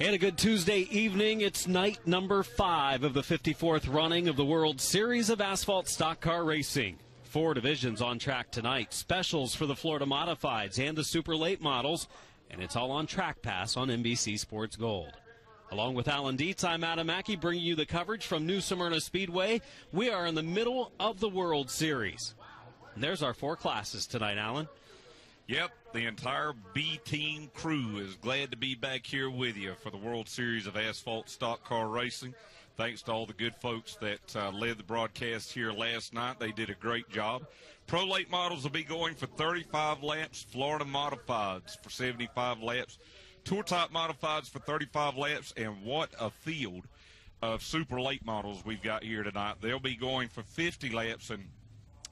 And a good Tuesday evening. It's night number 5 of the 54th running of the World Series of Asphalt Stock Car Racing. 4 divisions on track tonight. Specials for the Florida Modifieds and the Super Late Models. And it's all on TrackPass on NBC Sports Gold. Along with Alan Dietz, I'm Adam Mackey, bringing you the coverage from New Smyrna Speedway. We are in the middle of the World Series. And there's our 4 classes tonight, Alan. Yep, the entire B-Team crew is glad to be back here with you for the World Series of Asphalt Stock Car Racing. Thanks to all the good folks that led the broadcast here last night. They did a great job. Pro Late Models will be going for 35 laps. Florida Modifieds for 75 laps. Tour Type Modifieds for 35 laps. And what a field of Super Late Models we've got here tonight. They'll be going for 50 laps. And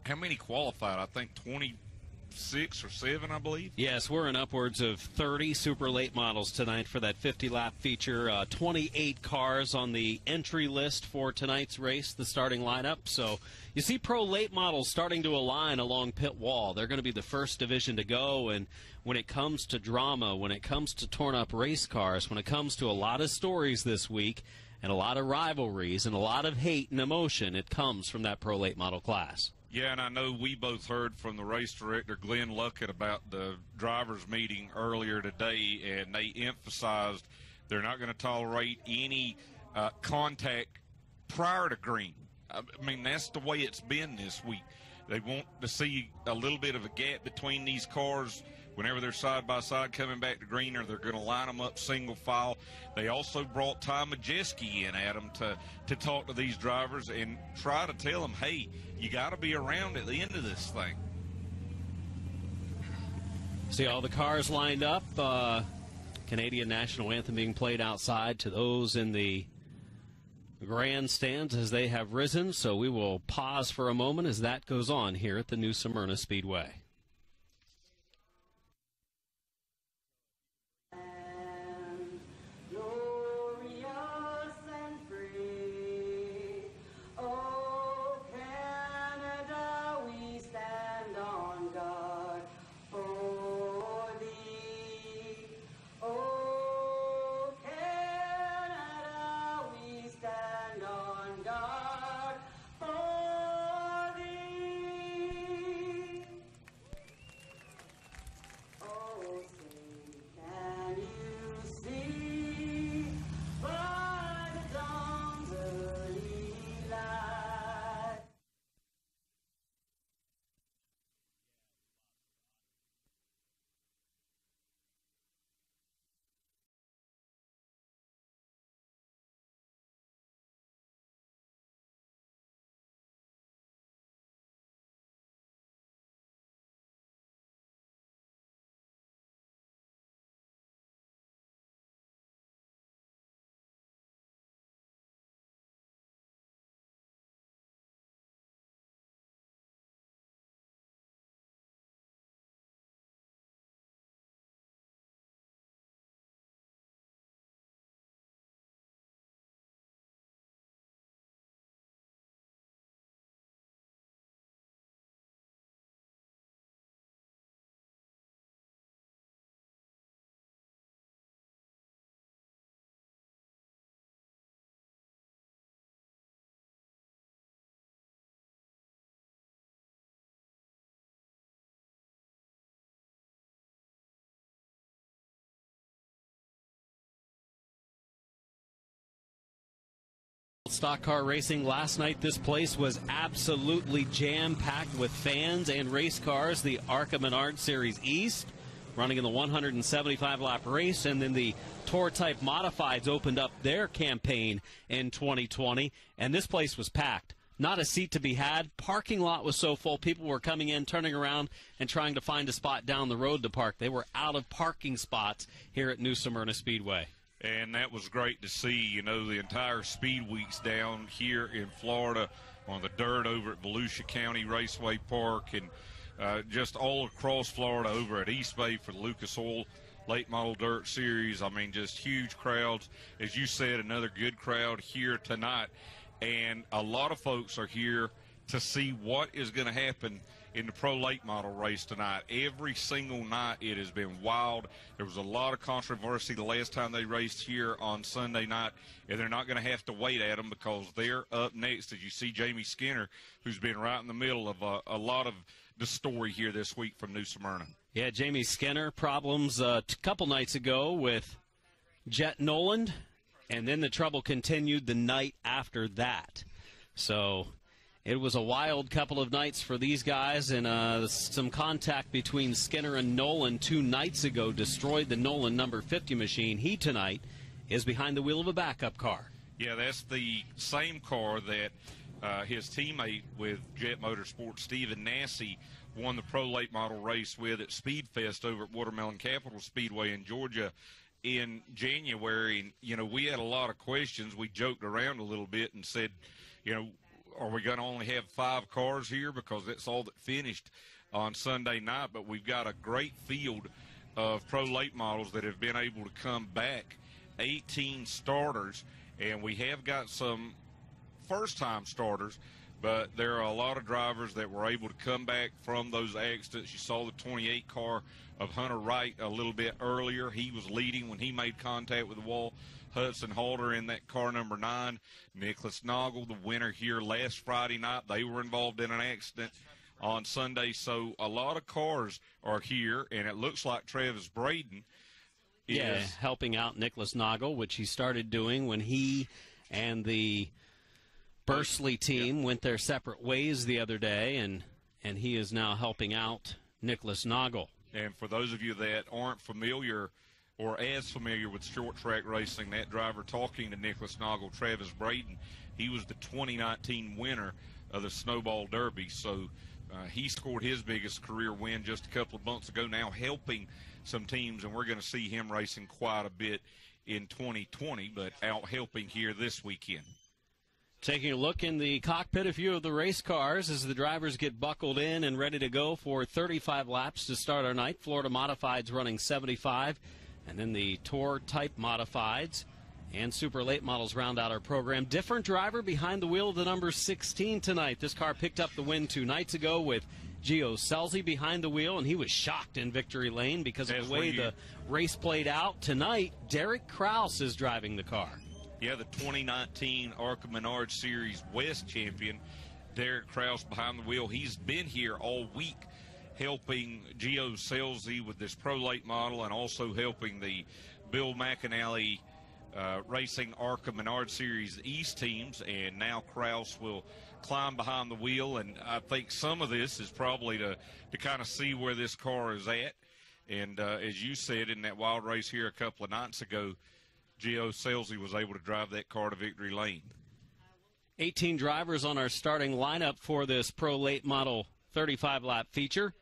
how many qualified? I think 26 or 7, I believe. Yes, we're in upwards of 30 Super Late Models tonight for that 50-lap feature. 28 cars on the entry list for tonight's race, the starting lineup. So you see Pro Late Models starting to align along pit wall. They're going to be the first division to go, and when it comes to drama, when it comes to torn-up race cars, when it comes to a lot of stories this week and a lot of rivalries and a lot of hate and emotion, it comes from that Pro Late Model class. Yeah, and I know we both heard from the race director, Glenn Luckett, about the drivers' meeting earlier today, and they emphasized they're not going to tolerate any contact prior to green. I mean, that's the way it's been this week. They want to see a little bit of a gap between these cars whenever they're side by side coming back to green, or they're going to line them up single file. They also brought Ty Majeski in, Adam, to talk to these drivers and try to tell them, hey, you got to be around at the end of this thing. See all the cars lined up. Canadian National Anthem being played outside to those in the grandstands as they have risen. So we will pause for a moment as that goes on here at the New Smyrna Speedway. Stock car racing last night. This place was absolutely jam-packed with fans and race cars. The ARCA Menard Series East running in the 175-lap race, and then the Tour Type Modifieds opened up their campaign in 2020, and this place was packed. Not a seat to be had. Parking lot was so full, people were coming in, turning around, and trying to find a spot down the road to park. They were out of parking spots here at New Smyrna Speedway. And that was great to see. You know, the entire Speed Week's down here in Florida on the dirt over at Volusia County Raceway Park, and just all across Florida over at East Bay for the Lucas Oil Late Model Dirt Series. I mean, just huge crowds. As you said, another good crowd here tonight. And a lot of folks are here to see what is going to happen in the Pro Late Model race tonight. Every single night it has been wild. There was a lot of controversy the last time they raced here on Sunday night, and they're not going to have to wait at them because they're up next, as you see Jamie Skinner, who's been right in the middle of a lot of the story here this week from New Smyrna. Yeah, Jamie Skinner, problems a couple nights ago with Jet Noland, and then the trouble continued the night after that. So it was a wild couple of nights for these guys, and some contact between Skinner and Nolan 2 nights ago destroyed the Nolan number 50 machine. He tonight is behind the wheel of a backup car. Yeah, that's the same car that his teammate with Jet Motorsports, Stephen Nassy, won the Pro Late Model race with at Speedfest over at Watermelon Capital Speedway in Georgia in January. And, you know, we had a lot of questions. We joked around a little bit and said, you know, are we going to only have 5 cars here because that's all that finished on Sunday night? But we've got a great field of Pro Late Models that have been able to come back, 18 starters, and we have got some first-time starters, but there are a lot of drivers that were able to come back from those accidents. You saw the 28 car of Hunter Wright a little bit earlier. He was leading when he made contact with the wall. Hudson Halter in that car number 9. Nicholas Noggle, the winner here last Friday night. They were involved in an accident on Sunday. So a lot of cars are here, and it looks like Travis Braden is helping out Nicholas Noggle, which he started doing when he and the Bursley team went their separate ways the other day, and he is now helping out Nicholas Noggle. And for those of you that aren't familiar or as familiar with short track racing, that driver talking to Nicholas Noggle, Travis Braden, he was the 2019 winner of the Snowball Derby. So he scored his biggest career win just a couple of months ago, now helping some teams, and we're going to see him racing quite a bit in 2020, but out helping here this weekend. Taking a look in the cockpit, a few of the race cars as the drivers get buckled in and ready to go for 35 laps to start our night. Florida Modifieds running 75, and then the Tour type Modifieds and Super Late Models round out our program. Different driver behind the wheel of the number 16 tonight. This car picked up the win 2 nights ago with Gio Selzy behind the wheel, and he was shocked in victory lane because of the way the race played out. Tonight, Derek Kraus is driving the car. Yeah, the 2019 ARCA Menard Series West champion, Derek Kraus behind the wheel. He's been here all week helping Gio Selzy with this Pro Late Model and also helping the Bill McAnally Racing ARCA Menard Series East teams. And now Kraus will climb behind the wheel, and I think some of this is probably to kind of see where this car is at. And as you said in that wild race here a couple of nights ago, Gio Selzy was able to drive that car to victory lane. 18 drivers on our starting lineup for this Pro Late Model 35-lap feature.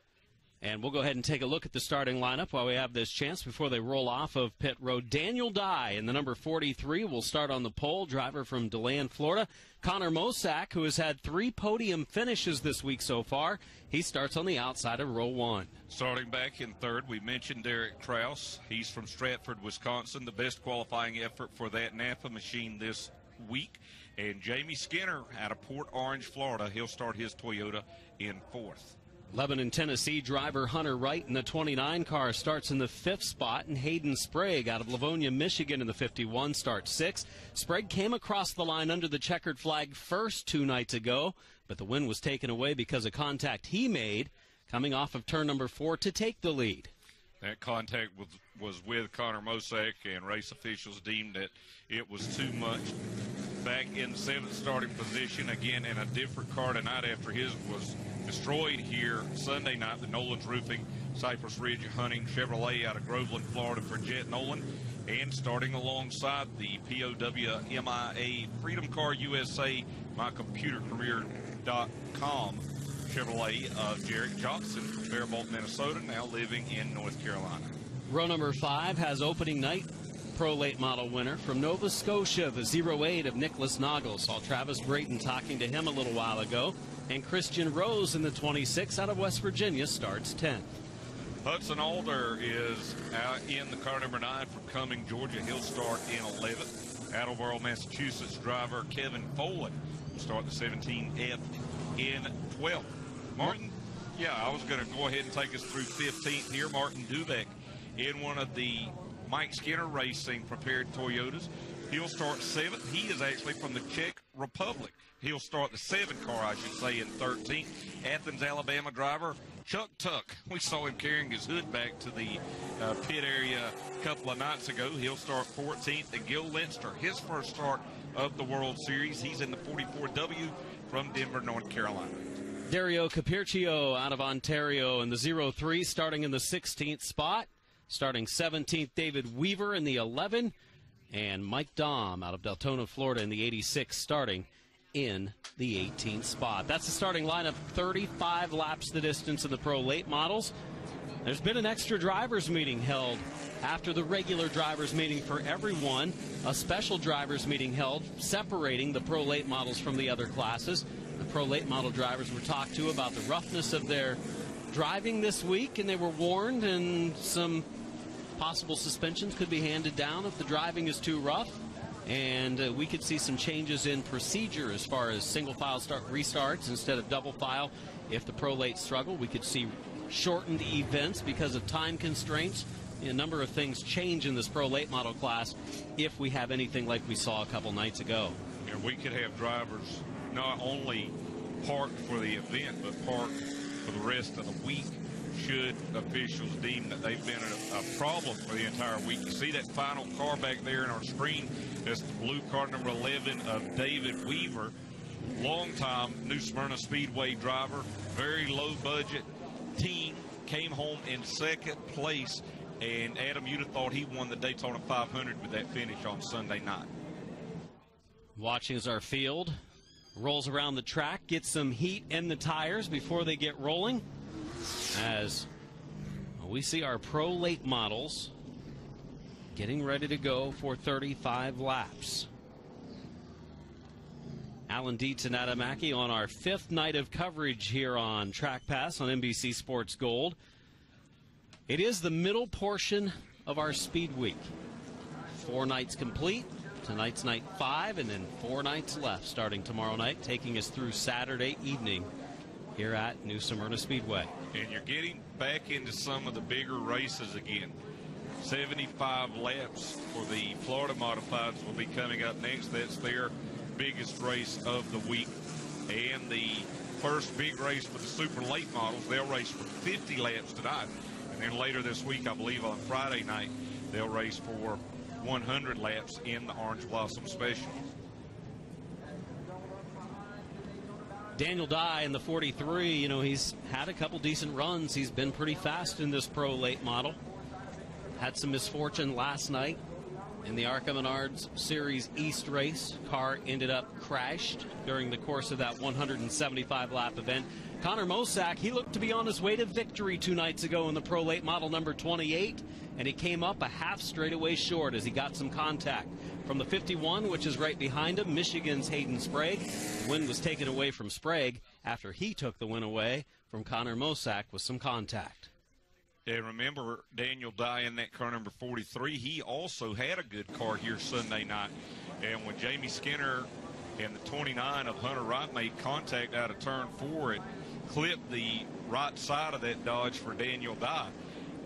And we'll go ahead and take a look at the starting lineup while we have this chance before they roll off of pit road. Daniel Dye in the number 43 will start on the pole, driver from DeLand, Florida. Connor Mosack, who has had 3 podium finishes this week so far, he starts on the outside of row 1. Starting back in third, we mentioned Derek Kraus. He's from Stratford, Wisconsin, the best qualifying effort for that Napa machine this week. And Jamie Skinner out of Port Orange, Florida, he'll start his Toyota in 4th. Lebanon, Tennessee driver Hunter Wright in the 29 car starts in the 5th spot, and Hayden Sprague out of Livonia, Michigan in the 51 starts 6th. Sprague came across the line under the checkered flag first 2 nights ago, but the win was taken away because of contact he made coming off of turn number 4 to take the lead. That contact was with Connor Mosack, and race officials deemed that it was too much. Back in 7th starting position, again in a different car tonight after his was destroyed here Sunday night, the Nolan's Roofing Cypress Ridge Hunting Chevrolet out of Groveland, Florida for Jet Nolan. And starting alongside the POWMIA Freedom Car USA, mycomputercareer.com Chevrolet of Jarek Johnson from Faribault, Minnesota, now living in North Carolina. Row number 5 has opening night Pro Late Model winner from Nova Scotia, the 08 of Nicholas Noggle. Saw Travis Brayton talking to him a little while ago. And Christian Rose in the 26 out of West Virginia starts 10th. Hudson Alder is out in the car number 9 from Cumming, Georgia. He'll start in 11th. Attleboro, Massachusetts driver Kevin Foley will start the 17F in 12th. Martin, Yeah, I was going to go ahead and take us through 15th here. Martin Dubek in one of the Mike Skinner Racing prepared Toyotas. He'll start 7th. He is actually from the Czech Republic. He'll start the 7 car, I should say, in 13th. Athens, Alabama driver Chuck Tuck. We saw him carrying his hood back to the pit area a couple of nights ago. He'll start 14th. And Gil Linster, his first start of the World Series. He's in the 44W from Denver, North Carolina. Dario Capircio out of Ontario in the 03, starting in the 16th spot. Starting 17th, David Weaver in the 11. And Mike Dahm out of Deltona, Florida in the 86, starting in the 18th spot. That's the starting lineup, 35 laps the distance in the Pro Late Models. There's been an extra drivers meeting held after the regular drivers meeting for everyone. A special drivers meeting held separating the Pro Late Models from the other classes. The Pro Late Model drivers were talked to about the roughness of their driving this week, and they were warned, and some possible suspensions could be handed down if the driving is too rough. And we could see some changes in procedure as far as single file restarts instead of double file. If the Pro Late struggle, we could see shortened events because of time constraints. A number of things change in this Pro Late Model class if we have anything like we saw a couple nights ago. Yeah, we could have drivers not only parked for the event, but parked for the rest of the week should officials deem that they've been a problem for the entire week. You see that final car back there in our screen. That's the blue car number 11 of David Weaver, longtime New Smyrna Speedway driver, very low budget team, came home in 2nd place. And Adam, you'd have thought he won the Daytona 500 with that finish on Sunday night. Watching as our field rolls around the track, gets some heat in the tires before they get rolling, as we see our Pro Late Models getting ready to go for 35 laps. Alan D. Tanadamaki on our 5th night of coverage here on Track Pass on NBC Sports Gold. It is the middle portion of our Speed Week. 4 nights complete. Tonight's night 5, and then 4 nights left starting tomorrow night, taking us through Saturday evening here at New Smyrna Speedway. And you're getting back into some of the bigger races again. 75 laps for the Florida Modifieds will be coming up next. That's their biggest race of the week. And the first big race for the Super Late Models, they'll race for 50 laps tonight. And then later this week, I believe on Friday night, they'll race for 100 laps in the Orange Blossom Special. Daniel Dye in the 43, you know, he's had a couple decent runs. He's been pretty fast in this Pro Late Model. Had some misfortune last night in the ARCA Menards Series East race. Car ended up crashed during the course of that 175-lap event. Connor Mosack, he looked to be on his way to victory 2 nights ago in the Pro Late Model number 28, and he came up a half straightaway short as he got some contact from the 51, which is right behind him, Michigan's Hayden Sprague. The win was taken away from Sprague after he took the win away from Connor Mosack with some contact. And remember, Daniel Dye in that car number 43, he also had a good car here Sunday night. And when Jamie Skinner and the 29 of Hunter Wright made contact out of turn 4, it clipped the right side of that Dodge for Daniel Dye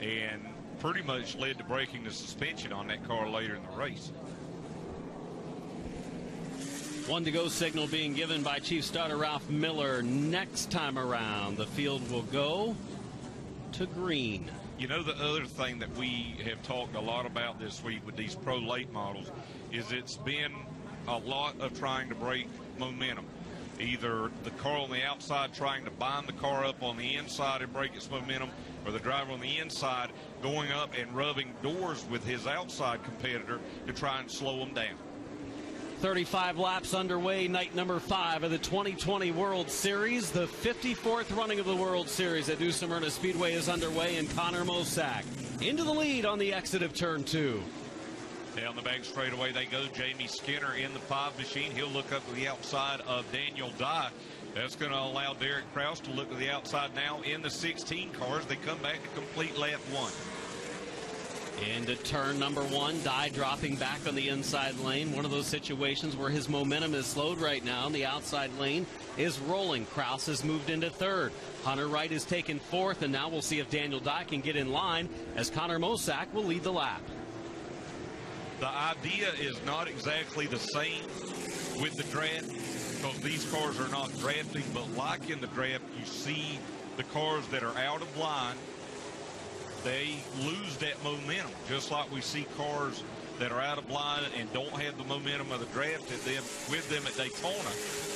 and pretty much led to breaking the suspension on that car later in the race. 1 to go signal being given by Chief Starter Ralph Miller. Next time around, the field will go to green. You know, the other thing that we have talked a lot about this week with these Pro Late Models is it's been a lot of trying to break momentum. Either the car on the outside trying to bind the car up on the inside and break its momentum, or the driver on the inside going up and rubbing doors with his outside competitor to try and slow them down. 35 laps underway, night number 5 of the 2020 World Series. The 54th running of the World Series at New Smyrna Speedway is underway, and Connor Mosack into the lead on the exit of turn 2. Down the back straightaway they go. Jamie Skinner in the 5 machine. He'll look up to the outside of Daniel Dye. That's going to allow Derek Kraus to look to the outside now in the 16 cars. They come back to complete lap 1. Into turn number 1, Dye dropping back on the inside lane. One of those situations where his momentum is slowed right now. The outside lane is rolling. Kraus has moved into third. Hunter Wright is taken fourth, and now we'll see if Daniel Dye can get in line as Connor Mosack will lead the lap. The idea is not exactly the same with the draft because these cars are not drafting, but like in the draft, you see the cars that are out of line, they lose that momentum, just like we see cars that are out of line and don't have the momentum of the draft with them at Daytona.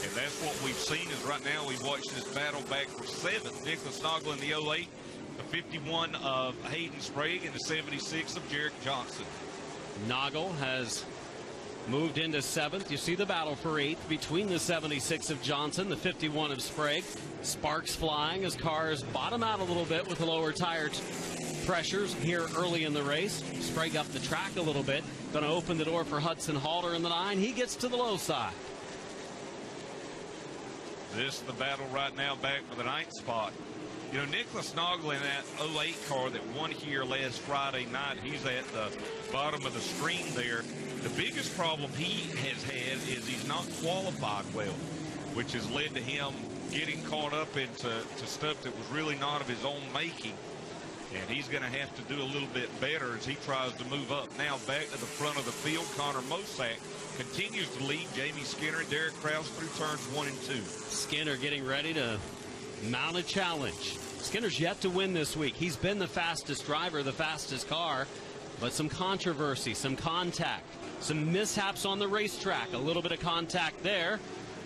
And that's what we've seen is right now we've watched this battle back for 7th. Nicholas Noggle in the 08, the 51 of Hayden Sprague, and the 76 of Jarek Johnson. Noggle has moved into 7th. You see the battle for 8th between the 76 of Johnson, the 51 of Sprague. Sparks flying as cars bottom out a little bit with the lower tire pressures here early in the race. Sprague up the track a little bit. Going to open the door for Hudson Halter in the 9. He gets to the low side. This is the battle right now back for the 9th spot. You know, Nicholas Noggle in that 08 car that won here last Friday night, he's at the bottom of the screen there. The biggest problem he has had is he's not qualified well, which has led to him getting caught up into stuff that was really not of his own making. And he's going to have to do a little bit better as he tries to move up. Now back to the front of the field, Connor Mosack continues to lead Jamie Skinner and Derek Kraus through turns 1 and 2. Skinner getting ready to mount a challenge. Skinner's yet to win this week. He's been the fastest driver, the fastest car, but some controversy, some contact, some mishaps on the racetrack. A little bit of contact there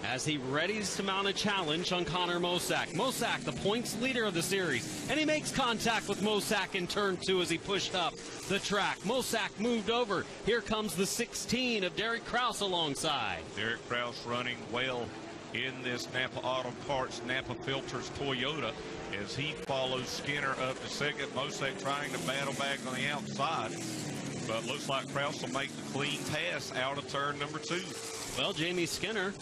as he readies to mount a challenge on Connor Mosack. Mosack, the points leader of the series, and he makes contact with Mosack in turn 2 as he pushed up the track. Mosack moved over. Here comes the 16 of Derek Kraus alongside. Derek Kraus running well in this Napa Auto Parts Napa Filters Toyota as he follows Skinner up to second. Mosack trying to battle back on the outside, but looks like Kraus will make the clean pass out of turn number 2. Well, Jamie Skinner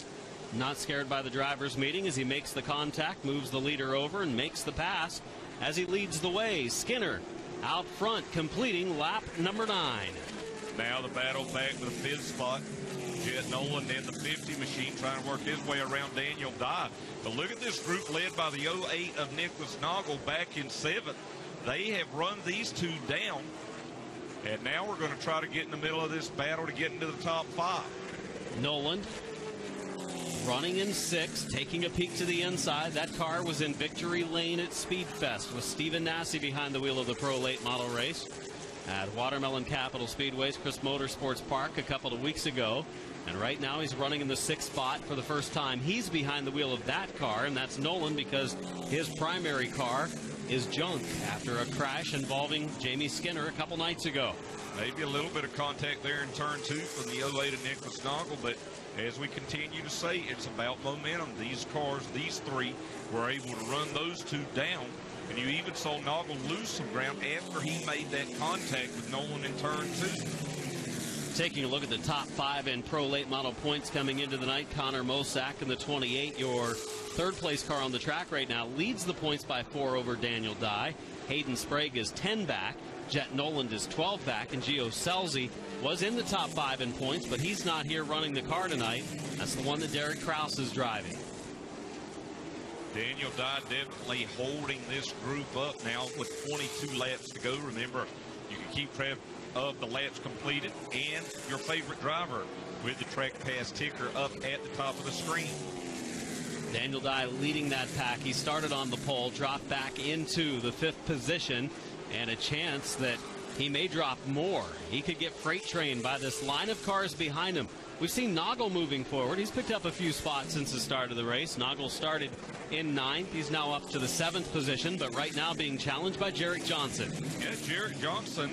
not scared by the driver's meeting as he makes the contact, moves the leader over, and makes the pass as he leads the way. Skinner out front, completing lap number 9. Now the battle back to the 5th spot. Jet Nolan in the 50 machine trying to work his way around Daniel Dye. But look at this group led by the 08 of Nicholas Noggle back in 7th. They have run these two down. And now we're going to try to get in the middle of this battle to get into the top 5. Nolan running in 6th, taking a peek to the inside. That car was in victory lane at Speedfest with Stephen Nassy behind the wheel of the Pro Late Model race at Watermelon Capital Speedway's Chris Motorsports Park a couple of weeks ago. And right now he's running in the 6th spot for the first time. He's behind the wheel of that car, and that's Nolan because his primary car is junk after a crash involving Jamie Skinner a couple nights ago. Maybe a little bit of contact there in turn 2 from the 08 of Nicholas Noggle, but as we continue to say, it's about momentum. These cars, these 3, were able to run those 2 down, and you even saw Noggle lose some ground after he made that contact with Nolan in turn 2. Taking a look at the top 5 in Pro Late Model points coming into the night, Connor Mosack in the 28, your third-place car on the track right now, leads the points by 4 over Daniel Dye. Hayden Sprague is 10 back. Jet Noland is 12 back, and Gio Selzy was in the top 5 in points, but he's not here running the car tonight. That's the one that Derek Kraus is driving. Daniel Dye definitely holding this group up now with 22 laps to go. Remember, you can keep track of the laps completed and your favorite driver with the track pass ticker up at the top of the screen. Daniel Dye leading that pack. He started on the pole, dropped back into the 5th position, and a chance that he may drop more. He could get freight trained by this line of cars behind him. We've seen Noggle moving forward. He's picked up a few spots since the start of the race. Noggle started in 9th. He's now up to the 7th position, but right now being challenged by Jarek Johnson. Yeah, Jarek Johnson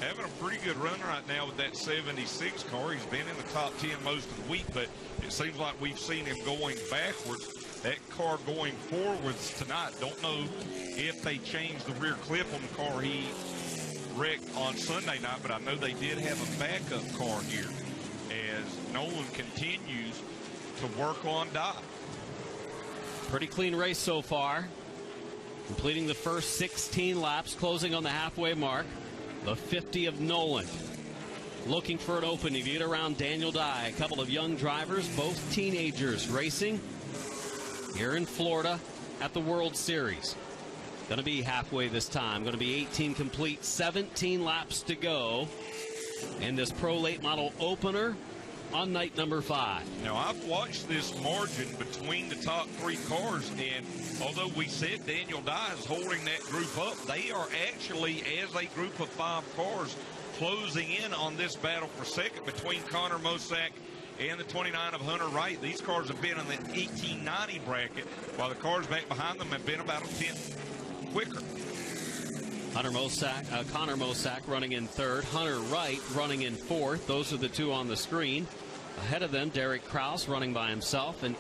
having a pretty good run right now with that 76 car. He's been in the top 10 most of the week, but it seems like we've seen him going backwards. That car going forwards tonight. Don't know if they changed the rear clip on the car he wrecked on Sunday night, but I know they did have a backup car here as Nolan continues to work on Dye. Pretty clean race so far. Completing the first 16 laps, closing on the halfway mark. The 50 of Nolan. Looking for an opening to get around Daniel Dye. A couple of young drivers, both teenagers, racing here in Florida at the World Series. Going to be halfway this time. Going to be 18 complete, 17 laps to go in this Pro Late Model opener on night number 5. Now, I've watched this margin between the top 3 cars, and although we said Daniel Dye is holding that group up, they are actually, as a group of 5 cars, closing in on this battle for second between Connor Mosack and the 29 of Hunter Wright. These cars have been in the 1890 bracket, while the cars back behind them have been about a tenth quicker. Connor Mosack running in 3rd. Hunter Wright running in 4th. Those are the 2 on the screen. Ahead of them, Derek Kraus running by himself. And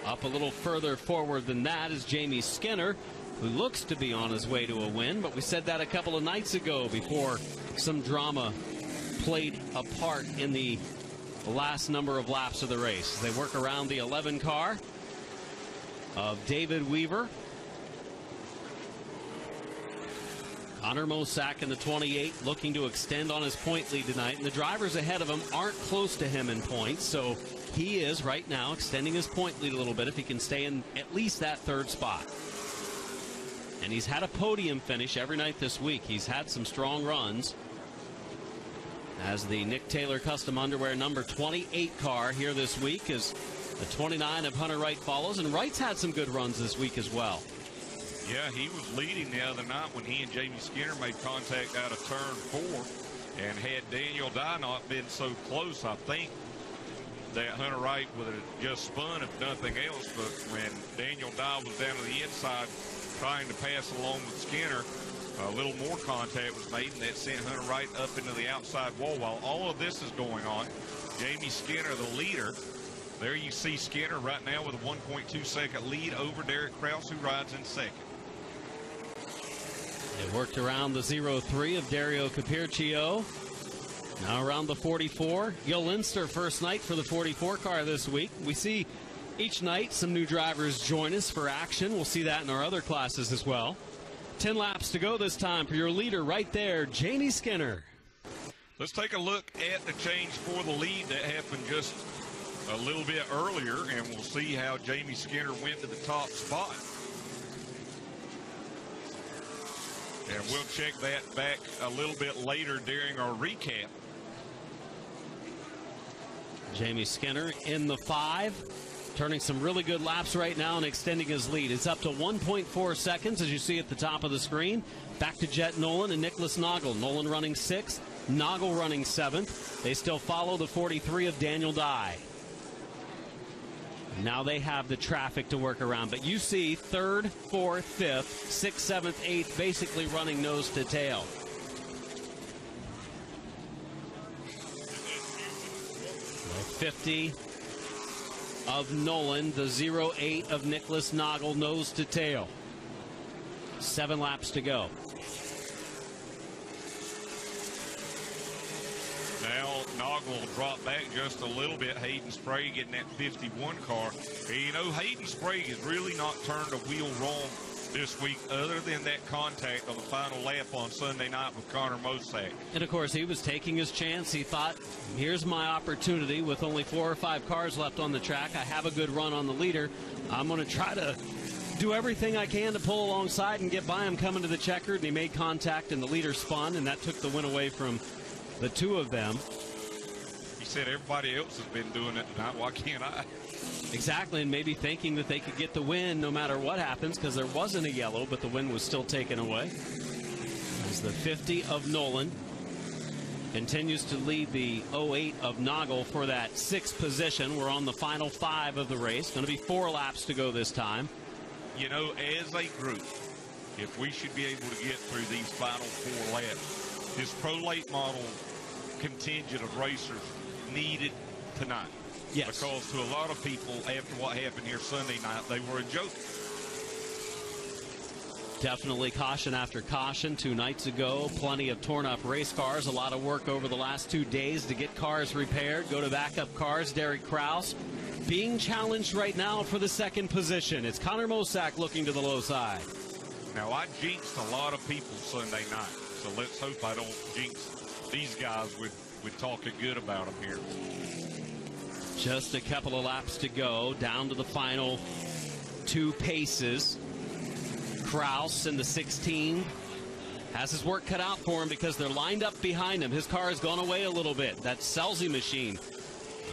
up a little further forward than that is Jamie Skinner, who looks to be on his way to a win. But we said that a couple of nights ago before some drama played a part in the last number of laps of the race. They work around the 11 car of David Weaver. Connor Mosack in the 28 looking to extend on his point lead tonight. And the drivers ahead of him aren't close to him in points. So he is right now extending his point lead a little bit if he can stay in at least that 3rd spot. And he's had a podium finish every night this week. He's had some strong runs as the Nick Taylor Custom Underwear number 28 car here this week as the 29 of Hunter Wright follows. And Wright's had some good runs this week as well. Yeah, he was leading the other night when he and Jamie Skinner made contact out of turn 4. And had Daniel Dye not been so close, I think that Hunter Wright would have just spun if nothing else. But when Daniel Dye was down to the inside trying to pass along with Skinner, a little more contact was made, and that sent Hunter Wright up into the outside wall. While all of this is going on, Jamie Skinner, the leader, there you see Skinner right now with a 1.2 second lead over Derek Kraus, who rides in 2nd. They worked around the 03 of Dario Capircio. Now around the 44. Gil Linster first night for the 44 car this week. We see each night some new drivers join us for action. We'll see that in our other classes as well. 10 laps to go this time for your leader right there, Jamie Skinner. Let's take a look at the change for the lead that happened just a little bit earlier, and we'll see how Jamie Skinner went to the top spot. And we'll check that back a little bit later during our recap. Jamie Skinner in the 5, turning some really good laps right now and extending his lead. It's up to 1.4 seconds, as you see at the top of the screen. Back to Jet Nolan and Nicholas Noggle. Nolan running 6th, Noggle running 7th. They still follow the 43 of Daniel Dye. Now they have the traffic to work around. But you see 3rd, 4th, 5th, 6th, 7th, 8th basically running nose to tail. The 50 of Nolan, the 08 of Nicholas Noggle, nose to tail. 7 laps to go. Now Noggle will drop back just a little bit. Hayden Sprague getting that 51 car. And you know, Hayden Sprague has really not turned a wheel wrong this week other than that contact on the final lap on Sunday night with Connor Mosack. And, of course, he was taking his chance. He thought, here's my opportunity with only 4 or 5 cars left on the track. I have a good run on the leader. I'm going to try to do everything I can to pull alongside and get by him coming to the checkered. And he made contact, and the leader spun, and that took the win away from the 2 of them. He said everybody else has been doing it tonight. Why can't I? Exactly, and maybe thinking that they could get the win no matter what happens, because there wasn't a yellow, but the win was still taken away. As the 50 of Nolan continues to lead the 08 of Noggle for that 6th position. We're on the final 5 of the race. Going to be 4 laps to go this time. You know, as a group, if we should be able to get through these final 4 laps, this Pro Late Model contingent of racers needed tonight. Yes. Because to a lot of people, after what happened here Sunday night, they were a joke. Definitely caution after caution. 2 nights ago, plenty of torn up race cars. A lot of work over the last 2 days to get cars repaired. Go to backup cars. Derek Kraus being challenged right now for the 2nd position. It's Connor Mosack looking to the low side. Now, I jinxed a lot of people Sunday night. So let's hope I don't jinx these guys with talking good about them here. Just a couple of laps to go, down to the final 2 paces. Kraus in the 16 has his work cut out for him because they're lined up behind him. His car has gone away a little bit. That Selzy machine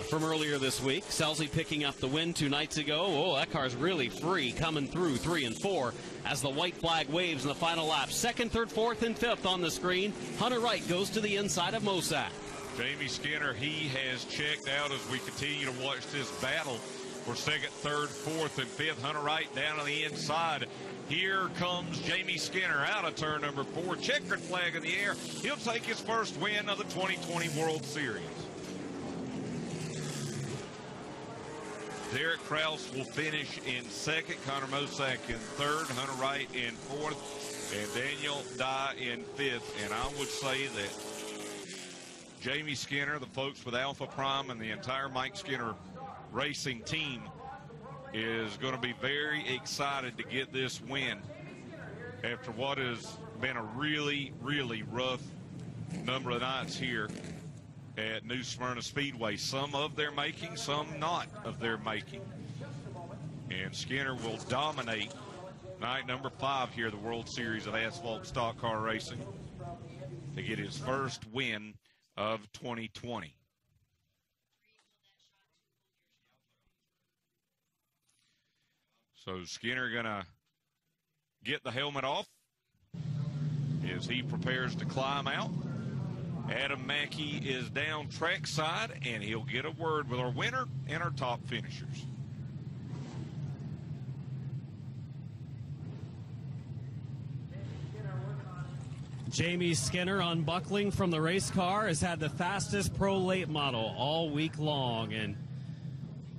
from earlier this week. Selzy picking up the win 2 nights ago. Oh, that car's really free coming through 3 and 4 as the white flag waves in the final lap. 2nd, 3rd, 4th, and 5th on the screen. Hunter Wright goes to the inside of Mosak. Jamie Skinner, he has checked out as we continue to watch this battle for 2nd, 3rd, 4th, and 5th. Hunter Wright down on the inside. Here comes Jamie Skinner out of turn number 4. Checkered flag in the air. He'll take his first win of the 2020 World Series. Derek Kraus will finish in 2nd. Connor Mosak in 3rd. Hunter Wright in 4th. And Daniel Dye in 5th. And I would say that Jamie Skinner, the folks with Alpha Prime, and the entire Mike Skinner racing team is going to be very excited to get this win after what has been a really, really rough number of nights here at New Smyrna Speedway. Some of their making, some not of their making. And Skinner will dominate night number 5 here, the World Series of Asphalt Stock Car Racing, to get his first win of 2020. So Skinner gonna get the helmet off as he prepares to climb out. Adam Mackey is down trackside, and he'll get a word with our winner and our top finishers. Jamie Skinner, unbuckling from the race car, has had the fastest pro late model all week long, and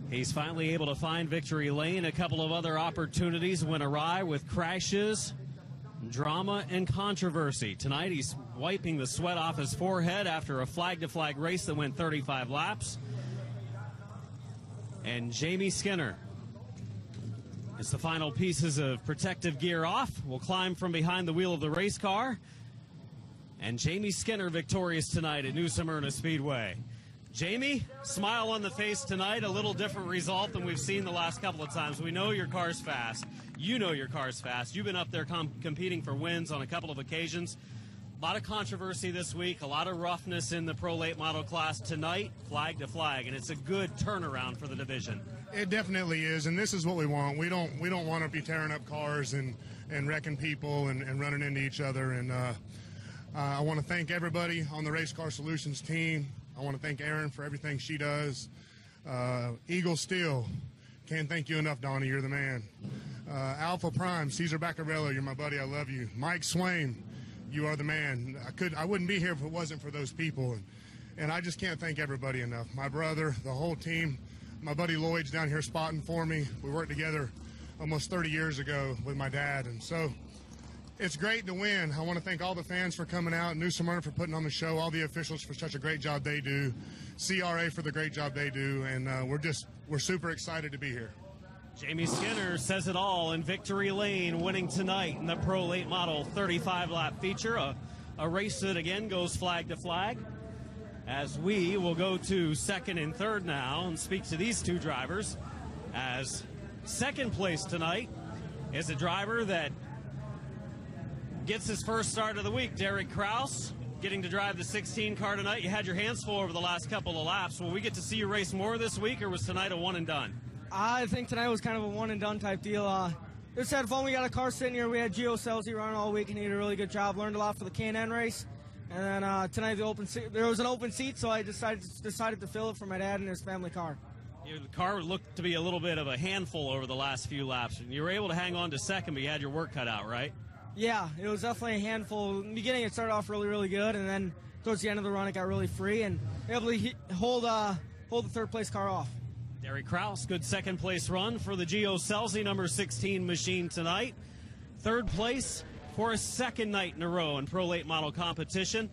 he's finally able to find victory lane. A couple of other opportunities went awry with crashes, drama, and controversy. Tonight he's wiping the sweat off his forehead after a flag-to-flag race that went 35 laps. And Jamie Skinner, as the final pieces of protective gear off, will climb from behind the wheel of the race car. And Jamie Skinner victorious tonight at New Smyrna Speedway. Jamie, smile on the face tonight. A little different result than we've seen the last couple of times. We know your car's fast. You know your car's fast. You've been up there competing for wins on a couple of occasions. A lot of controversy this week, a lot of roughness in the pro late model class tonight, flag to flag, and it's a good turnaround for the division. It definitely is, and this is what we want. We don't want to be tearing up cars and wrecking people and running into each other. And I want to thank everybody on the Race Car Solutions team. I want to thank Erin for everything she does. Eagle Steel, can't thank you enough, Donnie. You're the man. Alpha Prime, Cesar Baccarello, you're my buddy. I love you. Mike Swain, you are the man. I wouldn't be here if it wasn't for those people. And I just can't thank everybody enough. My brother, the whole team. My buddy Lloyd's down here spotting for me. We worked together almost 30 years ago with my dad. And so it's great to win. I want to thank all the fans for coming out, New Smyrna for putting on the show, all the officials for such a great job they do, CRA for the great job they do, and we're super excited to be here. Jamie Skinner says it all in victory lane, winning tonight in the Pro Late Model 35-lap feature, a race that again goes flag to flag. As we will go to 2nd and 3rd now and speak to these two drivers, as 2nd place tonight is a driver that gets his first start of the week, Derek Kraus, getting to drive the 16 car tonight. You had your hands full over the last couple of laps. Will we get to see you race more this week, or was tonight a one and done? I think tonight was kind of a one and done type deal. Just had fun. We got a car sitting here. We had Gio Selzy running all week, and he did a really good job. Learned a lot for the K&N race. And then tonight there was an open seat, so I decided to fill it for my dad and his family car. The car looked to be a little bit of a handful over the last few laps. You were able to hang on to 2nd, but you had your work cut out, right? Yeah, it was definitely a handful. In the beginning, it started off really, really good, and then towards the end of the run, it got really free, and able to hold the 3rd place car off. Derek Kraus, good 2nd place run for the Gio Selzy number 16 machine tonight. 3rd place for a 2nd night in a row in pro late model competition.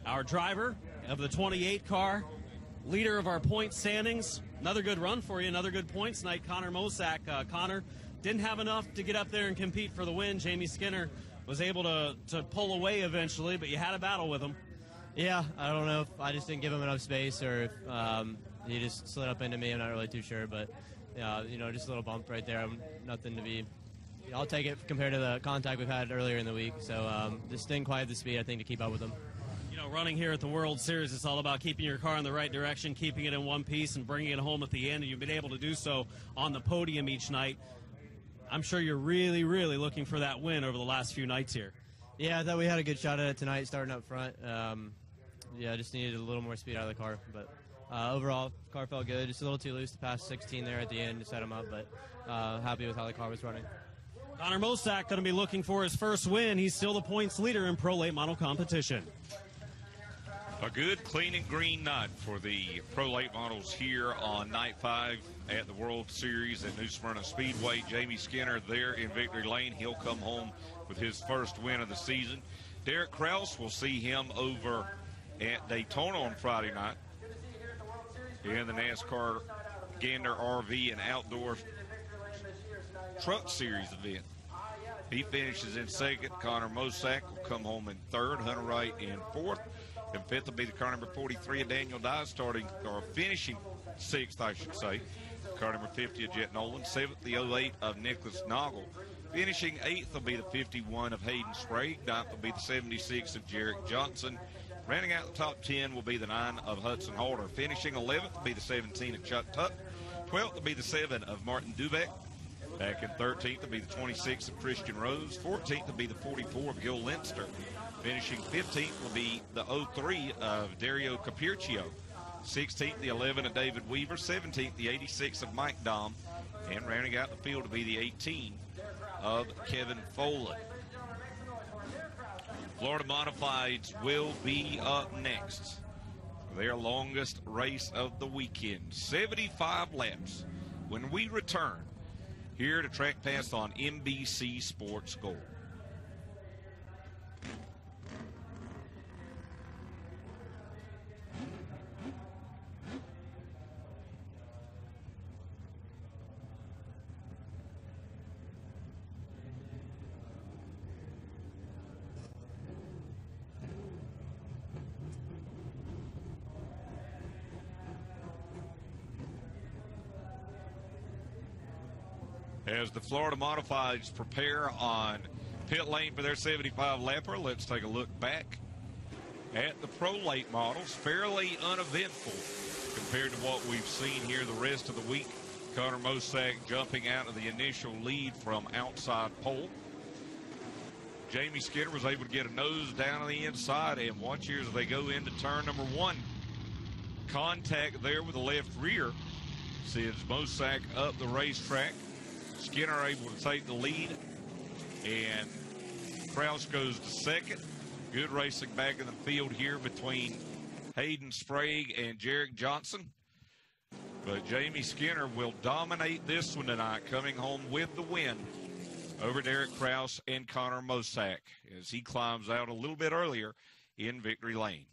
Our driver of the 28 car, leader of our point standings. Another good run for you, another good points tonight. Connor Mosak. Connor didn't have enough to get up there and compete for the win. Jamie Skinner was able to pull away eventually, but you had a battle with him. Yeah, I don't know if I just didn't give him enough space or if he just slid up into me. I'm not really too sure, but just a little bump right there. Nothing to be. I'll take it compared to the contact we've had earlier in the week. So just didn't quite have the speed, I think, to keep up with him. Running here at the World Series, it's all about keeping your car in the right direction, keeping it in one piece, and bringing it home at the end. And you've been able to do so on the podium each night. I'm sure you're really, really looking for that win over the last few nights here. Yeah, I thought we had a good shot at it tonight, starting up front. Just needed a little more speed out of the car. But overall, car felt good. Just a little too loose to pass 16 there at the end to set him up, but happy with how the car was running. Connor Mosak going to be looking for his first win. He's still the points leader in Pro Late Model competition. A good, clean, and green night for the Pro Late Models here on Night 5 at the World Series at New Smyrna Speedway. Jamie Skinner there in victory lane. He'll come home with his first win of the season. Derek Krause will see him over at Daytona on Friday night in the NASCAR Gander RV and Outdoor Truck Series event. He finishes in second. Connor Mosak will come home in third. Hunter Wright in fourth. And fifth will be the car number 43 of Daniel Dye, finishing sixth, I should say. Car number 50 of Jet Nolan. Seventh, the 08 of Nicholas Noggle. Finishing eighth will be the 51 of Hayden Sprague. Ninth will be the 76 of Jarek Johnson. Rounding out the top 10 will be the 9 of Hudson Halter. Finishing 11th will be the 17 of Chuck Tuck. 12th will be the 7 of Martin Dubeck. Back in 13th will be the 26 of Christian Rose. 14th will be the 44 of Gil Linster. Finishing 15th will be the 03 of Dario Capircio. 16th, the 11 of David Weaver. 17th, the 86 of Mike Dom. And rounding out the field will be the 18 of Kevin Foley. Florida Modifieds will be up next for their longest race of the weekend. 75 laps when we return here to Track Pass on NBC Sports Gold. As the Florida Modifieds prepare on pit lane for their 75-lapper, let's take a look back at the Pro Late Models. Fairly uneventful compared to what we've seen here the rest of the week. Connor Mosak jumping out of the initial lead from outside pole. Jamie Skinner was able to get a nose down on the inside, and watch here as they go into turn number 1. Contact there with the left rear sends Mosak up the racetrack. Skinner able to take the lead, and Krause goes to second. Good racing back in the field here between Hayden Sprague and Jarek Johnson. But Jamie Skinner will dominate this one tonight, coming home with the win over Derek Krause and Connor Mosak as he climbs out a little bit earlier in victory lane.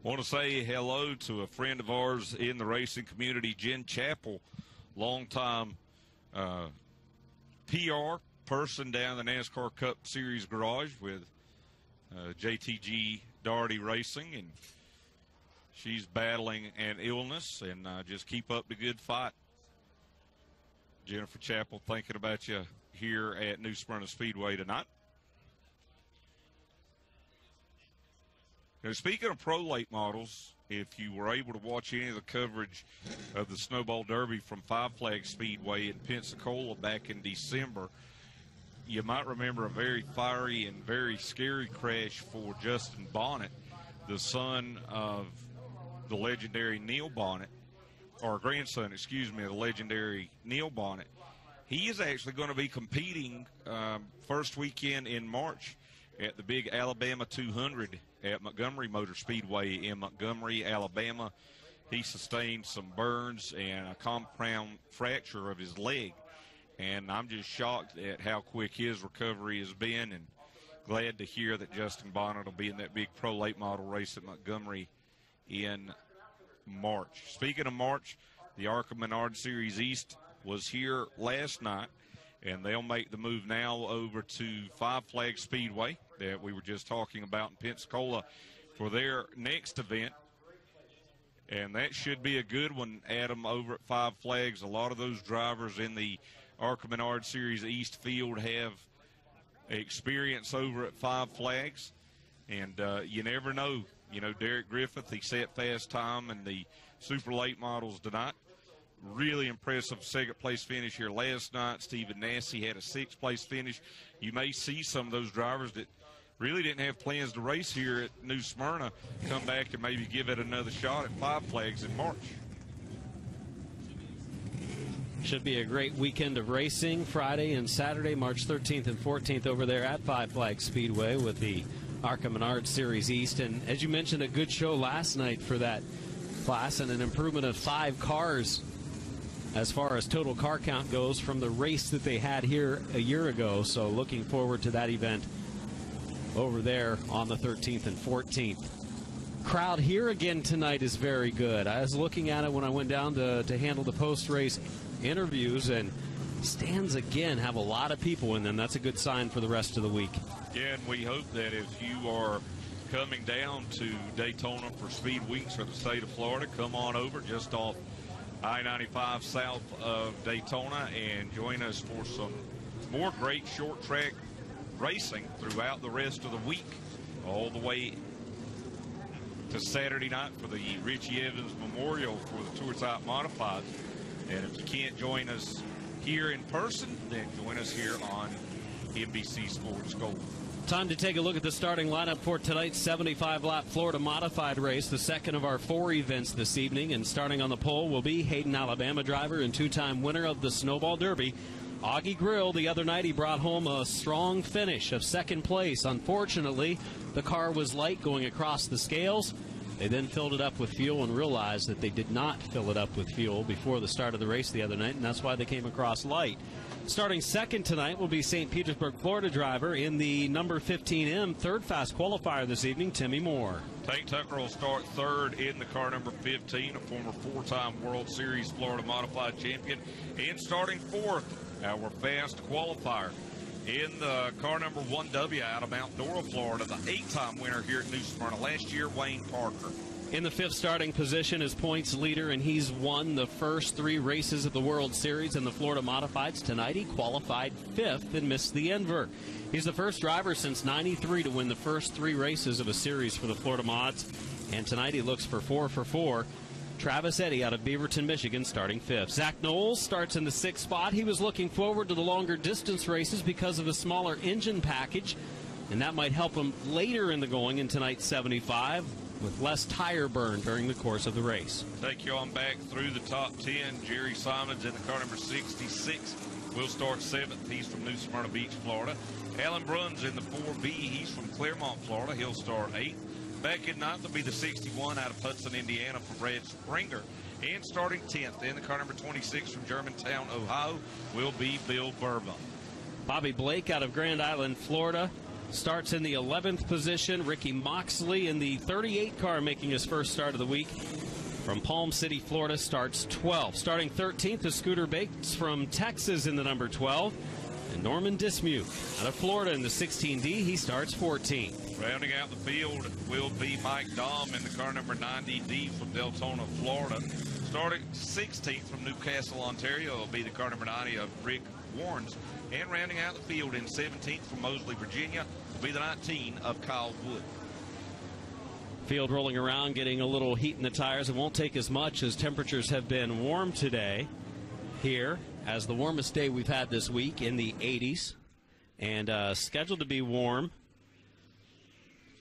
Want to say hello to a friend of ours in the racing community, Jen Chappell, longtime PR person down the NASCAR Cup Series garage with JTG Daugherty Racing, and she's battling an illness, and just keep up the good fight. Jennifer Chappell, thinking about you here at New Smyrna Speedway tonight. Now, speaking of pro late models, if you were able to watch any of the coverage of the Snowball Derby from Five Flags Speedway in Pensacola back in December, you might remember a very fiery and very scary crash for Justin Bonnet, the son of the legendary Neil Bonnet, or grandson, excuse me, of the legendary Neil Bonnet. He is actually going to be competing first weekend in March at the big Alabama 200 at Montgomery Motor Speedway in Montgomery, Alabama. He sustained some burns and a compound fracture of his leg. And I'm just shocked at how quick his recovery has been, and glad to hear that Justin Bonnet will be in that big pro late model race at Montgomery in March. Speaking of March, the ARCA Menard Series East was here last night, and they'll make the move now over to Five Flags Speedway that we were just talking about in Pensacola for their next event. And that should be a good one, Adam, over at Five Flags. A lot of those drivers in the ARCA Menard Series East field have experience over at Five Flags. And you never know. You know, Derek Griffith, he set fast time in the super late models tonight. Really impressive second-place finish here last night. Stephen Nassy had a sixth-place finish. You may see some of those drivers that really didn't have plans to race here at New Smyrna come back and maybe give it another shot at Five Flags in March. Should be a great weekend of racing Friday and Saturday, March 13th and 14th over there at Five Flags Speedway with the ARCA Menard Series East. And as you mentioned, a good show last night for that class and an improvement of 5 cars as far as total car count goes from the race that they had here a year ago. So looking forward to that event over there on the 13th and 14th. Crowd here again tonight is very good. I was looking at it when I went down to handle the post-race interviews, and stands again have a lot of people in them. That's a good sign for the rest of the week. Yeah, and we hope that if you are coming down to Daytona for Speed Weeks for the state of Florida, come on over just off I-95 south of Daytona and join us for some more great short track racing throughout the rest of the week, all the way to Saturday night for the Richie Evans Memorial for the Tour Type Modifieds. And if you can't join us here in person, then join us here on NBC Sports Gold. Time to take a look at the starting lineup for tonight's 75-lap Florida Modified race, the second of our 4 events this evening. And starting on the pole will be Hayden, Alabama driver and 2-time winner of the Snowball Derby, Augie Grill. The other night he brought home a strong finish of second place. Unfortunately, the car was light going across the scales. They then filled it up with fuel and realized that they did not fill it up with fuel before the start of the race the other night, and that's why they came across light. Starting second tonight will be St. Petersburg, Florida driver in the number 15M third fast qualifier this evening, Timmy Moore. Tank Tucker will start third in the car number 15, a former 4-time World Series Florida Modified champion. And starting fourth, our fast qualifier in the car number 1W out of Mount Dora, Florida, the 8-time winner here at New Smyrna last year, Wayne Parker. In the fifth starting position is points leader, and he's won the first 3 races of the World Series in the Florida Modifieds. Tonight he qualified 5th and missed the Enver. He's the first driver since '93 to win the first 3 races of a series for the Florida Mods, and tonight he looks for 4 for 4. Travis Eddy out of Beaverton, Michigan, starting 5th. Zach Knowles starts in the 6th spot. He was looking forward to the longer distance races because of the smaller engine package, and that might help him later in the going in tonight's 75 with less tire burn during the course of the race. Take you on back through the top 10. Jerry Simons in the car number 66 will start 7th. He's from New Smyrna Beach, Florida. Alan Bruns in the 4B. He's from Claremont, Florida. He'll start 8th. Back in 9th will be the 61 out of Hudson, Indiana from Brad Springer. And starting 10th in the car number 26 from Germantown, Ohio, will be Bill Burba. Bobby Blake out of Grand Island, Florida, starts in the 11th position. Ricky Moxley in the 38 car making his first start of the week from Palm City, Florida, starts 12th. Starting 13th is Scooter Bates from Texas in the number 12. And Norman Dismuke out of Florida in the 16D. He starts 14th. Rounding out the field will be Mike Dahm in the car number 90D from Deltona, Florida. Starting 16th from Newcastle, Ontario, will be the car number 90 of Rick Warrens. And rounding out the field in 17th from Moseley, Virginia, will be the 19 of Kyle Wood. Field rolling around, getting a little heat in the tires. It won't take as much as temperatures have been warm today here, as the warmest day we've had this week in the 80s, and scheduled to be warm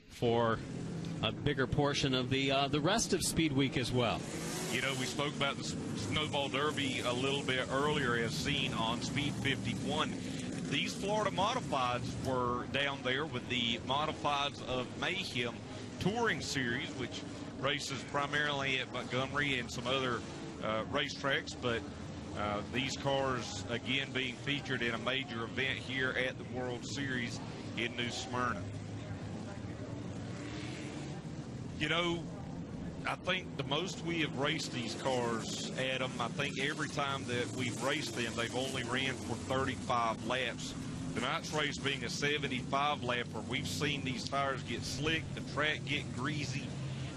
for a bigger portion of the rest of Speed Week as well. You know, we spoke about the Snowball Derby a little bit earlier as seen on Speed 51. These Florida Modifieds were down there with the Modifieds of Mayhem Touring Series, which races primarily at Montgomery and some other racetracks, but these cars, again, being featured in a major event here at the World Series in New Smyrna. You know, I think the most we have raced these cars, Adam, I think every time that we've raced them, they've only ran for 35 laps. Tonight's race being a 75-lapper, we've seen these tires get slick, the track get greasy,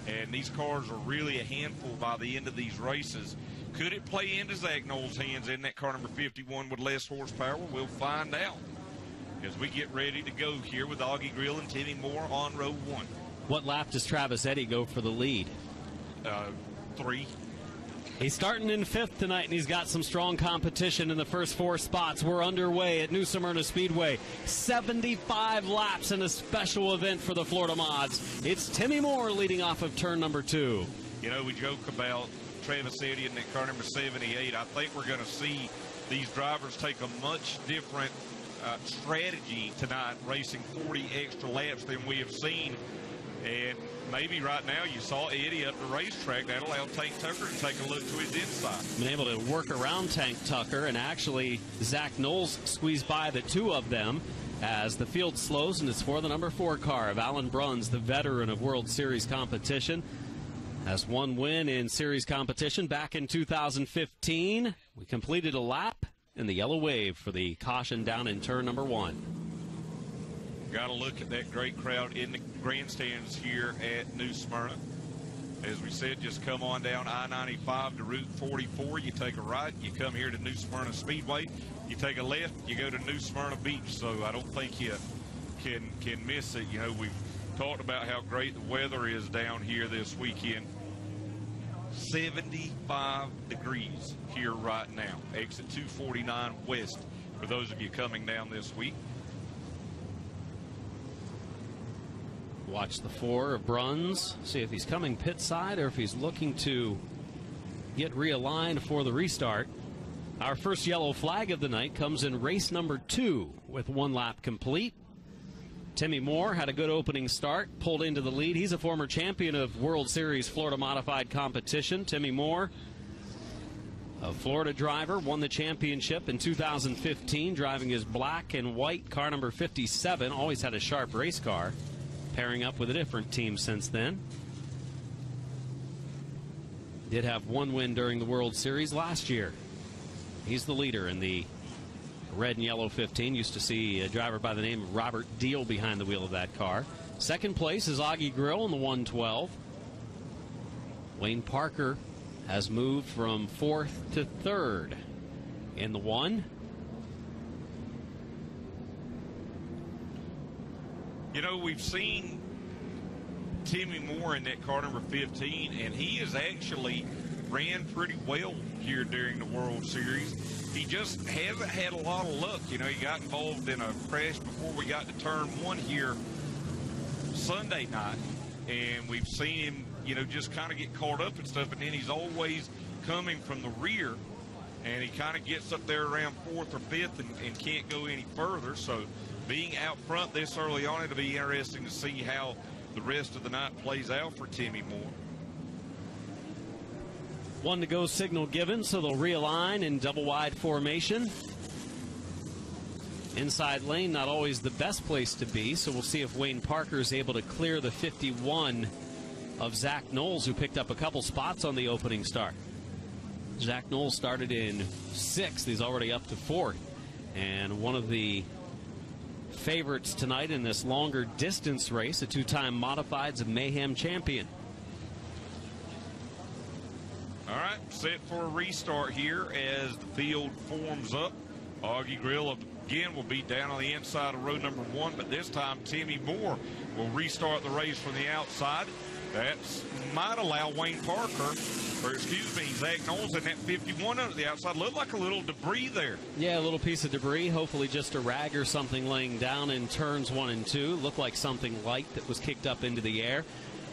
and these cars are really a handful by the end of these races. Could it play into Zach Knowles' hands in that car number 51 with less horsepower? We'll find out as we get ready to go here with Augie Grill and Timmy Moore on row 1. What lap does Travis Eddy go for the lead? 3. He's starting in 5th tonight, and he's got some strong competition in the first 4 spots. We're underway at New Smyrna Speedway. 75 laps in a special event for the Florida Mods. It's Timmy Moore leading off of turn number 2. You know, we joke about Travis Eddy in that car number 78. I think we're going to see these drivers take a much different strategy tonight, racing 40 extra laps than we have seen. And maybe right now you saw Eddie up the racetrack. That allowed Tank Tucker to take a look to his inside. Been able to work around Tank Tucker, and actually Zach Knowles squeezed by the 2 of them as the field slows, and it's for the number 4 car of Alan Bruns, the veteran of World Series competition. Has 1 win in series competition back in 2015. We completed a lap in the yellow wave for the caution down in turn number 1. Got to look at that great crowd in the grandstands here at New Smyrna. As we said, just come on down I-95 to Route 44. You take a right, you come here to New Smyrna Speedway. You take a left, you go to New Smyrna Beach. So I don't think you can miss it. You know, we've talked about how great the weather is down here this weekend. 75 degrees here right now. Exit 249 west for those of you coming down this week. Watch the 4 of Bruns, see if he's coming pit side or if he's looking to get realigned for the restart. Our first yellow flag of the night comes in race number 2 with 1 lap complete. Timmy Moore had a good opening start, pulled into the lead. He's a former champion of World Series Florida Modified competition. Timmy Moore, a Florida driver, won the championship in 2015, driving his black and white car number 57. Always had a sharp race car, pairing up with a different team since then. Did have 1 win during the World Series last year. He's the leader in the red and yellow 15. Used to see a driver by the name of Robert Deal behind the wheel of that car. Second place is Augie Grill in the 112. Wayne Parker has moved from 4th to 3rd in the 1. You know, we've seen Timmy Moore in that car number 15, and he has actually ran pretty well here during the World Series. He just hasn't had a lot of luck. You know, he got involved in a crash before we got to turn 1 here Sunday night, and we've seen him, you know, just kind of get caught up and stuff, and then he's always coming from the rear, and he kind of gets up there around 4th or 5th and can't go any further. So being out front this early on, it'll be interesting to see how the rest of the night plays out for Timmy Moore. 1 to go signal given, so they'll realign in double wide formation. Inside lane, not always the best place to be, so we'll see if Wayne Parker is able to clear the 51 of Zach Knowles, who picked up a couple spots on the opening start. Zach Knowles started in 6th. He's already up to 4th. And one of the favorites tonight in this longer distance race, a 2-time Modifieds of Mayhem champion. All right, set for a restart here as the field forms up. Augie Grill again will be down on the inside of row number 1, but this time Timmy Moore will restart the race from the outside. That might allow Wayne Parker, or excuse me, Zach Knowles in that 51 under the outside. Looked like a little debris there. Yeah, a little piece of debris, hopefully just a rag or something laying down in turns 1 and 2. Looked like something light that was kicked up into the air.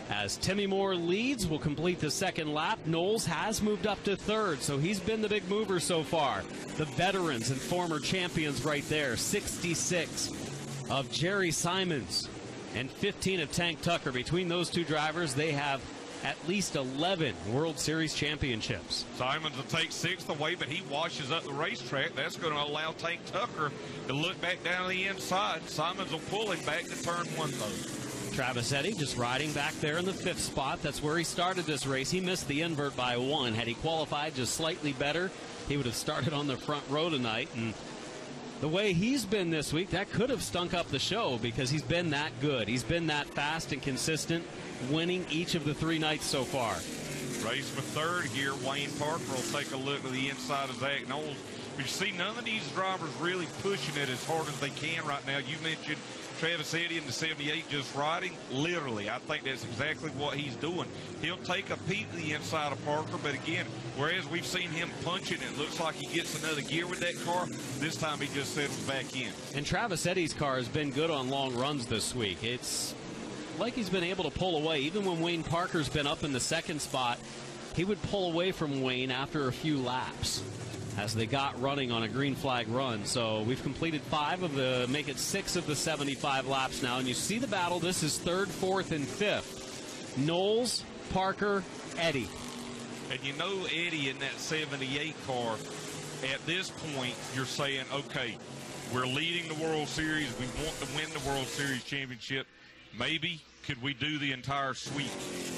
As Timmy Moore leads, will complete the second lap. Knowles has moved up to 3rd, so he's been the big mover so far. The veterans and former champions right there. 66 of Jerry Simons and 15 of Tank Tucker. Between those two drivers, they have at least 11 World Series championships. Simons will take 6th away, but he washes up the racetrack. That's going to allow Tank Tucker to look back down the inside. Simons will pull him back to turn 1, though. Travis Eddy just riding back there in the 5th spot. That's where he started this race. He missed the invert by 1. Had he qualified just slightly better, he would have started on the front row tonight. And the way he's been this week, that could have stunk up the show because he's been that good. He's been that fast and consistent, winning each of the 3 nights so far. Race for 3rd here. Wayne Parker will take a look at the inside of Zach Knowles. But you see, none of these drivers really pushing it as hard as they can right now. You mentioned Travis Eddy in the 78 just riding. Literally, I think that's exactly what he's doing. He'll take a peek at the inside of Parker, but again, whereas we've seen him punching, it looks like he gets another gear with that car. This time he just settles back in. And Travis Eddy's car has been good on long runs this week. It's like he's been able to pull away. Even when Wayne Parker's been up in the 2nd spot, he would pull away from Wayne after a few laps as they got running on a green flag run. So we've completed 5 of the, make it 6 of the 75 laps now. And you see the battle. This is 3rd, 4th, and 5th. Knowles, Parker, Eddy. And you know Eddy in that 78 car, at this point, you're saying, okay, we're leading the World Series. We want to win the World Series championship. Maybe could we do the entire sweep?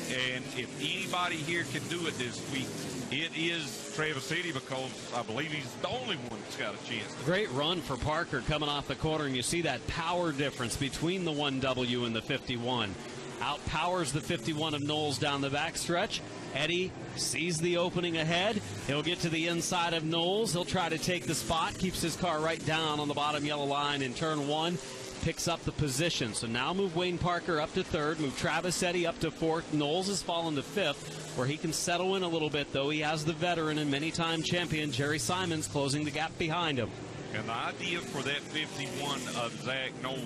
And if anybody here can do it this week, it is Travis Eddy, because I believe he's the only one that's got a chance. Great run for Parker coming off the corner, and you see that power difference between the 1W and the 51. Outpowers the 51 of Knowles down the backstretch. Eddy sees the opening ahead. He'll get to the inside of Knowles. He'll try to take the spot, keeps his car right down on the bottom yellow line in turn 1. Picks up the position. So now move Wayne Parker up to 3rd, move Travis Eddy up to 4th. Knowles has fallen to 5th, where he can settle in a little bit, though. He has the veteran and many-time champion Jerry Simons closing the gap behind him. And the idea for that 51 of Zach Knowles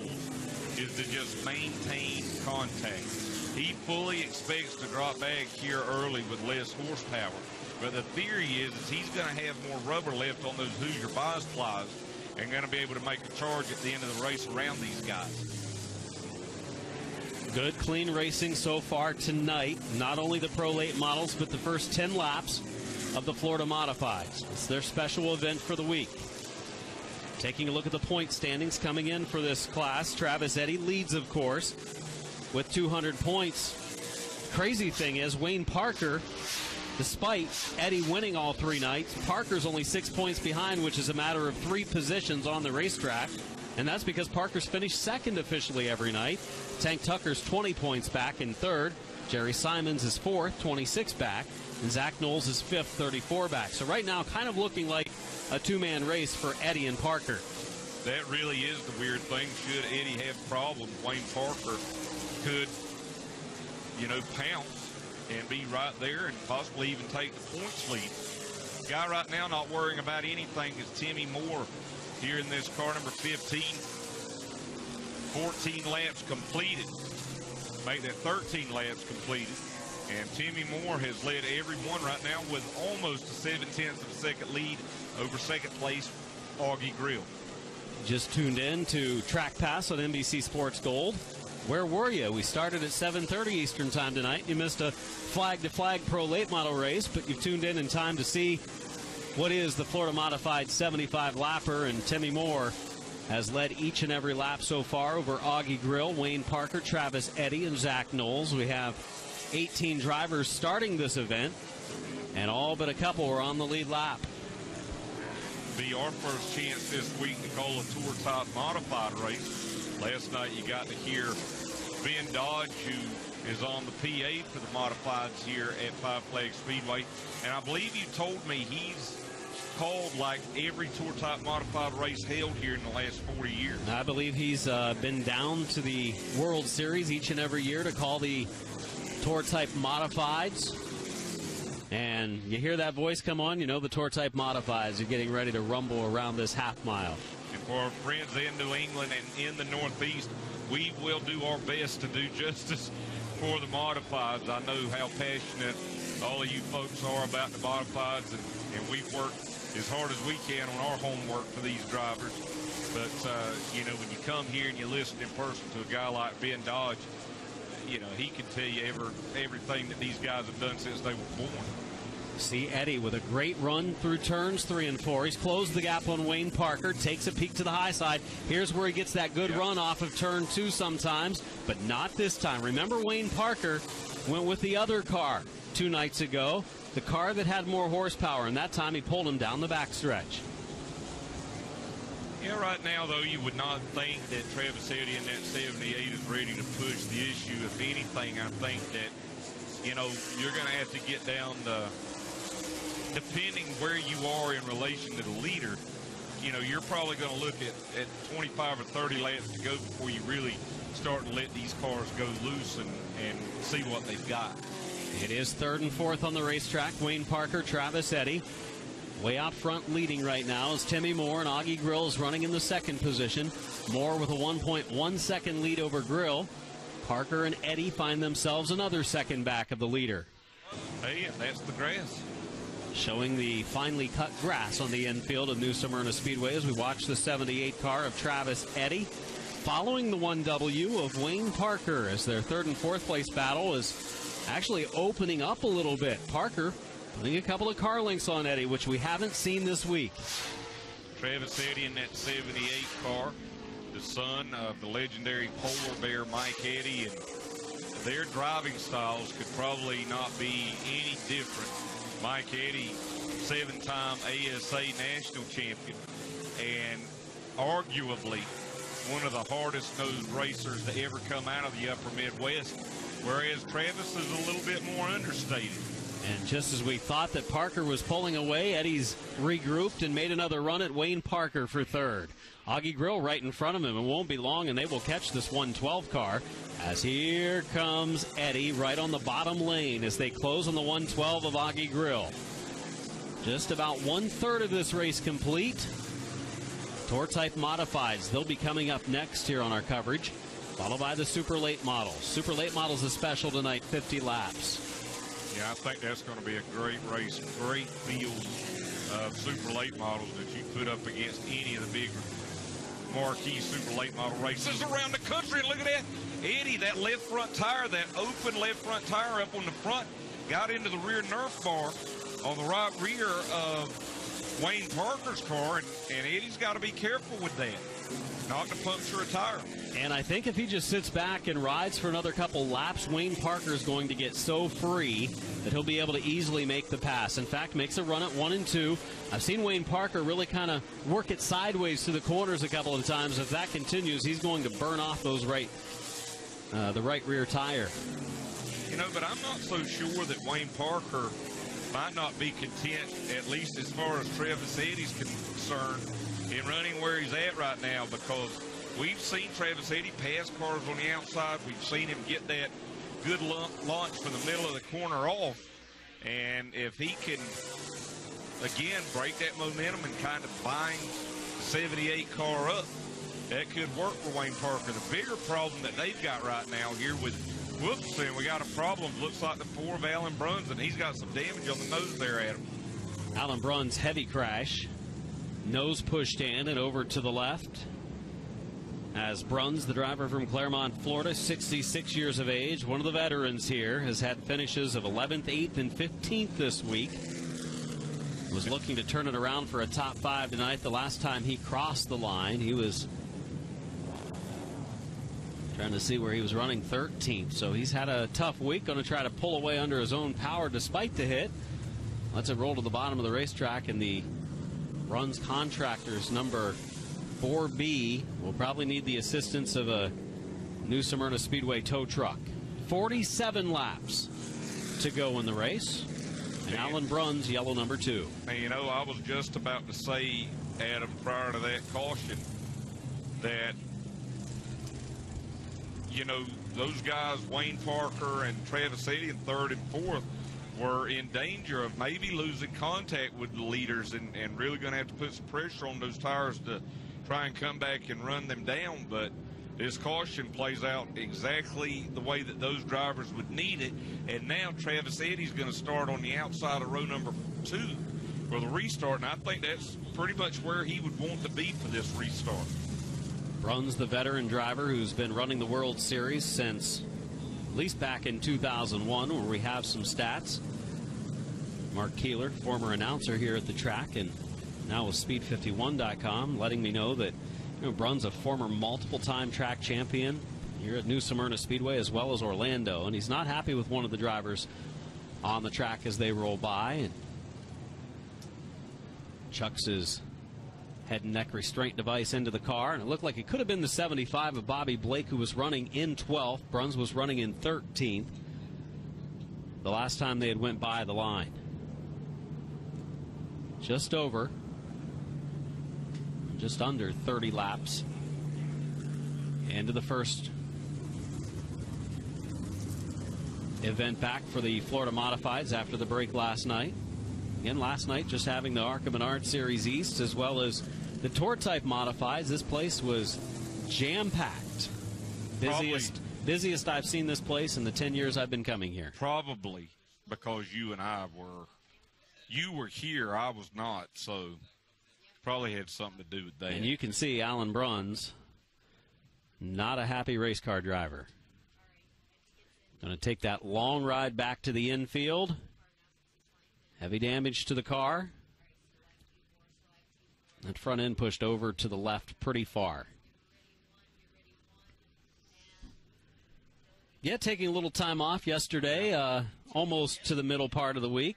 is to just maintain contact. He fully expects to drop back here early with less horsepower. But the theory is he's going to have more rubber left on those Hoosier biplies and going to be able to make a charge at the end of the race around these guys. Good, clean racing so far tonight. Not only the Pro Late models, but the first 10 laps of the Florida Modifieds. It's their special event for the week. Taking a look at the point standings coming in for this class, Travis Eddy leads, of course, with 200 points. Crazy thing is, Wayne Parker, despite Eddy winning all 3 nights, Parker's only 6 points behind, which is a matter of 3 positions on the racetrack. And that's because Parker's finished 2nd officially every night. Tank Tucker's 20 points back in 3rd. Jerry Simons is 4th, 26 back. And Zach Knowles is 5th, 34 back. So right now, kind of looking like a 2-man race for Eddy and Parker. That really is the weird thing. Should Eddy have problems, Wayne Parker could, pounce and be right there and possibly even take the points lead. Guy right now not worrying about anything is Timmy Moore here in this car number 15. 14 laps completed. Make that 13 laps completed. And Timmy Moore has led everyone right now with almost a 0.7 of a second lead over second place Augie Grill. Just tuned in to Track Pass on NBC Sports Gold. Where were you? We started at 7:30 Eastern Time tonight. You missed a flag-to-flag Pro Late Model race, but you've tuned in time to see what is the Florida Modified 75 lapper, and Timmy Moore has led each and every lap so far over Augie Grill, Wayne Parker, Travis Eddy, and Zach Knowles. We have 18 drivers starting this event, and all but a couple are on the lead lap. Be our first chance this week to call a tour type modified race. Last night you got to hear Ben Dodge, who is on the PA for the modifieds here at Five Flags Speedway, and I believe you told me he's called like every tour type modified race held here in the last 40 years. I believe he's been down to the World Series each and every year to call the tour type modifieds. And you hear that voice come on, you know the tour type modifieds are getting ready to rumble around this half mile. And for our friends in New England and in the Northeast, we will do our best to do justice for the modifieds. I know how passionate all of you folks are about the modifieds, and we've worked as hard as we can on our homework for these drivers. But, you know, when you come here and you listen in person to a guy like Ben Dodge, you know, he can tell you everything that these guys have done since they were born. See Eddy with a great run through turns 3 and 4. He's closed the gap on Wayne Parker, takes a peek to the high side. Here's where he gets that good run off of turn 2 sometimes, but not this time. Remember, Wayne Parker went with the other car 2 nights ago, the car that had more horsepower, and that time he pulled him down the backstretch. Yeah, right now, though, you would not think that Travis Eddy in that 78 is ready to push the issue. If anything, I think that, you know, you're going to have to get down the, depending where you are in relation to the leader, you know, you're probably going to look at 25 or 30 laps to go before you really start to let these cars go loose and see what they've got. It is 3rd and 4th on the racetrack. Wayne Parker, Travis Eddy. Way out front leading right now is Timmy Moore, and Augie Grill is running in the 2nd position. Moore with a 1.1 second lead over Grill. Parker and Eddy find themselves another second back of the leader. Hey, that's the grass. Showing the finely cut grass on the infield of New Smyrna Speedway as we watch the 78 car of Travis Eddy following the 1W of Wayne Parker as their 3rd and 4th place battle is actually opening up a little bit. Parker putting a couple of car links on Eddy, which we haven't seen this week. Travis Eddy in that 78 car, the son of the legendary polar bear Mike Eddy, and their driving styles could probably not be any different. Mike Eddy, 7-time ASA national champion, and arguably one of the hardest nosed racers to ever come out of the upper Midwest, whereas Travis is a little bit more understated. And just as we thought that Parker was pulling away, Eddy's regrouped and made another run at Wayne Parker for 3rd. Augie Grill right in front of him. It won't be long, and they will catch this 112 car as here comes Eddy right on the bottom lane as they close on the 112 of Augie Grill. Just about 1/3 of this race complete. Tour type modifieds, they'll be coming up next here on our coverage, followed by the super late models. Super late models is special tonight, 50 laps. Yeah, I think that's going to be a great race, great field of super late models that you put up against any of the big marquee super late model races around the country. And look at that, Eddy, that left front tire, that open left front tire up on the front, got into the rear Nerf bar on the right rear of Wayne Parker's car, and Eddy's got to be careful with that, not to puncture a tire. And I think if he just sits back and rides for another couple laps, Wayne Parker is going to get so free that he'll be able to easily make the pass. In fact, makes a run at 1 and 2. I've seen Wayne Parker really kind of work it sideways to the corners a couple of times. If that continues, he's going to burn off those the right rear tire. You know, but I'm not so sure that Wayne Parker might not be content, at least as far as Travis Eddy's concerned, in running where he's at right now, because we've seen Travis Eddy pass cars on the outside. We've seen him get that good launch from the middle of the corner off. And if he can, again, break that momentum and kind of bind the 78 car up, that could work for Wayne Parker. The bigger problem that they've got right now here with Whoopson, we got a problem. Looks like the 4 of Alan Bruns, and he's got some damage on the nose there, Adam. Alan Bruns' heavy crash. Nose pushed in and over to the left. As Bruns, the driver from Claremont, Florida, 66 years of age, one of the veterans here, has had finishes of 11th, 8th, and 15th this week. Was looking to turn it around for a top 5 tonight. The last time he crossed the line, he was Trying to see where he was running 13th. So he's had a tough week. Going to try to pull away under his own power despite the hit. Lets it roll to the bottom of the racetrack, and the Bruns Contractors number 4B will probably need the assistance of a new Smyrna Speedway tow truck. 47 laps to go in the race. And Alan Bruns, yellow number 2. And, you know, I was just about to say, Adam, prior to that caution, that, you know, those guys, Wayne Parker and Travis Eddy in 3rd and 4th, were in danger of maybe losing contact with the leaders and really going to have to put some pressure on those tires to try and come back and run them down. But this caution plays out exactly the way that those drivers would need it. And now Travis Eddy's going to start on the outside of row number 2 for the restart. And I think that's pretty much where he would want to be for this restart. Bruns, the veteran driver who's been running the World Series since at least back in 2001, where we have some stats. Mark Keeler, former announcer here at the track and now with Speed51.com, letting me know that, you know, Bruns, a former multiple-time track champion here at New Smyrna Speedway as well as Orlando, and he's not happy with one of the drivers on the track as they roll by. And chucks his head and neck restraint device into the car, and it looked like it could have been the 75 of Bobby Blake, who was running in 12th. Bruns was running in 13th the last time they had went by the line. Just over, just under 30 laps into the first event back for the Florida Modifieds after the break last night. Again, last night just having the ARCA Menard Series East as well as the Tour Type Modifieds. This place was jam-packed. Busiest I've seen this place in the 10 years I've been coming here. Probably because you and I were, you were here, I was not, so probably had something to do with that. And you can see Alan Bruns, not a happy race car driver. Going to take that long ride back to the infield. Heavy damage to the car. That front end pushed over to the left pretty far. Yeah, taking a little time off yesterday, almost to the middle part of the week.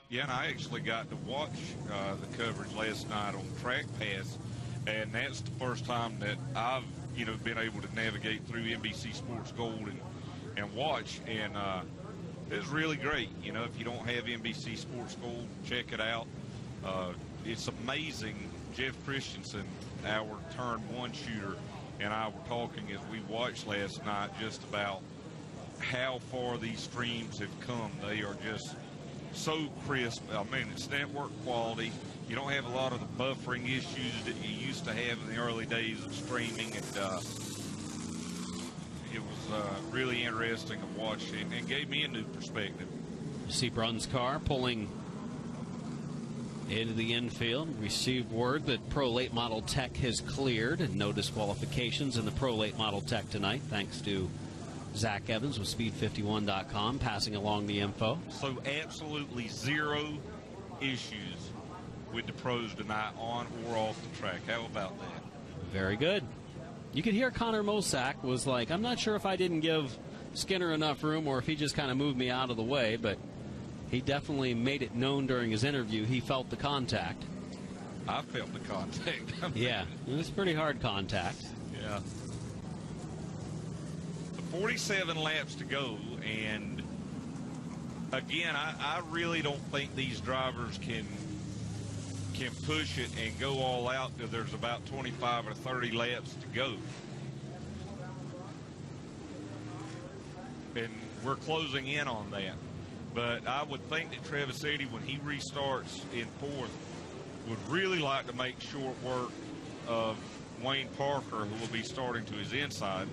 Yeah, and I actually got to watch the coverage last night on trackpass, and that's the first time that I've, you know, been able to navigate through NBC Sports Gold and watch, and it's really great. You know, if you don't have NBC Sports Gold, check it out. It's amazing. Jeff Christensen, our turn 1 shooter, and I were talking as we watched last night just about how far these streams have come. They are just so crisp. I mean, it's network quality. You don't have a lot of the buffering issues that you used to have in the early days of streaming, and it was really interesting to watch and gave me a new perspective. You see Bruns' car pulling into the infield. Received word that Pro Late Model Tech has cleared, and no disqualifications in the Pro Late Model Tech tonight, thanks to Zach Evans with Speed51.com passing along the info. So absolutely zero issues with the pros tonight, on or off the track. How about that? Very good. You could hear Connor Mosack was like, I'm not sure if I didn't give Skinner enough room or if he just kind of moved me out of the way, but he definitely made it known during his interview he felt the contact. I felt the contact. Yeah, it was pretty hard contact. Yeah. 47 laps to go, and again, I really don't think these drivers can push it and go all out because there's about 25 or 30 laps to go. And we're closing in on that. But I would think that Travis Eddy, when he restarts in 4th, would really like to make short work of Wayne Parker, who will be starting to his inside,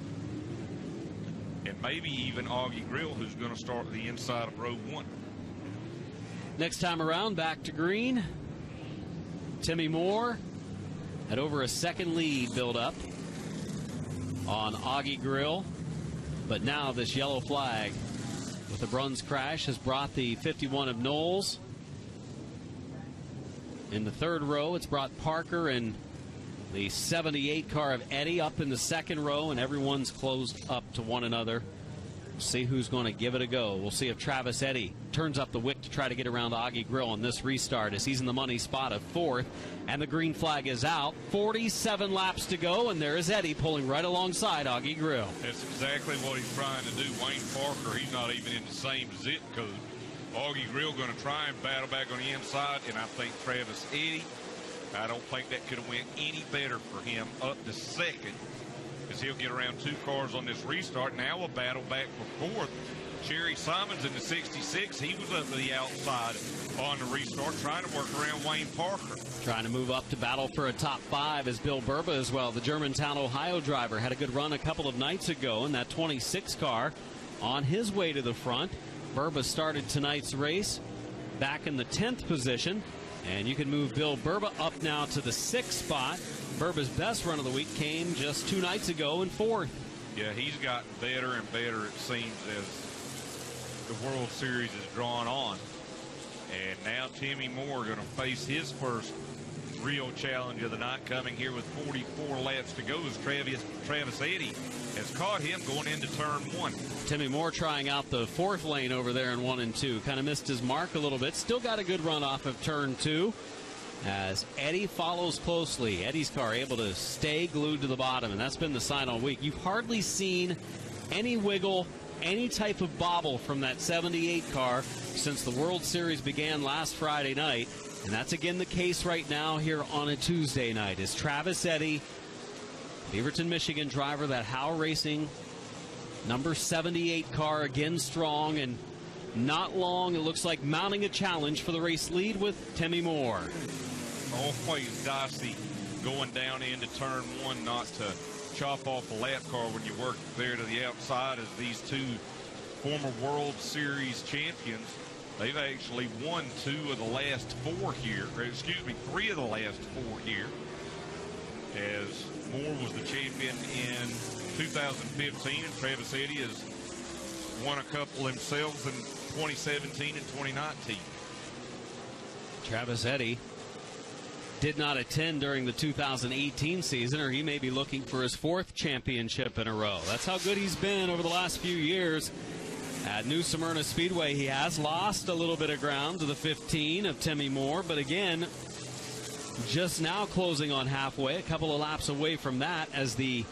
and maybe even Augie Grill, who's going to start the inside of row 1. Next time around, back to green. Timmy Moore had over a second lead build up on Augie Grill, but now this yellow flag with the Bruns crash has brought the 51 of Knowles. In the 3rd row, it's brought Parker and The 78 car of Eddie up in the second row, and everyone's closed up to one another. We'll see who's going to give it a go. We'll see if Travis Eddy turns up the wick to try to get around Augie Grill on this restart, as he's in the money spot of fourth, and the green flag is out. 47 laps to go, and there is Eddie pulling right alongside Augie Grill. That's exactly what he's trying to do. Wayne Parker, he's not even in the same zip code. Augie Grill going to try and battle back on the inside, and I think Travis Eddy, I don't think that could have went any better for him up to second, because he'll get around two cars on this restart. Now a battle back for fourth. Jerry Simons in the 66, he was up to the outside on the restart, trying to work around Wayne Parker. Trying to move up to battle for a top five is Bill Burba as well. The Germantown, Ohio driver had a good run a couple of nights ago in that 26 car on his way to the front. Burba started tonight's race back in the 10th position, and you can move Bill Burba up now to the 6th spot. Burba's best run of the week came just 2 nights ago in 4th. Yeah, he's gotten better and better, it seems, as the World Series is drawn on. And now Timmy Moore going to face his first real challenge of the night, coming here with 44 laps to go, as Travis Eddy has caught him going into turn 1. Timmy Moore trying out the 4th lane over there in 1 and 2. Kind of missed his mark a little bit. Still got a good run off of turn 2. As Eddie follows closely. Eddie's car able to stay glued to the bottom, and that's been the sign all week. You've hardly seen any wiggle, any type of bobble from that 78 car since the World Series began last Friday night, and that's again the case right now here on a Tuesday night. As Travis Eddy, Beaverton, Michigan driver, that Howe Racing number 78 car, again strong, and not long, it looks like, mounting a challenge for the race lead with Timmy Moore. Always dicey going down into turn 1, not to chop off a lap car when you work there to the outside, as these two former World Series champions, they've actually won 2 of the last 4 here, or excuse me, 3 of the last 4 here, as Moore was the champion in 2015, and Travis Eddy has won a couple himself in 2017 and 2019. Travis Eddy did not attend during the 2018 season, or he may be looking for his 4th championship in a row. That's how good he's been over the last few years. At New Smyrna Speedway, he has lost a little bit of ground to the 15 of Timmy Moore, but again, just now closing on halfway, a couple of laps away from that, as the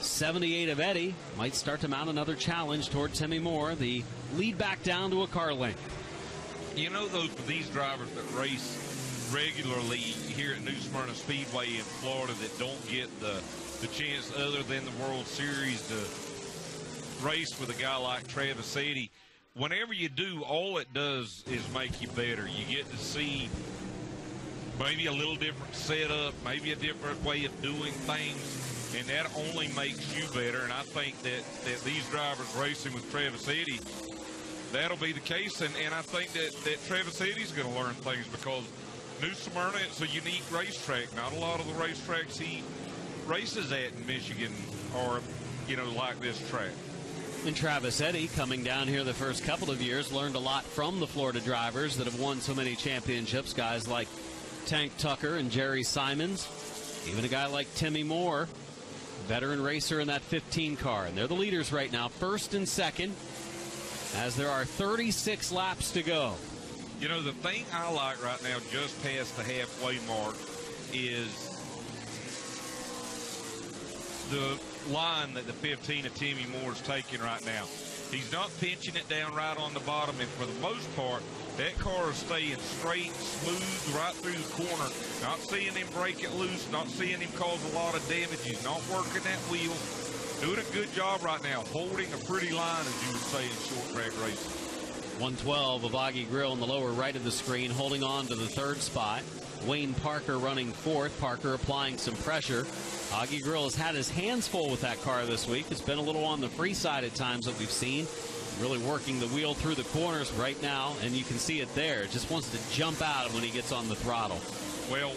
78 of Eddy might start to mount another challenge toward Timmy Moore, the lead back down to a car length. You know, though, for these drivers that race regularly here at New Smyrna Speedway in Florida, that don't get the chance other than the World Series to race with a guy like Travis Eddy, whenever you do, all it does is make you better. You get to see maybe a little different setup, maybe a different way of doing things, and that only makes you better. And I think that these drivers racing with Travis Eddy, that'll be the case. And I think that Travis Eddy's going to learn things, because New Smyrna, it's a unique racetrack. Not a lot of the racetracks he races at in Michigan are, you know, like this track. And Travis Eddy, coming down here the first couple of years, learned a lot from the Florida drivers that have won so many championships, guys like Tank Tucker and Jerry Simons, even a guy like Timmy Moore, veteran racer in that 15 car. And they're the leaders right now, 1st and 2nd, as there are 36 laps to go. You know, the thing I like right now, just past the halfway mark, is the line that the 15 of Timmy Moore is taking right now. He's not pinching it down right on the bottom, and for the most part, that car is staying straight, smooth, right through the corner. Not seeing him break it loose, not seeing him cause a lot of damage. He's not working that wheel. Doing a good job right now, holding a pretty line, as you would say in short track racing. 112 of Augie Grill in the lower right of the screen, holding on to the 3rd spot. Wayne Parker running 4th. Parker applying some pressure. Augie Grill has had his hands full with that car this week. It's been a little on the free side at times that we've seen. Really working the wheel through the corners right now, and you can see it there. Just wants to jump out when he gets on the throttle. Well,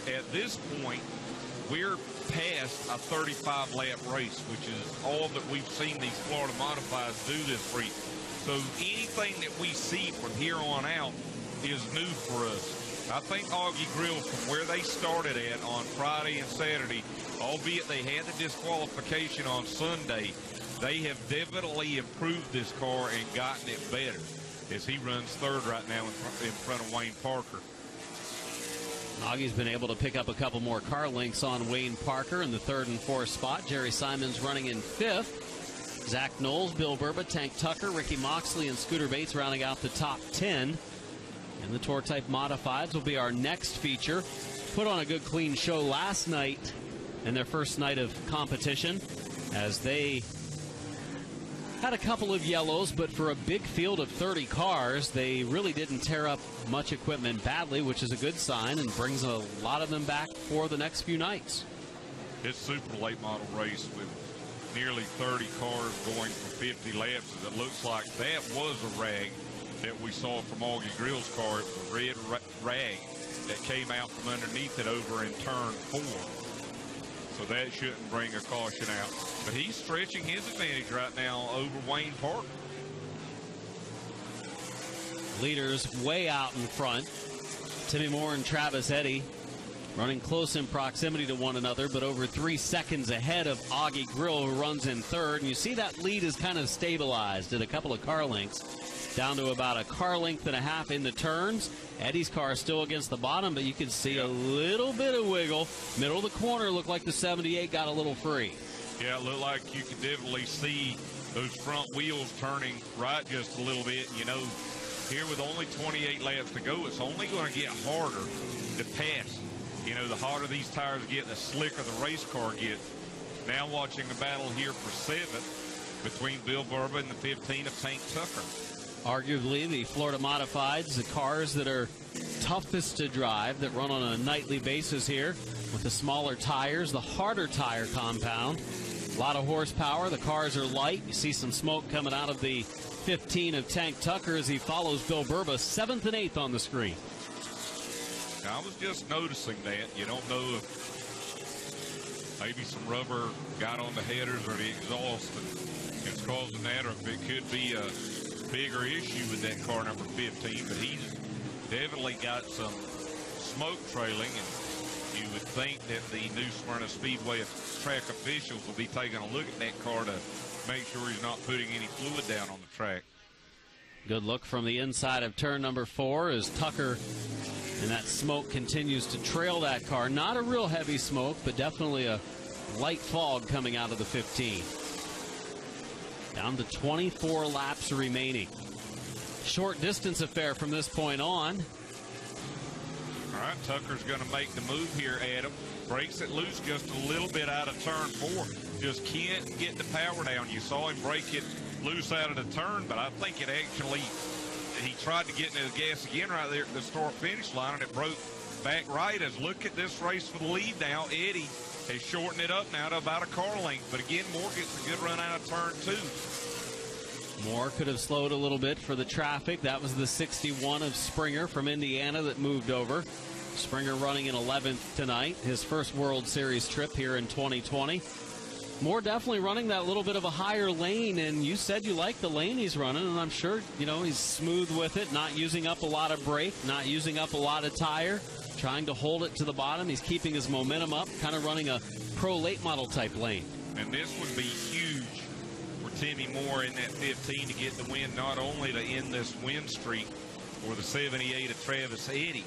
at this point, we're past a 35-lap race, which is all that we've seen these Florida modifieds do this week. So anything that we see from here on out is new for us. I think Augie Grill, from where they started at on Friday and Saturday, albeit they had the disqualification on Sunday, they have definitely improved this car and gotten it better, as he runs third right now in front of Wayne Parker. Augie's been able to pick up a couple more car lengths on Wayne Parker in the third and fourth spot. Jerry Simons running in fifth. Zach Knowles, Bill Burba, Tank Tucker, Ricky Moxley, and Scooter Bates rounding out the top 10. And the Tour Type Modifieds will be our next feature. Put on a good clean show last night in their first night of competition, as they had a couple of yellows, but for a big field of 30 cars, they really didn't tear up much equipment badly, which is a good sign and brings a lot of them back for the next few nights. It's super late model race with nearly 30 cars going for 50 laps. It looks like that was a rag that we saw from Augie Grill's car. It was a red rag that came out from underneath it over in turn 4. So that shouldn't bring a caution out. But he's stretching his advantage right now over Wayne Parker. Leaders way out in front. Timmy Moore and Travis Eddy running close in proximity to one another, but over 3 seconds ahead of Augie Grill, who runs in third. And you see that lead is kind of stabilized at a couple of car lengths, down to about a car length and a half in the turns. Eddie's car is still against the bottom, but you can see a little bit of wiggle. Middle of the corner looked like the 78 got a little free. Yeah, it looked like you could definitely see those front wheels turning right just a little bit. You know, here with only 28 laps to go, it's only going to get harder to pass. You know, the harder these tires get, the slicker the race car gets. Now watching the battle here for 7th between Bill Burba and the 15 of Tank Tucker. Arguably the Florida Modifieds, the cars that are toughest to drive, that run on a nightly basis here with the smaller tires, the harder tire compound. A lot of horsepower. The cars are light. You see some smoke coming out of the 15 of Tank Tucker as he follows Bill Burba 7th and 8th on the screen. Now, I was just noticing that. You don't know if maybe some rubber got on the headers or the exhaust and it's causing that, or if it could be a bigger issue with that car number 15. But he's definitely got some smoke trailing, and you would think that the new Smyrna Speedway track officials will be taking a look at that car to make sure he's not putting any fluid down on the track. Good look from the inside of turn number 4 as Tucker, and that smoke continues to trail that car. Not a real heavy smoke, but definitely a light fog coming out of the 15. Down to 24 laps remaining. Short distance affair from this point on. All right, Tucker's going to make the move here, Adam. Breaks it loose just a little bit out of turn 4. Just can't get the power down. You saw him break it loose out of the turn, but I think it actually, he tried to get into the gas again right there at the start-finish line, and it broke back right. As look at this race for the lead now. Eddie has shortened it up now to about a car length, but again, Moore gets a good run out of turn 2. Moore could have slowed a little bit for the traffic. That was the 61 of Springer from Indiana that moved over. Springer running in 11th tonight, his first World Series trip here in 2020. Moore definitely running that little bit of a higher lane, and you said you like the lane he's running, and I'm sure, you know, he's smooth with it, not using up a lot of brake, not using up a lot of tire, trying to hold it to the bottom. He's keeping his momentum up, kind of running a pro late model type lane. And this would be huge for Timmy Moore in that 15 to get the win, not only to end this win streak for the 78 of Travis Eddy,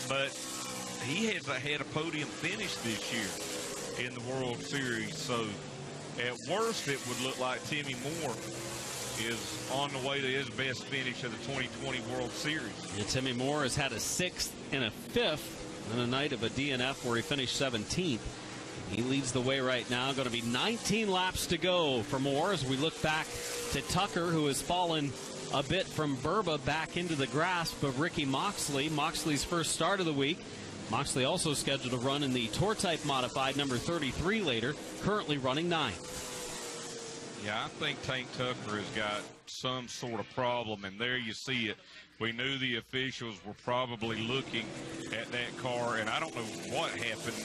but he has had a podium finish this year in the World Series. So at worst, it would look like Timmy Moore is on the way to his best finish of the 2020 World Series. Yeah, Timmy Moore has had a 6th and a 5th on a night of a DNF where he finished 17th. He leads the way right now. Going to be 19 laps to go for Moore as we look back to Tucker, who has fallen a bit from Burba back into the grasp of Ricky Moxley. Moxley's first start of the week. Moxley also scheduled to run in the Tour Type Modified number 33 later, currently running 9th. Yeah, I think Tank Tucker has got some sort of problem, and there you see it. We knew the officials were probably looking at that car, and I don't know what happened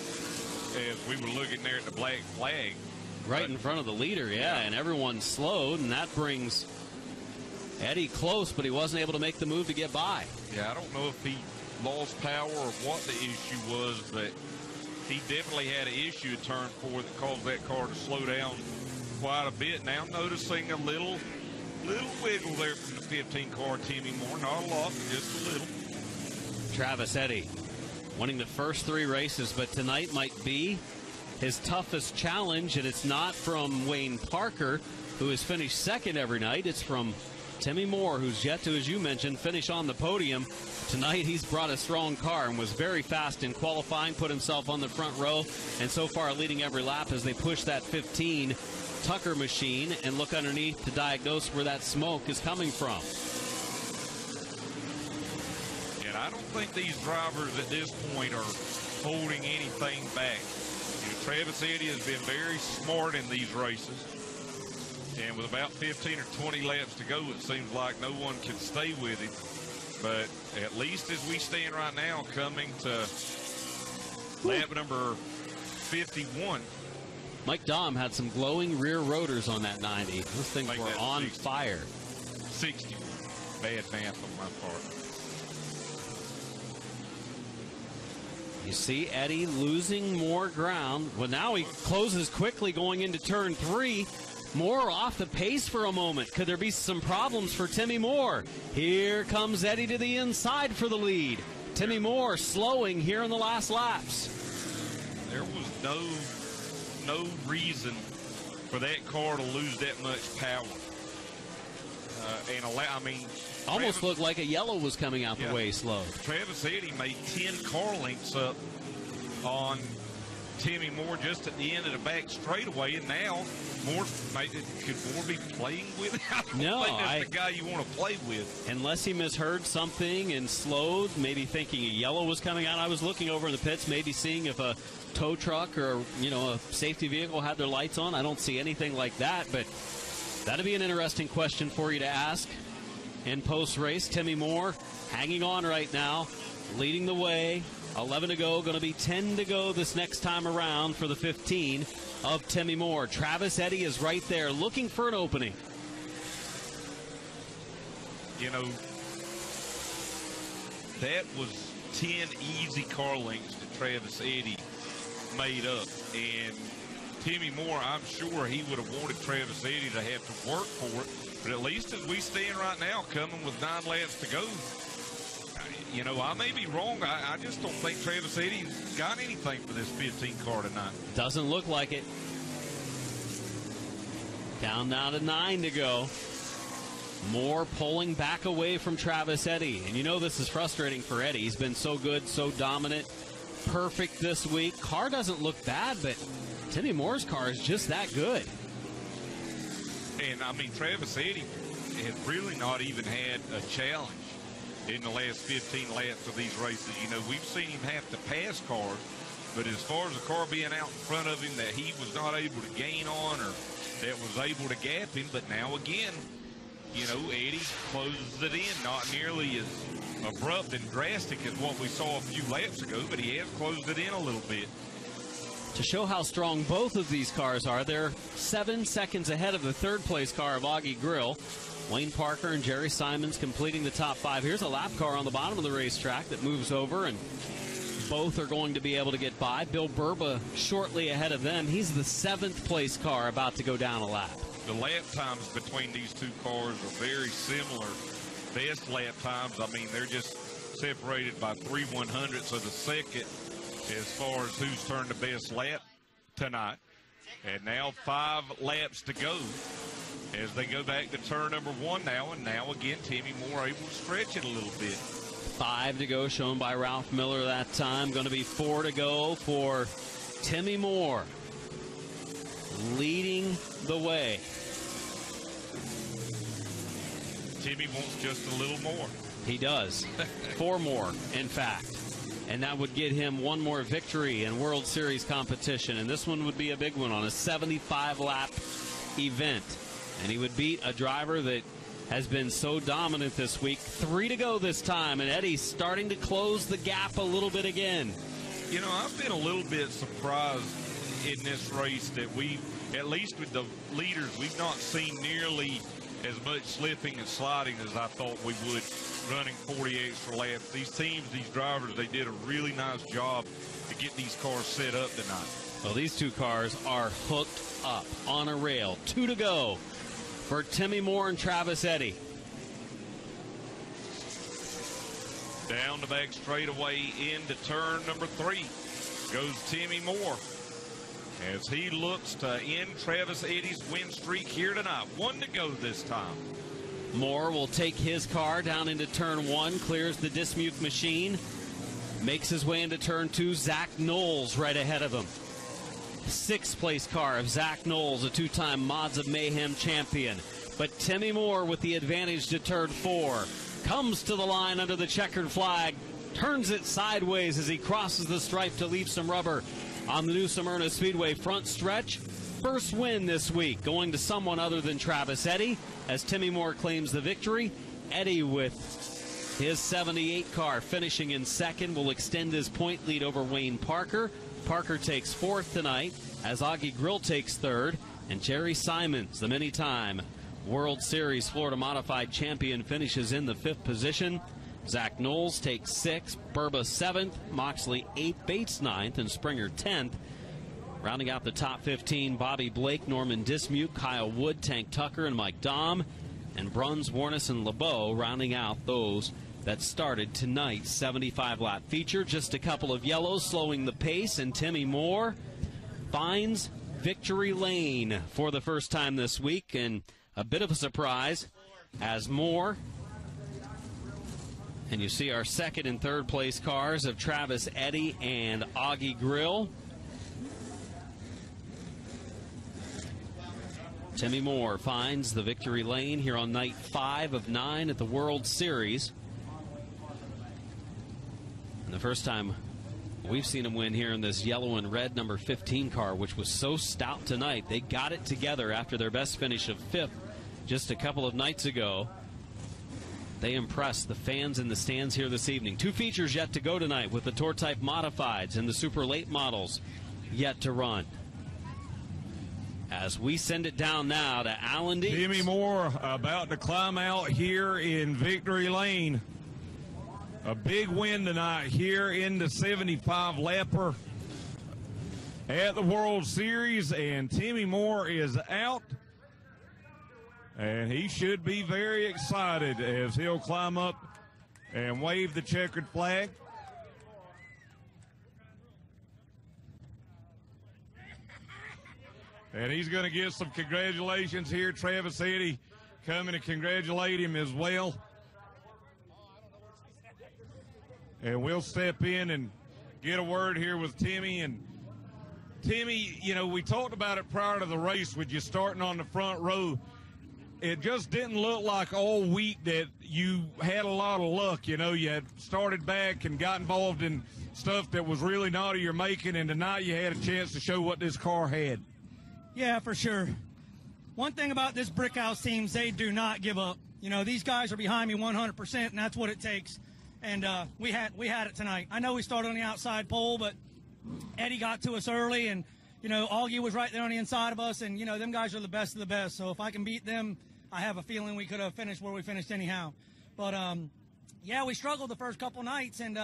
as we were looking there at the black flag. Right in front of the leader, yeah, and everyone slowed, and that brings Eddie close, but he wasn't able to make the move to get by. Yeah, I don't know if he lost power or what the issue was, but he definitely had an issue at turn 4 that caused that car to slow down quite a bit. Now I'm noticing a little wiggle there from the 15 car, Timmy Moore. Not a lot, just a little. Travis Eddy winning the first 3 races, but tonight might be his toughest challenge, and it's not from Wayne Parker, who has finished second every night. It's from Timmy Moore, who's yet to, as you mentioned, finish on the podium. Tonight he's brought a strong car and was very fast in qualifying, put himself on the front row, and so far leading every lap as they push that 15 Tucker machine and look underneath to diagnose where that smoke is coming from. And I don't think these drivers at this point are holding anything back. You know, Travis Eddy has been very smart in these races. And with about 15 or 20 laps to go, it seems like no one can stay with him. But at least as we stand right now, coming to lap number 51. Mike Dahm had some glowing rear rotors on that 90. Those things were on 60. fire. 60. Bad math on my part. You see Eddie losing more ground. Well, now he closes quickly going into turn 3. Moore off the pace for a moment. Could there be some problems for Timmy Moore? Here comes Eddie to the inside for the lead. Timmy Moore slowing here in the last laps. There was no reason for that car to lose that much power. I mean, almost looked like a yellow was coming out the way he slowed. Travis Eddy made 10 car lengths up on Timmy Moore just at the end of the back straightaway, and now could Moore be playing with him? I don't think that's the guy you want to play with. Unless he misheard something and slowed, maybe thinking a yellow was coming out. I was looking over in the pits, maybe seeing if a tow truck or a safety vehicle had their lights on. I don't see anything like that, but that'd be an interesting question for you to ask in post-race. Timmy Moore hanging on right now, leading the way. 11 to go, going to be 10 to go this next time around for the 15 of Timmy Moore. Travis Eddy is right there looking for an opening. You know, that was 10 easy car lengths that Travis Eddy made up. And Timmy Moore, I'm sure he would have wanted Travis Eddy to have to work for it. But at least as we stand right now, coming with 9 laps to go, I may be wrong. I just don't think Travis Eddy's got anything for this 15 car tonight. Doesn't look like it. Down now to 9 to go. Moore pulling back away from Travis Eddy. And this is frustrating for Eddy. He's been so good, so dominant, perfect this week. Car doesn't look bad, but Timmy Moore's car is just that good. And, I mean, Travis Eddy has really not even had a challenge in the last 15 laps of these races. We've seen him have to pass cars, but as far as the car being out in front of him that he was not able to gain on or that was able to gap him, but now again, Eddy closes it in, not nearly as abrupt and drastic as what we saw a few laps ago, but he has closed it in a little bit. To show how strong both of these cars are, they're 7 seconds ahead of the third-place car of Augie Grill. Wayne Parker and Jerry Simons completing the top 5. Here's a lap car on the bottom of the racetrack that moves over, and both are going to be able to get by. Bill Burba shortly ahead of them. He's the 7th-place car about to go down a lap. The lap times between these two cars are very similar. Best lap times, I mean, they're just separated by 3/100ths of a second as far as who's turned the best lap tonight. And now 5 laps to go as they go back to turn number 1 now. And now again, Timmy Moore able to stretch it a little bit. 5 to go, shown by Ralph Miller that time. Going to be 4 to go for Timmy Moore, leading the way. Timmy wants just a little more. He does. 4 more, in fact. And that would get him 1 more victory in World Series competition. And this one would be a big one on a 75-lap event. And he would beat a driver that has been so dominant this week. 3 to go this time, and Eddie's starting to close the gap a little bit again. I've been a little bit surprised in this race that we, at least with the leaders, we've not seen nearly as much slipping and sliding as I thought we would running 40 extra laps. These teams, these drivers, they did a really nice job to get these cars set up tonight. Well, these two cars are hooked up on a rail. 2 to go for Timmy Moore and Travis Eddy. Down the back straightaway into turn number 3 goes Timmy Moore as he looks to end Travis Eddy's win streak here tonight. 1 to go this time. Moore will take his car down into turn 1, clears the Dismute machine, makes his way into turn 2. Zach Knowles right ahead of him. 6th place car of Zach Knowles, a 2-time Mods of Mayhem champion. But Timmy Moore with the advantage to turn 4. Comes to the line under the checkered flag, turns it sideways as he crosses the stripe to leave some rubber on the new Smyrna Speedway front stretch. First win this week going to someone other than Travis Eddy as Timmy Moore claims the victory. Eddy with his 78 car finishing in 2nd will extend his point lead over Wayne Parker. Parker takes 4th tonight as Augie Grill takes 3rd, and Jerry Simons, the many-time World Series Florida Modified champion, finishes in the 5th position. Zach Knowles takes 6th, Burba 7th, Moxley 8th, Bates 9th, and Springer 10th. Rounding out the top 15, Bobby Blake, Norman Dismute, Kyle Wood, Tank Tucker, and Mike Dahm, and Bruns, Warnes, and LeBeau rounding out those that started tonight's 75-lap feature. Just a couple of yellows slowing the pace, and Timmy Moore finds victory lane for the first time this week, and a bit of a surprise as Moore, and you see our 2nd and 3rd place cars of Travis Eddy and Augie Grill. Timmy Moore finds the victory lane here on night 5 of 9 at the World Series. And the first time we've seen him win here in this yellow and red number 15 car, which was so stout tonight. They got it together after their best finish of 5th just a couple of nights ago. They impressed the fans in the stands here this evening. 2 features yet to go tonight with the Tour Type Modifieds and the Super Late models yet to run. As we send it down now to Alan Deeks. Timmy Moore about to climb out here in victory lane. A big win tonight here in the 75-lapper at the World Series, and Timmy Moore is out. And he should be very excited as he'll climb up and wave the checkered flag. And he's going to get some congratulations here. Travis Eddy coming to congratulate him as well. And we'll step in and get a word here with Timmy. And Timmy, you know, we talked about it prior to the race with you starting on the front row. It just didn't look like all week that you had a lot of luck. You know, you had started back and got involved in stuff that was really not of your making, and tonight you had a chance to show what this car had. Yeah, for sure. One thing about this Brickhouse team is they do not give up. You know, these guys are behind me 100%, and that's what it takes. And we had it tonight. I know we started on the outside pole, but Eddy got to us early, and, you know, Augie was right there on the inside of us, and, you know, them guys are the best of the best. So if I can beat them, I have a feeling we could have finished where we finished anyhow. But, yeah, we struggled the first couple nights, and,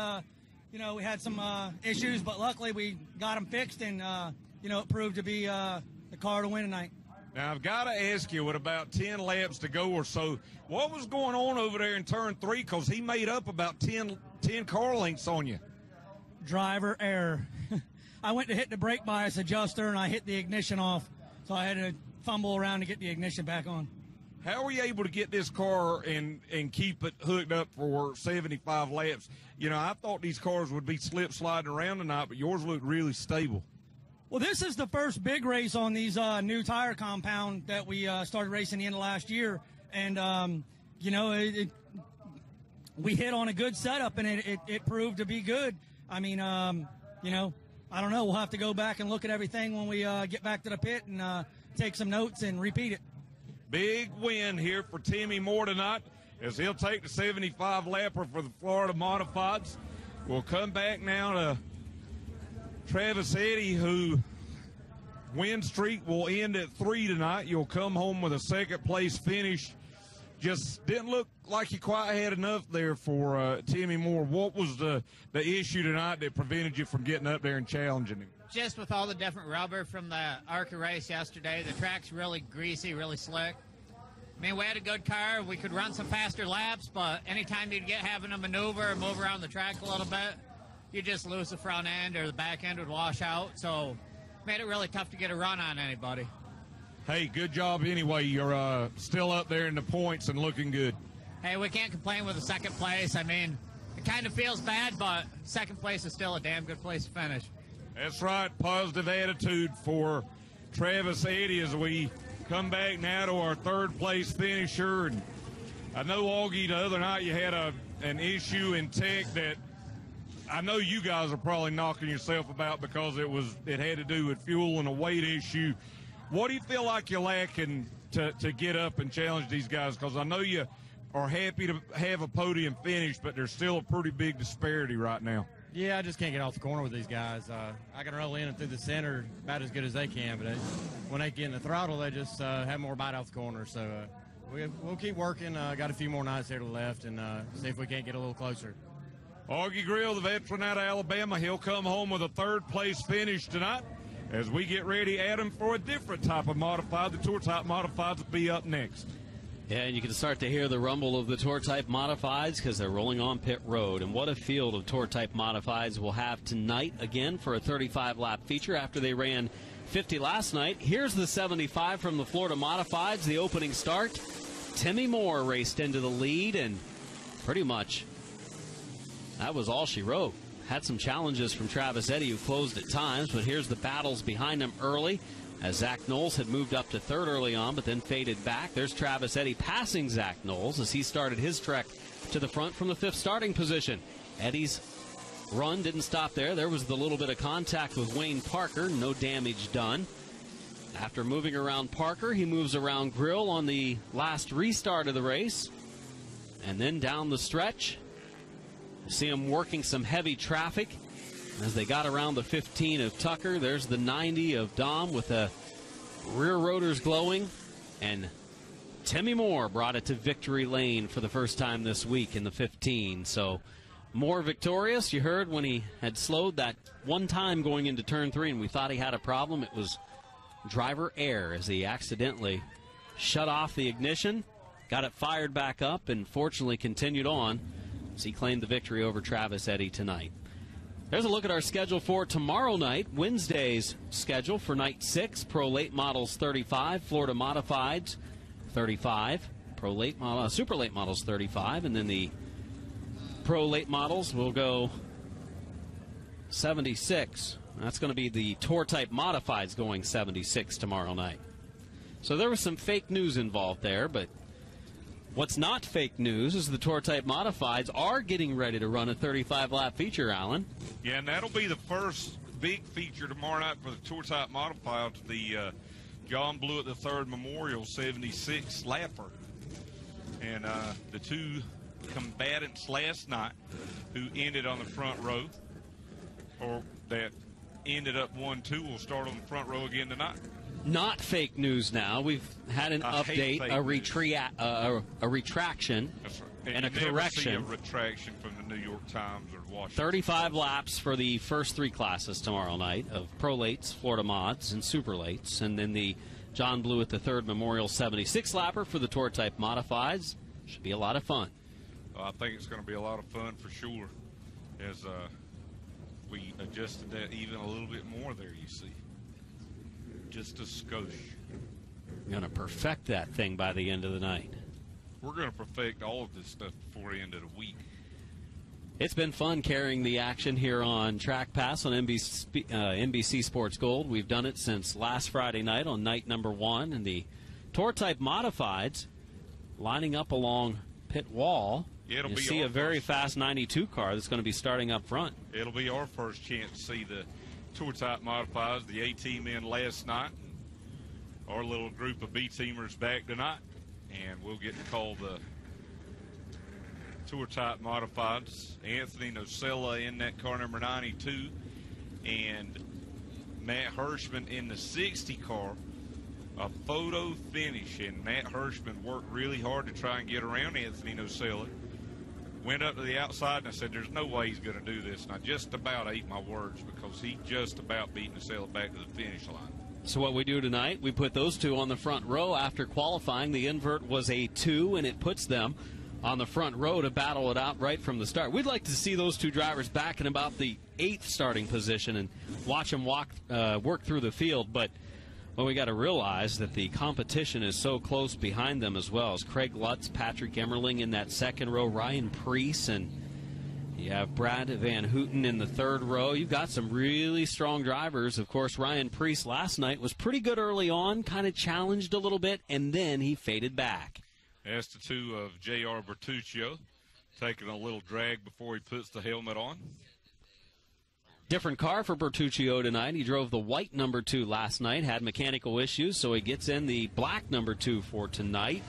you know, we had some issues, but luckily we got them fixed, and, you know, it proved to be the car to win tonight. Now, I've got to ask you, with about 10 laps to go or so, what was going on over there in turn 3? Because he made up about 10 car lengths on you. Driver error. I went to hit the brake bias adjuster, and I hit the ignition off, so I had to fumble around to get the ignition back on. How were you able to get this car and keep it hooked up for 75 laps? You know, I thought these cars would be slip sliding around tonight, but yours looked really stable. Well, this is the first big race on these new tire compound that we started racing the end of last year. And, you know, we hit on a good setup, and it proved to be good. I mean, you know, I don't know. We'll have to go back and look at everything when we get back to the pit and take some notes and repeat it. Big win here for Timmy Moore tonight as he'll take the 75-lapper for the Florida Modifieds. We'll come back now to Travis Eddy, who win streak will end at 3 tonight. You'll come home with a second-place finish just didn't look like you quite had enough there for Timmy Moore. What was the issue tonight that prevented you from getting up there and challenging him? Just with all the different rubber from the ARCA race yesterday, the track's really greasy, really slick. I mean, we had a good car. We could run some faster laps, but anytime you'd get having to maneuver or move around the track a little bit, you just lose the front end or the back end would wash out. So made it really tough to get a run on anybody. Hey, good job anyway. You're still up there in the points and looking good. Hey, we can't complain with a second place. I mean, it kind of feels bad, but second place is still a damn good place to finish. That's right. Positive attitude for Travis Eddy as we come back now to our third place finisher. And I know, Augie, the other night you had an issue in tech that I know you guys are probably knocking yourself about because it had to do with fuel and a weight issue. What do you feel like you're lacking to get up and challenge these guys? Because I know you are happy to have a podium finish, but there's still a pretty big disparity right now. Yeah, I just can't get off the corner with these guys. I can roll in and through the center about as good as they can, but when they get in the throttle, they just have more bite off the corner. So we'll keep working. Got a few more nights there to left and see if we can't get a little closer. Augie Grill, the veteran out of Alabama, he'll come home with a third-place finish tonight. As we get ready, Adam, for a different type of modified. The Tour Type Modifieds will be up next. Yeah, and you can start to hear the rumble of the Tour Type Modifieds because they're rolling on pit road. And what a field of Tour Type Modifieds we'll have tonight again for a 35-lap feature after they ran 50 last night. Here's the 75 from the Florida Modifieds, the opening start. Timmy Moore raced into the lead, and pretty much that was all she wrote. Had some challenges from Travis Eddy, who closed at times, but here's the battles behind him early, as Zach Knowles had moved up to third early on, but then faded back. There's Travis Eddy passing Zach Knowles as he started his trek to the front from the fifth starting position. Eddy's run didn't stop there. There was the little bit of contact with Wayne Parker, no damage done. After moving around Parker, he moves around Grill on the last restart of the race, and then down the stretch. See him working some heavy traffic as they got around the 15 of Tucker. There's the 90 of Dom with the rear rotors glowing. And Timmy Moore brought it to victory lane for the first time this week in the 15. So Moore victorious. You heard when he had slowed that one time going into turn 3 and we thought he had a problem. It was driver error as he accidentally shut off the ignition, got it fired back up, and fortunately continued on. He claimed the victory over Travis Eddy tonight. There's a look at our schedule for tomorrow night. Wednesday's schedule for night 6, Pro Late Models 35, Florida Modifieds 35, Super Late Models 35, and then the Pro Late Models will go 76. That's going to be the Tour Type Modifieds going 76 tomorrow night. So there was some fake news involved there, but what's not fake news is the Tour Type Modifieds are getting ready to run a 35-lap feature, Alan. Yeah, and that'll be the first big feature tomorrow night for the Tour Type Modifieds, the John Blewett III Memorial 76 lapper. And the two combatants last night who ended on the front row, or that ended up 1-2, will start on the front row again tonight. Not fake news now. We've had an update, a retraction, and a correction. Never see a retraction from the New York Times or Washington. 35 laps for the first 3 classes tomorrow night of Pro Lates, Florida Mods, and Super Lates. And then the John Blewett III Memorial 76 lapper for the Tour Type Modifieds. Should be a lot of fun. I think it's going to be a lot of fun for sure, as we adjusted that even a little bit more there, you see. Just a skosh. We're going to perfect that thing by the end of the night. We're going to perfect all of this stuff before the end of the week. It's been fun carrying the action here on TrackPass on NBC Sports Gold. We've done it since last Friday night on night number 1. And the Tour Type Modifieds lining up along pit wall. Yeah, you see a very fast 92 car that's going to be starting up front. It'll be our first chance to see the Tour Type Modifieds, the A-team in last night. Our little group of B-teamers back tonight. And we'll get to call the Tour Type Modifieds. Anthony Nocella in that car number 92. And Matt Hirschman in the 60 car a photo finish, and Matt Hirschman worked really hard to try and get around Anthony Nocella. Went up to the outside, and I said, there's no way he's going to do this. And I just about ate my words because he just about beat Nocella back to the finish line. So what we do tonight, we put those two on the front row. After qualifying, the invert was a 2, and it puts them on the front row to battle it out right from the start. We'd like to see those two drivers back in about the 8th starting position and watch them work through the field. But well, we got to realize that the competition is so close behind them as well, as Craig Lutz, Patrick Emmerling in that second row, Ryan Preece, and you have Brad Van Houten in the third row. You've got some really strong drivers. Of course, Ryan Preece last night was pretty good early on, kind of challenged a little bit, and then he faded back. That's the 2 of J.R. Bertuccio, taking a little drag before he puts the helmet on. Different car for Bertuccio tonight. He drove the white number 2 last night, had mechanical issues, so he gets in the black number 2 for tonight.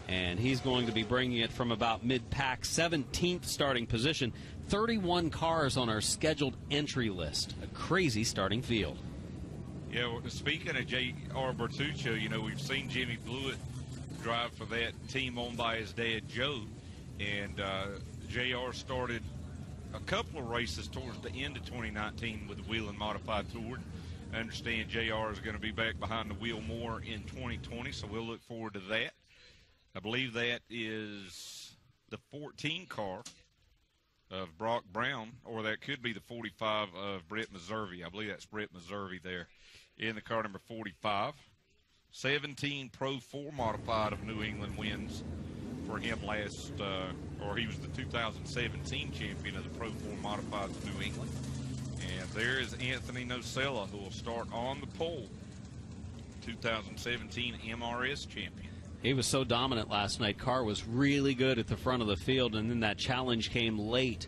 And he's going to be bringing it from about mid-pack, 17th starting position. 31 cars on our scheduled entry list. A crazy starting field. Yeah, well, speaking of J.R. Bertuccio, you know, we've seen Jimmy Blewett drive for that team owned by his dad, Joe. And J.R. started a couple of races towards the end of 2019 with the Whelen Modified Tour. I understand JR is going to be back behind the wheel more in 2020, so we'll look forward to that. I believe that is the 14 car of Brock Brown, or that could be the 45 of Brett Meservey. I believe that's Brett Meservey there in the car number 45. 17 Pro 4 Modified of New England wins for him he was the 2017 champion of the Pro 4 Modifieds of New England. And there is Anthony Nocella, who will start on the pole, 2017 MRS champion. He was so dominant last night. Car was really good at the front of the field, and then that challenge came late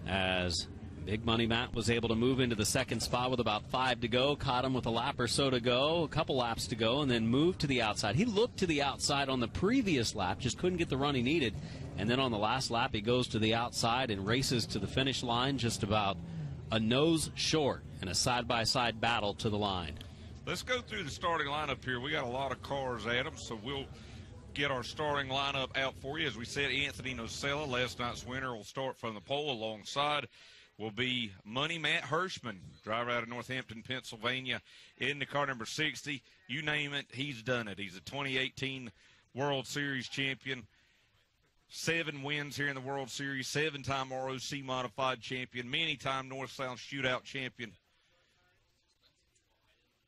as Big Money Matt was able to move into the second spot with about 5 to go, caught him with a lap or so to go, a couple laps to go, and then moved to the outside. He looked to the outside on the previous lap, just couldn't get the run he needed. And then on the last lap, he goes to the outside and races to the finish line just about a nose short in a side-by-side battle to the line. Let's go through the starting lineup here. We got a lot of cars, Adam, so we'll get our starting lineup out for you. As we said, Anthony Nocella, last night's winner, will start from the pole. Alongside will be Money Matt Hirschman, driver out of Northampton, Pennsylvania, in the car number 60. You name it, he's done it. He's a 2018 World Series champion. 7 wins here in the World Series, 7-time ROC Modified champion, many-time North-South Shootout champion.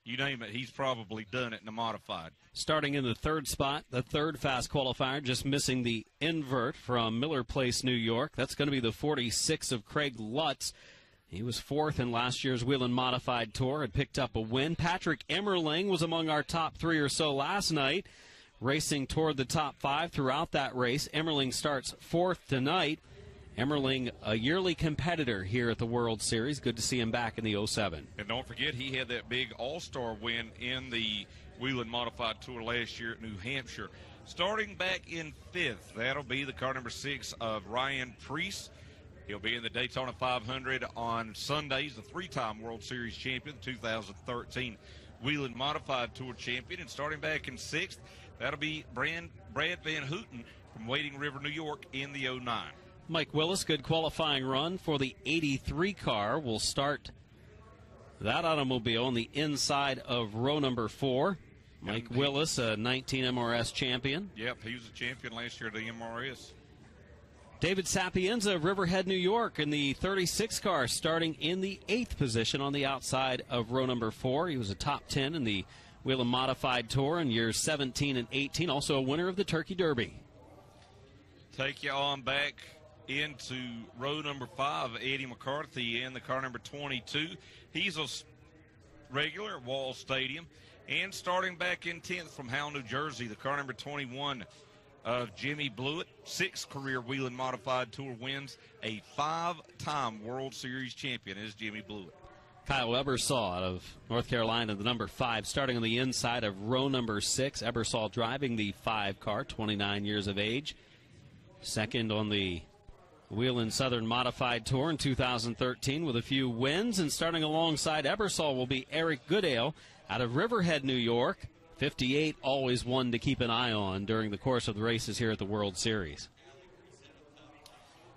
You name it, he's probably done it in the Modified. Starting in the third spot, the third fast qualifier, just missing the invert from Miller Place, New York. That's going to be the 46 of Craig Lutz. He was 4th in last year's Whelen Modified Tour, had picked up a win. Patrick Emmerling was among our top 3 or so last night, racing toward the top 5 throughout that race. Emmerling starts 4th tonight. Emmerling, a yearly competitor here at the World Series. Good to see him back in the 07. And don't forget, he had that big all-star win in the Whelen Modified Tour last year at New Hampshire. Starting back in 5th, that'll be the car number 6 of Ryan Preece. He'll be in the Daytona 500 on Sundays, the 3-time World Series champion, 2013 Whelen Modified Tour champion. And starting back in 6th, that'll be Brad Van Houten from Wading River, New York, in the 09. Mike Willis, good qualifying run for the 83 car. Will start that automobile on the inside of row number 4. Mike Willis, a 19 MRS champion. Yep, he was a champion last year at the MRS. David Sapienza of Riverhead, New York, in the 36 car, starting in the 8th position on the outside of row number 4. He was a top 10 in the Whelen Modified Tour in years 17 and 18, also a winner of the Turkey Derby. Take you on back into row number 5, Eddie McCarthy in the car number 22. He's a regular at Wall Stadium. And starting back in 10th from Howell, New Jersey, the car number 21 of Jimmy Blewett. 6 career Whelen Modified Tour wins. A 5-time World Series champion is Jimmy Blewett. Kyle Ebersol out of North Carolina, the number 5, starting on the inside of row number 6. Ebersol driving the 5 car, 29 years of age. Second on the Whelen Southern Modified Tour in 2013 with a few wins. And starting alongside Ebersol will be Eric Goodale out of Riverhead, New York. 58, always one to keep an eye on during the course of the races here at the World Series.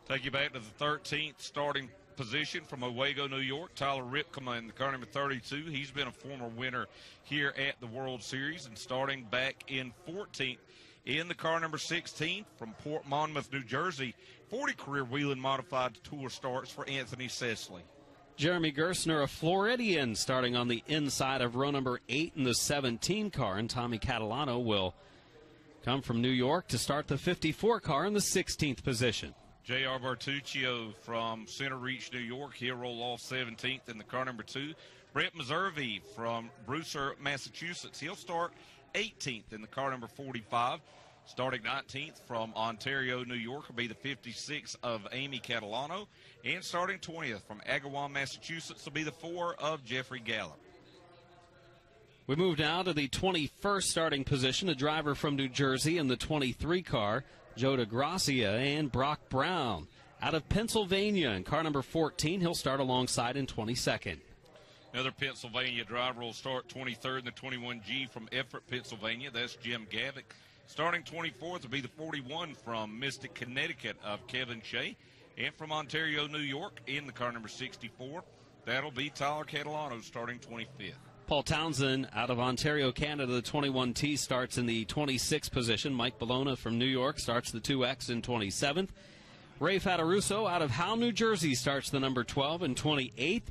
Take you back to the 13th starting position from Owego, New York. Tyler Ripkema in the car number 32. He's been a former winner here at the World Series. And starting back in 14th in the car number 16 from Port Monmouth, New Jersey, 40 career Whelen Modified Tour starts for Anthony Sesley. Jeremy Gerstner, a Floridian, starting on the inside of row number 8 in the 17 car. And Tommy Catalano will come from New York to start the 54 car in the 16th position. J.R. Bertuccio from Center Reach, New York. He'll roll off 17th in the car number 2. Brett Meservey from Brewster, Massachusetts. He'll start 18th in the car number 45. Starting 19th from Ontario, New York will be the 56 of Amy Catalano. And starting 20th from Agawam, Massachusetts will be the 4 of Jeffrey Gallup. We move now to the 21st starting position, a driver from New Jersey in the 23 car. Joe DeGracia and Brock Brown out of Pennsylvania in car number 14. He'll start alongside in 22nd. Another Pennsylvania driver will start 23rd in the 21G from Everett, Pennsylvania. That's Jim Gavick. Starting 24th will be the 41 from Mystic, Connecticut of Kevin Shea. And from Ontario, New York in the car number 64, that'll be Tyler Catalano starting 25th. Paul Townsend out of Ontario, Canada, the 21T starts in the 26th position. Mike Bologna from New York starts the 2X in 27th. Ray Fataruso out of Howe, New Jersey starts the number 12 and 28th.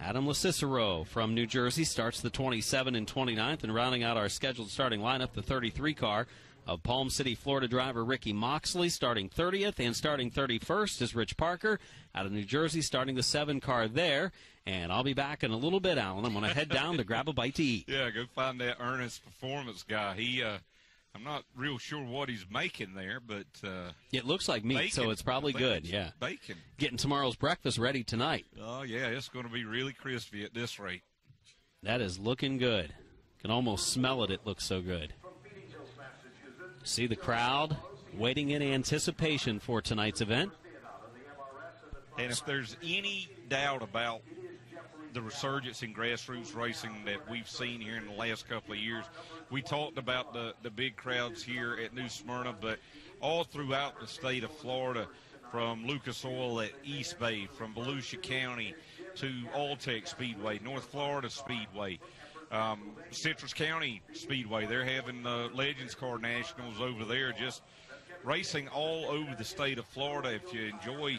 Adam LaCicero from New Jersey starts the 27 and 29th. And rounding out our scheduled starting lineup, the 33 car of Palm City, Florida driver Ricky Moxley starting 30th, and starting 31st is Rich Parker out of New Jersey starting the 7 car there. And I'll be back in a little bit, Alan. I'm going to head down to grab a bite to eat. Yeah, go find that Ernest Performance guy. I'm not real sure what he's making there, but it looks like meat, bacon. So it's probably good. Yeah, bacon. Getting tomorrow's breakfast ready tonight. Oh yeah, it's going to be really crispy at this rate. That is looking good. Can almost smell it. It looks so good. See the crowd waiting in anticipation for tonight's event. And if there's any doubt about the resurgence in grassroots racing that we've seen here in the last couple of years, we talked about the big crowds here at New Smyrna, but all throughout the state of Florida, from Lucas Oil at East Bay, from Volusia County to Alltech Speedway, North Florida Speedway, Citrus County Speedway. They're having Legends Car Nationals over there, just racing all over the state of Florida. If you enjoy,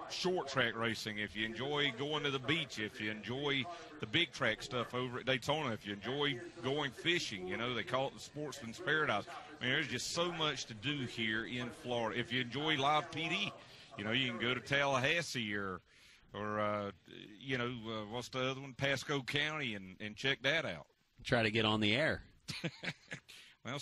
short track racing, if you enjoy going to the beach, if you enjoy the big track stuff over at Daytona, if you enjoy going fishing, they call it the Sportsman's Paradise. I mean, there's just so much to do here in Florida. If you enjoy live PD, you can go to Tallahassee or what's the other one, Pasco County, and check that out. Try to get on the air. Well,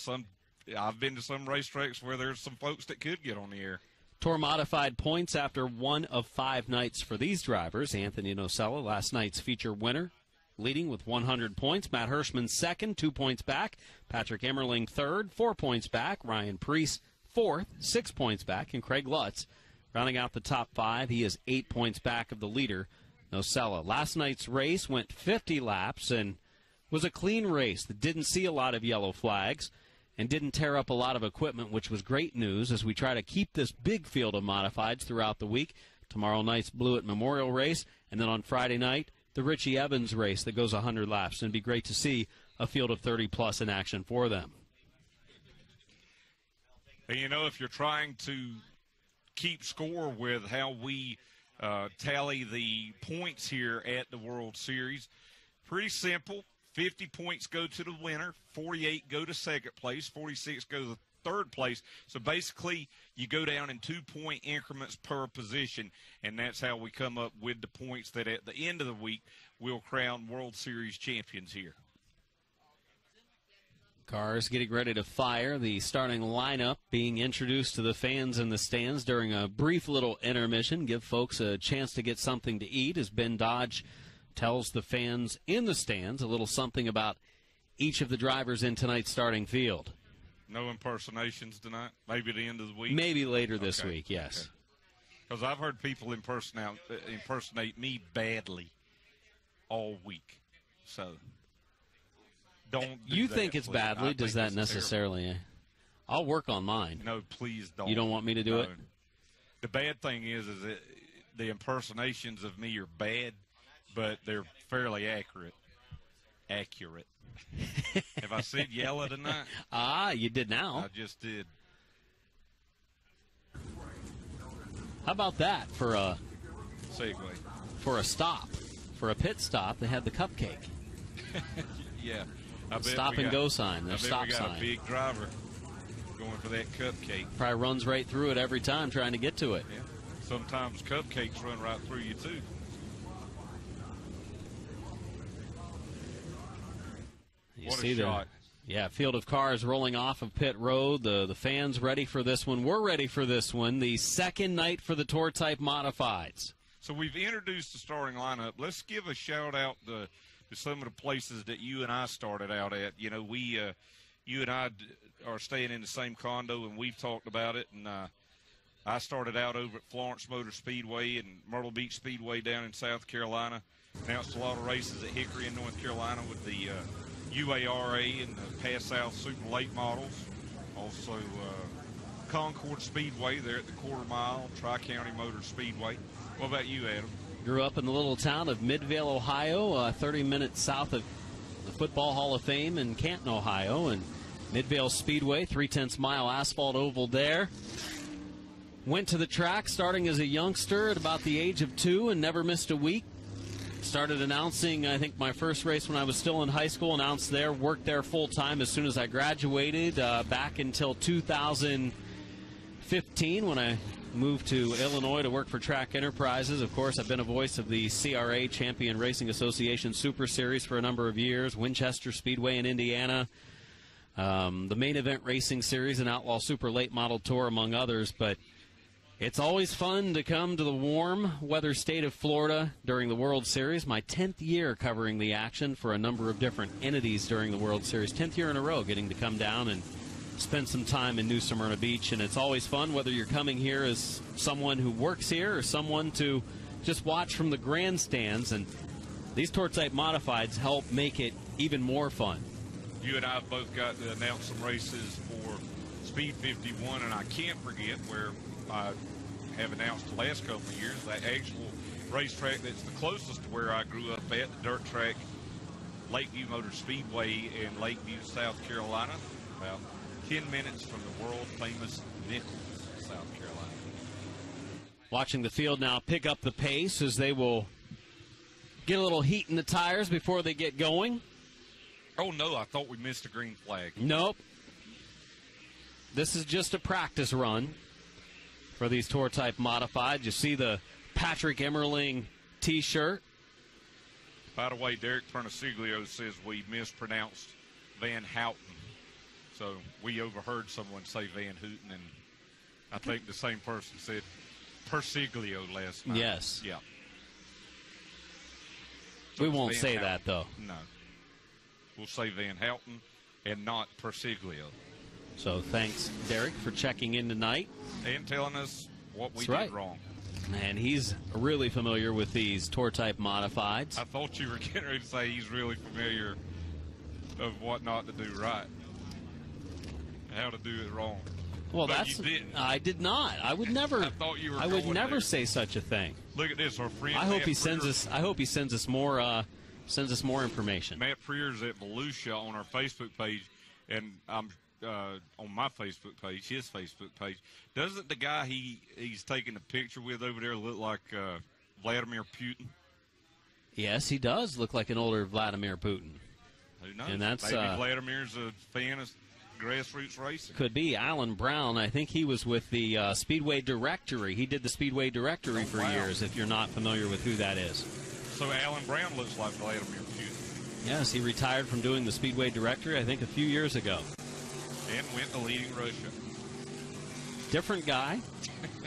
I've been to some racetracks where there's some folks that could get on the air. Tour modified points after 1 of 5 nights for these drivers. Anthony Nocella, last night's feature winner, leading with 100 points. Matt Hirschman second, 2 points back. Patrick Emmerling third, 4 points back. Ryan Preece fourth, 6 points back. And Craig Lutz rounding out the top 5. He is 8 points back of the leader, Nocella. Last night's race went 50 laps and was a clean race that didn't see a lot of yellow flags and didn't tear up a lot of equipment, which was great news as we try to keep this big field of modifieds throughout the week. Tomorrow night's Blewett Memorial race, and then on Friday night, the Richie Evans race that goes 100 laps. And it'd be great to see a field of 30-plus in action for them. And if you're trying to keep score with how we tally the points here at the World Series, pretty simple. 50 points go to the winner, 48 go to second place, 46 go to third place. So basically, you go down in 2-point increments per position, and that's how we come up with the points that at the end of the week we'll crown World Series champions here. Cars getting ready to fire. The starting lineup being introduced to the fans in the stands during a brief little intermission. Give folks a chance to get something to eat as Ben Dodge tells the fans in the stands a little something about each of the drivers in tonight's starting field. No impersonations tonight? Maybe at the end of the week? Maybe later this week, yes. Because I've heard people impersonate me badly all week. So Don't do You that, think it's please. badly? I Does think that it's necessarily? I'll work on mine. terrible. No, please don't. You don't want me to do No. it? The bad thing is that the impersonations of me are bad, but they're fairly accurate. Have I said yellow tonight? You did now. I just did. How about that for a Segue. stop, for a pit stop? They had the cupcake. Yeah. I bet Stop we and got- go sign. I Their bet stop we got sign. a big driver going for that cupcake. Probably runs right through it every time trying to get to it. Yeah. Sometimes cupcakes run right through you, too. You What see a the shot. field of cars rolling off of pit road. The fans ready for this one. We're ready for this one. The second night for the Tour Type Modifieds. So we've introduced the starting lineup. Let's give a shout-out to some of the places that you and I started out at. You know, you and I are staying in the same condo, and we've talked about it. And I started out over at Florence Motor Speedway and Myrtle Beach Speedway down in South Carolina. Announced a lot of races at Hickory in North Carolina with the UARA and the Pass South Super Late models. Also Concord Speedway there at the quarter mile, Tri-County Motor Speedway. What about you, Adam? Grew up in the little town of Midvale, Ohio, 30 minutes south of the Football Hall of Fame in Canton, Ohio. And Midvale Speedway, 3/10 mile asphalt oval there. Went to the track starting as a youngster at about the age of 2 and never missed a week. Started announcing, I think, my first race when I was still in high school, announced there, worked there full-time as soon as I graduated, back until 2015 when I moved to Illinois to work for Track Enterprises. Of course, I've been a voice of the CRA Champion Racing Association Super Series for a number of years, Winchester Speedway in Indiana, the Main Event Racing Series and Outlaw Super Late Model Tour, among others. But it's always fun to come to the warm weather state of Florida during the World Series. My 10th year covering the action for a number of different entities during the World Series. 10th year in a row getting to come down and spend some time in New Smyrna Beach. And it's always fun whether you're coming here as someone who works here or someone to just watch from the grandstands. And these Tour Type Modifieds help make it even more fun. You and I have both got to announce some races for Speed 51, and I can't forget where I have announced the last couple of years, that actual racetrack that's the closest to where I grew up at, the dirt track, Lakeview Motor Speedway in Lakeview, South Carolina, about 10 minutes from the world-famous Nichols, South Carolina. Watching the field now pick up the pace as they will get a little heat in the tires before they get going. Oh, no, I thought we missed a green flag. Nope. This is just a practice run for these Tour Type Modified. You see the Patrick Emmerling T-shirt. By the way, Derek Pernasiglio says we mispronounced Van Houten. So we overheard someone say Van Houten, and I think the same person said Persiglio last night. Yes. Yeah. We it's won't Van say Houten. that, though. No. We'll say Van Houten and not Persiglio. So thanks, Derek, for checking in tonight. And telling us what we That's did right. wrong. And he's really familiar with these Tour Type Modifieds. I thought you were getting ready to say he's really familiar of what not to do right. How to do it wrong. Well, But that's you didn't. I did not. I would never. I thought you were I would going never there. say such a thing. Look at this, our friend. I hope Matt he sends Freer. us. I hope he sends us more. Sends us more information. Matt Freer's at Volusia on our Facebook page, and I'm on my Facebook page, his Facebook page. Doesn't the guy he's taking a picture with over there look like Vladimir Putin? Yes, he does look like an older Vladimir Putin. Who knows? And that's, maybe Vladimir's a fan of grassroots racing. Could be Alan Brown. I think he was with the Speedway Directory. He did the Speedway Directory for wow. years. If you're not familiar with who that is. So Alan Brown looks like Vladimir Putin. Yes, he retired from doing the Speedway Directory, I think, a few years ago. And went to leading Russia. Different guy,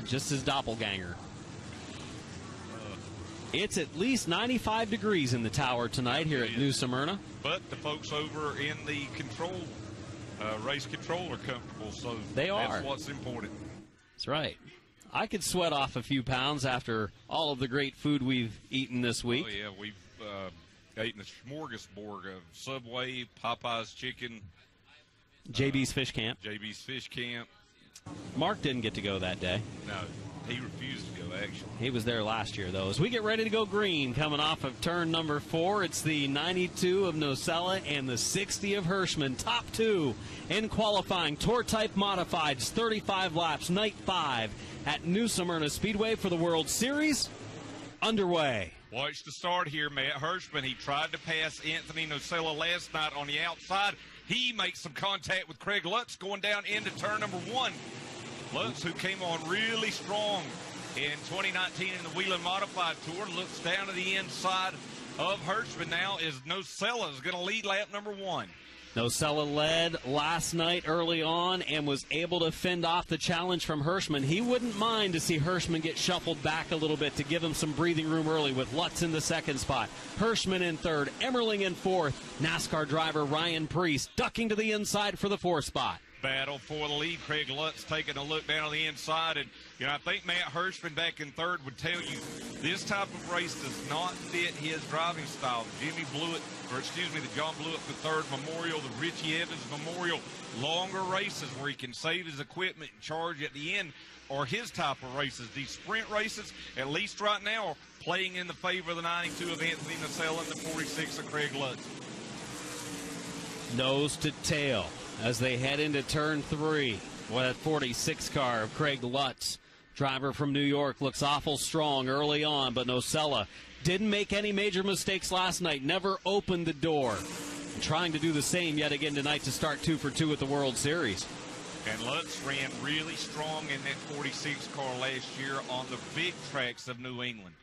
just his doppelganger. It's at least 95 degrees in the tower tonight here at New Smyrna. But the folks over in the control, race control are comfortable, so They are. that's what's important. That's right. I could sweat off a few pounds after all of the great food we've eaten this week. Oh, yeah, we've eating a smorgasbord of Subway, Popeye's chicken. JB's Fish Camp. JB's Fish Camp. Mark didn't get to go that day. No, he refused to go, actually. He was there last year, though. As we get ready to go green, coming off of turn number 4, it's the 92 of Nocella and the 60 of Hirschman. Top 2 in qualifying. Tour-type modifieds, 35 laps, night 5 at New Smyrna Speedway for the World Series. Underway. Watch the start here, Matt Hirschman. He tried to pass Anthony Nocella last night on the outside. He makes some contact with Craig Lutz going down into turn number 1. Lutz, who came on really strong in 2019 in the Wheeling Modified Tour, looks down to the inside of Hirschman now as Nocella is going to lead lap number 1. Nocella led last night early on and was able to fend off the challenge from Hirschman. He wouldn't mind to see Hirschman get shuffled back a little bit to give him some breathing room early, with Lutz in the 2nd spot, Hirschman in 3rd, Emmerling in 4th, NASCAR driver Ryan Priest ducking to the inside for the 4th spot. Battle for the lead. Craig Lutz taking a look down on the inside. And, I think Matt Hirschman back in 3rd would tell you this type of race does not fit his driving style. The John Blewett the 3rd Memorial, the Richie Evans Memorial, longer races where he can save his equipment and charge at the end are his type of races. These sprint races, at least right now, are playing in the favor of the 92 of Anthony Nocella and the 46 of Craig Lutz. Nose to tail as they head into turn 3. Well, that 46 car of Craig Lutz, driver from New York, looks awful strong early on, but Nocella didn't make any major mistakes last night, never opened the door. And trying to do the same yet again tonight to start 2 for 2 at the World Series. And Lutz ran really strong in that 46 car last year on the big tracks of New England.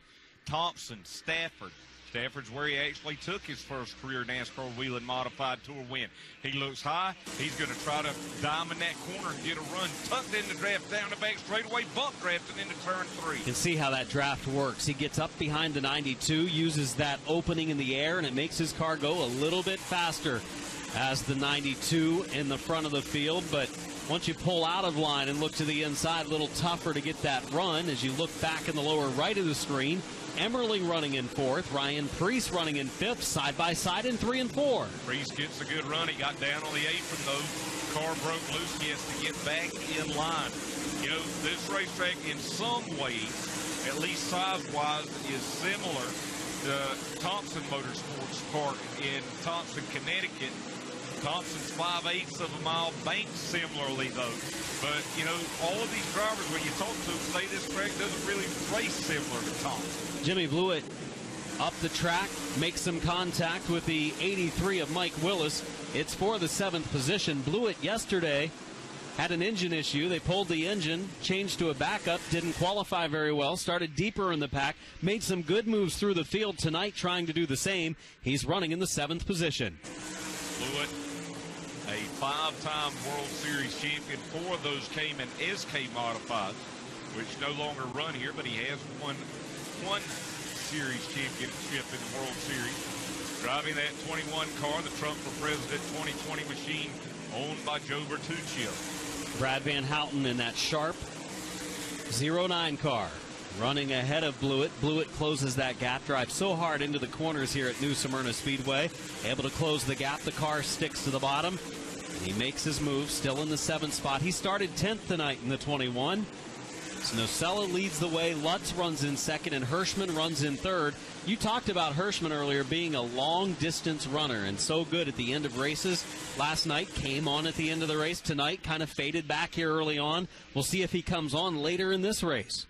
Thompson, Stafford. Stafford's where he actually took his first career NASCAR Wheeling Modified Tour win. He looks high. He's going to try to diamond that corner and get a run. Tucked in the draft down the back straightaway, bump drafting into turn 3. You can see how that draft works. He gets up behind the 92, uses that opening in the air, and it makes his car go a little bit faster as the 92 in the front of the field. But once you pull out of line and look to the inside, a little tougher to get that run. As you look back in the lower right of the screen, Emmerling running in 4th, Ryan Priest running in 5th, side by side in 3 and 4. Priest gets a good run. He got down on the apron, though. Car broke loose. He has to get back in line. This racetrack in some ways, at least size-wise, is similar to Thompson Motorsports Park in Thompson, Connecticut. Thompson's 5/8 of a mile, banked similarly, though. But, all of these drivers, when you talk to them, say this track doesn't really race similar to Thompson. Jimmy Blewett up the track, makes some contact with the 83 of Mike Willis. It's for the 7th position. Blewett yesterday had an engine issue. They pulled the engine, changed to a backup, didn't qualify very well, started deeper in the pack, made some good moves through the field tonight trying to do the same. He's running in the 7th position. Blewett, a 5-time World Series champion. 4 of those came in SK Modifieds, which no longer run here, but he has won one series championship in the World Series. Driving that 21 car, the Trump for President 2020 machine, owned by Joe Bertuccio. Brad Van Houten in that sharp 09 car, running ahead of Blewett. Blewett closes that gap, drives so hard into the corners here at New Smyrna Speedway. Able to close the gap. The car sticks to the bottom. And he makes his move, still in the 7th spot. He started 10th tonight in the 21. So Nocella leads the way. Lutz runs in 2nd, and Hirschman runs in 3rd. You talked about Hirschman earlier being a long-distance runner and so good at the end of races. Last night came on at the end of the race. Tonight kind of faded back here early on. We'll see if he comes on later in this race.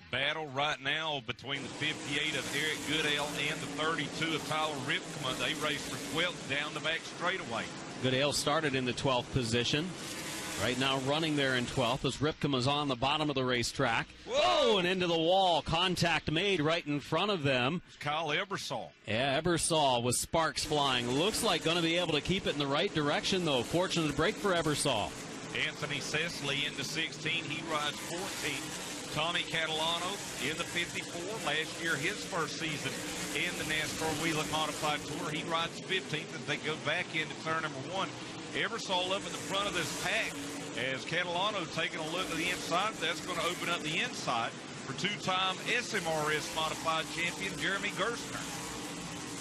Battle right now between the 58 of Eric Goodale and the 32 of Tyler Ripkema. They race for 12th down the back straightaway. Goodale started in the 12th position. Right now running there in 12th as Ripkema's on the bottom of the racetrack. Whoa! And into the wall. Contact made right in front of them. Kyle Ebersol. Yeah, Ebersol with sparks flying. Looks like going to be able to keep it in the right direction, though. Fortunate break for Ebersol. Anthony Cecily into 16. He rides 14th. Tommy Catalano in the 54. Last year, his first season in the NASCAR Wheeling Modified Tour. He rides 15th as they go back into turn number 1. Ebersol up in the front of this pack as Catalano taking a look at the inside. That's going to open up the inside for 2-time SMRS Modified champion Jeremy Gerstner.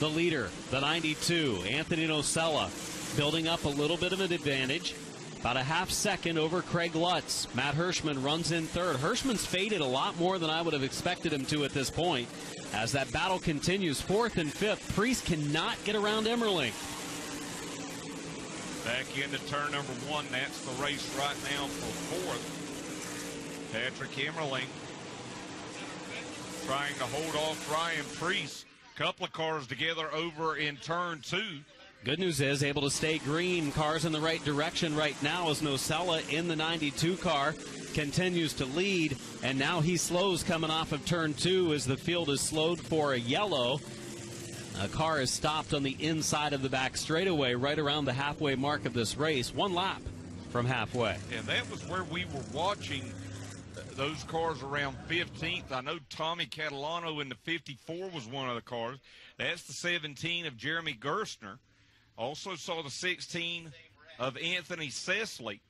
the leader, the 92, Anthony Nocella, building up a little bit of an advantage. About a half second over Craig Lutz. Matt Hirschman runs in third. Hirschman's faded a lot more than I would have expected him to at this point. As that battle continues, fourth and fifth, Priest cannot get around Emmerling. Back into turn number one. That's the race right now for fourth. Patrick Emmerling trying to hold off Ryan Priest. Couple of cars together over in turn two. Good news is able to stay green. Cars in the right direction right now as Nocella in the 92 car continues to lead. And now he slows coming off of turn two as the field is slowed for a yellow. A car is stopped on the inside of the back straightaway right around the halfway mark of this race. One lap from halfway. And that was where we were watching those cars around 15th. I know Tommy Catalano in the 54 was one of the cars. That's the 17 of Jeremy Gerstner. Also saw the 16 of Anthony Sesley.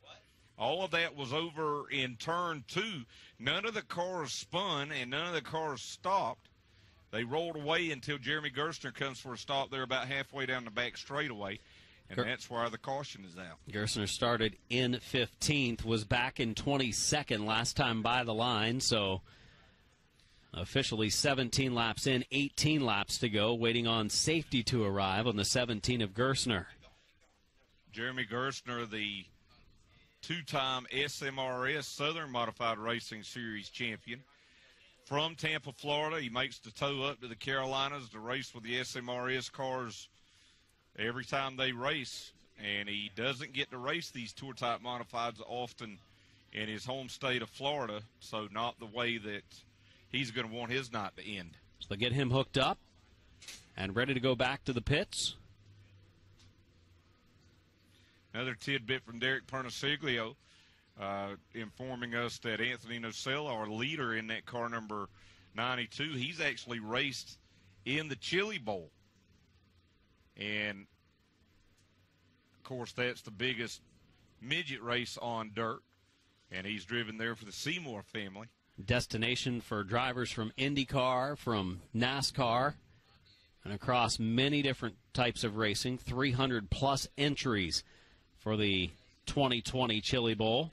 All of that was over in turn two. None of the cars spun and none of the cars stopped. They rolled away until Jeremy Gerstner comes for a stop there about halfway down the back straightaway. And that's why the caution is out. Gerstner started in 15th, was back in 22nd last time by the line, so officially 17 laps in, 18 laps to go, waiting on safety to arrive on the 17 of Gerstner. Jeremy Gerstner, the two-time SMRS Southern Modified Racing Series champion from Tampa, Florida. He makes the tow up to the Carolinas to race with the SMRS cars every time they race, and he doesn't get to race these tour-type modifieds often in his home state of Florida, so not the way that he's going to want his night to end. So they get him hooked up and ready to go back to the pits. Another tidbit from Derek Pernissiglio informing us that Anthony Nocella, our leader in that car number 92, he's actually raced in the Chili Bowl. And, of course, that's the biggest midget race on dirt, and he's driven there for the Seymour family. Destination for drivers from IndyCar, from NASCAR, and across many different types of racing. 300-plus entries for the 2020 Chili Bowl.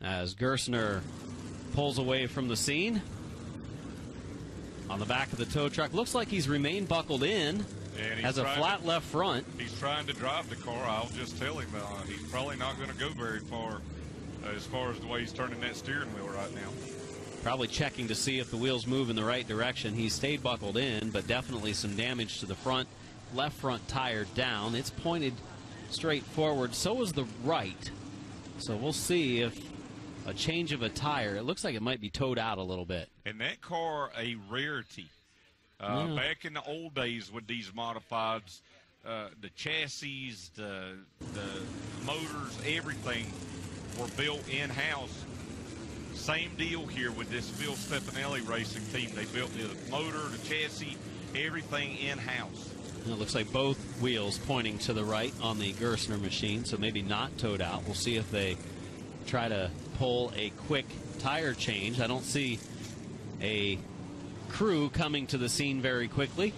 As Gerstner pulls away from the scene on the back of the tow truck. Looks like he's remained buckled in. Has a flat left front. He's trying to drive the car. I'll just tell him he's probably not going to go very far as the way he's turning that steering wheel right now. Probably checking to see if the wheels move in the right direction. He stayed buckled in, but definitely some damage to the front. Left front tire down. It's pointed straight forward. So is the right. So we'll see if a change of a tire. It looks like it might be towed out a little bit. And that car, a rarity. Back in the old days with these modifieds, the chassis, the motors, everything were built in-house. Same deal here with this Phil Stefanelli racing team. They built the motor, the chassis, everything in-house. And it looks like both wheels pointing to the right on the Gerstner machine, so maybe not towed out. We'll see if they try to pull a quick tire change. I don't see a crew coming to the scene very quickly.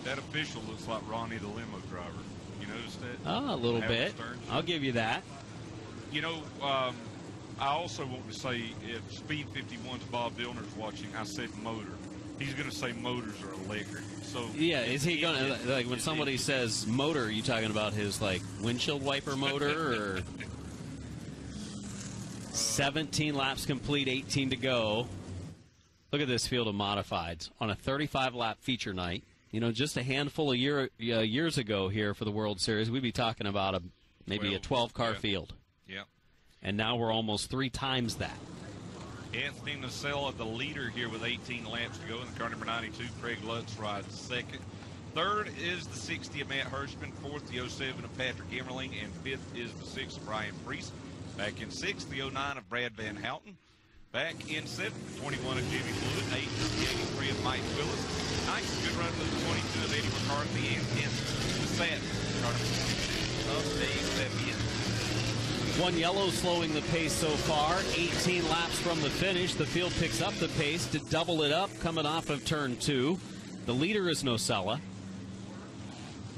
That official looks like Ronnie the limo driver. You noticed that? Oh, a little bit. I'll give you that. You know, I also want to say, if Speed 51's Bob Dillner's watching, I said motor. He's going to say motors are electric. So yeah, is he going to, like, when somebody says motor, are you talking about his, like, windshield wiper motor or 17 laps complete, 18 to go. Look at this field of modifieds on a 35-lap feature night. You know, just a handful of years ago here for the World Series, we'd be talking about maybe a 12-car field. Yeah. And now we're almost 3 times that. Anthony Nocella, the leader here with 18 laps to go in the car number 92. Craig Lutz rides second. Third is the 60 of Matt Hirschman. Fourth, the 07 of Patrick Emmerling. And fifth is the 6 of Brian Priest. Back in sixth, the 09 of Brad Van Houten. Back in seventh, the 21 of Jimmy Blewett. Eighth, the 83 of Mike Willis. Ninth, good run to the 22 of Eddie McCarthy. And 10th, the 7 of Dave Fabian. One yellow slowing the pace so far. 18 laps from the finish. The field picks up the pace to double it up coming off of turn 2. The leader is Nocella,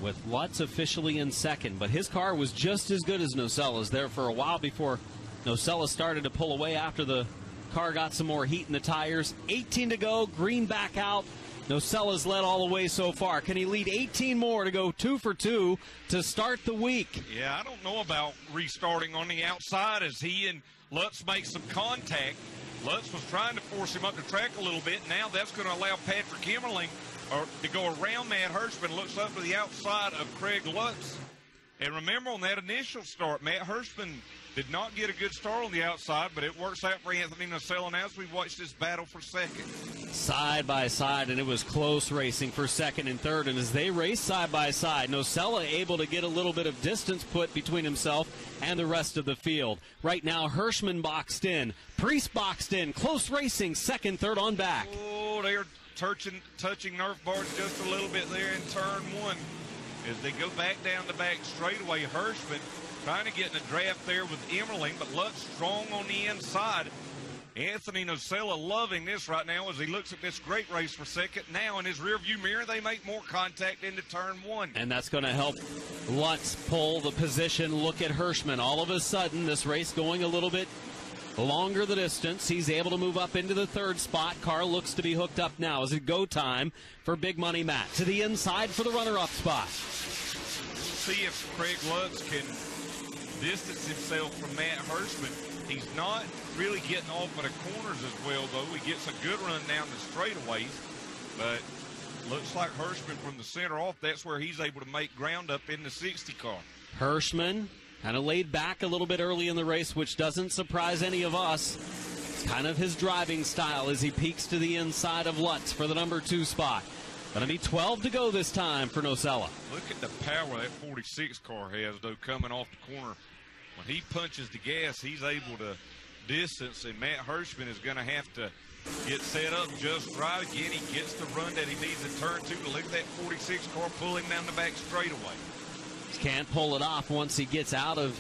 with Lutz officially in second. But his car was just as good as Nocella's there for a while before Nocella started to pull away after the car got some more heat in the tires. 18 to go, green back out. Nocella's led all the way so far. Can he lead 18 more to go 2 for 2 to start the week? Yeah, I don't know about restarting on the outside as he and Lutz make some contact. Lutz was trying to force him up the track a little bit. Now that's going to allow Patrick Emmerling to go around Matt Hirschman. Looks up to the outside of Craig Lutz. And remember, on that initial start, Matt Hirschman did not get a good start on the outside, but it works out for Anthony Nocella now as we watch this battle for second. Side by side, and it was close racing for second and third. And as they race side by side, Nocella able to get a little bit of distance put between himself and the rest of the field. Right now, Hirschman boxed in, Priest boxed in, close racing, second, third on back. Oh, they're touching Nerf bars just a little bit there in turn one. As they go back down the back straightaway, Hirschman trying to get in a draft there with Emmerling, but Lutz strong on the inside. Anthony Nocella loving this right now as he looks at this great race for second. Now in his rearview mirror, they make more contact into turn one. And that's going to help Lutz pull the position. Look at Hirschman. All of a sudden, this race going a little bit longer the distance. He's able to move up into the third spot. Car looks to be hooked up now. Is it go time for Big Money Matt? To the inside for the runner-up spot. See if Craig Lutz can distance himself from Matt Hirschman. He's not really getting off of the corners as well, though. He gets a good run down the straightaways, but looks like Hirschman from the center off, that's where he's able to make ground up in the 60 car. Hirschman kind of laid back a little bit early in the race, which doesn't surprise any of us. It's kind of his driving style as he peeks to the inside of Lutz for the number 2 spot. Going to be 12 to go this time for Nocella. Look at the power that 46 car has, though, coming off the corner. When he punches the gas, he's able to distance, and Matt Hirschman is going to have to get set up just right. Again, he gets the run that he needs in turn 2 to look at that 46 car pull him down the back straightaway. Can't pull it off once he gets out of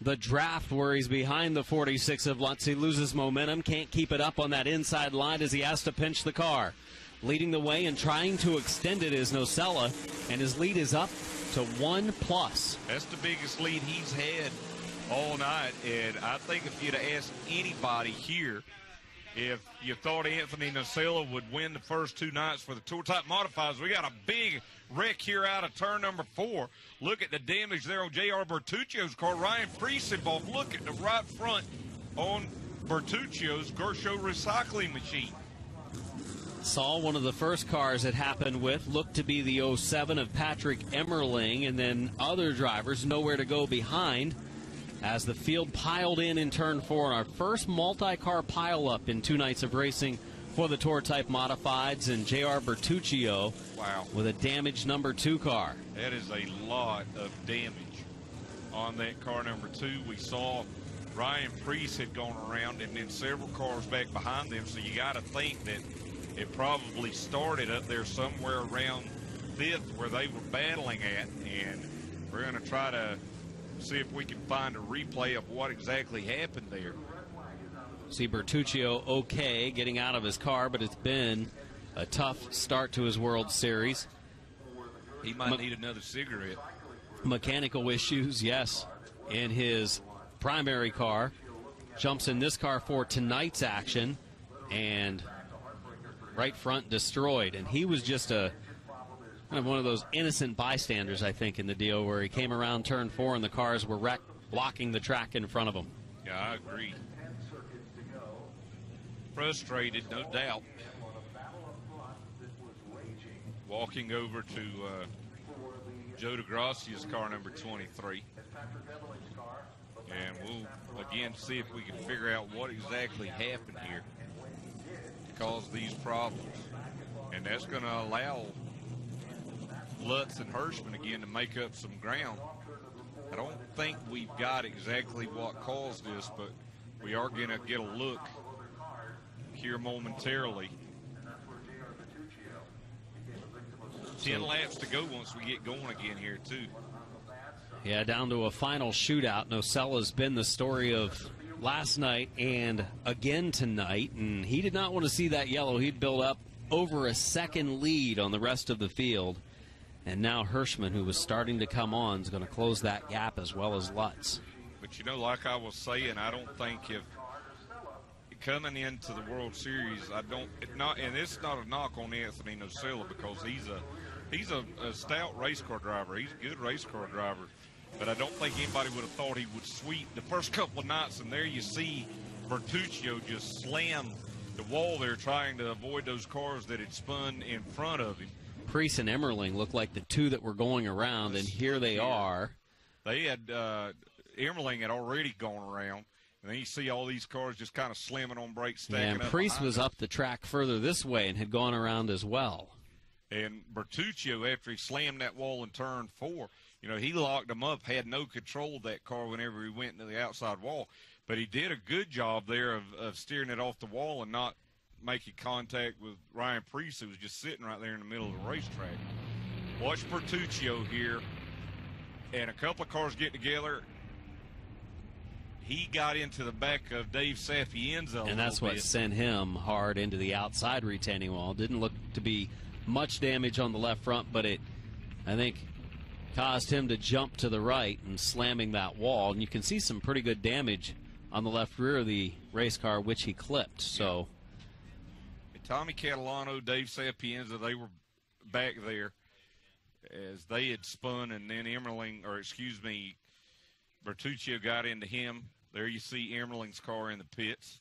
the draft where he's behind the 46 of Lutz. He loses momentum, can't keep it up on that inside line as he has to pinch the car. Leading the way and trying to extend it is Nocella, and his lead is up to 1+. That's the biggest lead he's had all night, and I think if you'd have asked anybody here if you thought Anthony Nocella would win the first 2 nights for the Tour Type Modifieds, we got a big wreck here out of turn number 4. Look at the damage there on J.R. Bertuccio's car. Ryan Priest involved. Look at the right front on Bertuccio's Gershow recycling machine. Saw one of the first cars it happened with looked to be the 07 of Patrick Emmerling, and then other drivers nowhere to go behind as the field piled in turn 4. And our first multi-car pileup in 2 nights of racing for the Tour Type Modifieds, and J.R. Bertuccio with a damaged number 2 car. That is a lot of damage on that car number 2. We saw Ryan Priest had gone around and then several cars back behind them, so you got to think that it probably started up there somewhere around 5th where they were battling at, and we're going to try to see if we can find a replay of what exactly happened there. See Bertuccio okay getting out of his car, but it's been a tough start to his World Series. He might need another cigarette. Mechanical issues, yes, in his primary car. Jumps in this car for tonight's action, and right front destroyed. And he was just a kind of one of those innocent bystanders, I think, in the deal where he came around turn 4 and the cars were wrecked, blocking the track in front of him. Yeah, I agree. Frustrated, no doubt. Walking over to Joe DeGracia's car number 23. And we'll again see if we can figure out what exactly happened here to cause these problems. And that's going to allow Lutz and Hirschman again to make up some ground. I don't think we've got exactly what caused this, but we are going to get a look here momentarily. 10 laps to go once we get going again here, too. Yeah, down to a final shootout. Nocella's been the story of last night and again tonight, and he did not want to see that yellow. He'd build up over a second lead on the rest of the field. And now Hirschman, who was starting to come on, is going to close that gap as well as Lutz. But, you know, like I was saying, I don't think if coming into the World Series, and it's not a knock on Anthony Nocella because he's a stout race car driver. He's a good race car driver. But I don't think anybody would have thought he would sweep the first couple of nights. And there you see Bertuccio just slam the wall there trying to avoid those cars that had spun in front of him. Preece and Emmerling look like the two that were going around, and here they are. They had Emmerling had already gone around, and then you see all these cars just kind of slamming on brakes, stacking up. And Preece was up the track further this way and had gone around as well. And Bertuccio, after he slammed that wall in turn 4, you know, he locked him up, had no control of that car whenever he went into the outside wall. But he did a good job there of steering it off the wall and not making contact with Ryan Preece, who was just sitting right there in the middle of the racetrack. Watch Bertuccio here, and a couple of cars get together. He got into the back of Dave Sapienza and that's what sent him hard into the outside retaining wall. Didn't look to be much damage on the left front, but it, I think, caused him to jump to the right and slamming that wall. And you can see some pretty good damage on the left rear of the race car, which he clipped. So Tommy Catalano, Dave Sapienza, they were back there as they had spun, and then Bertuccio got into him. There you see Emmerling's car in the pits.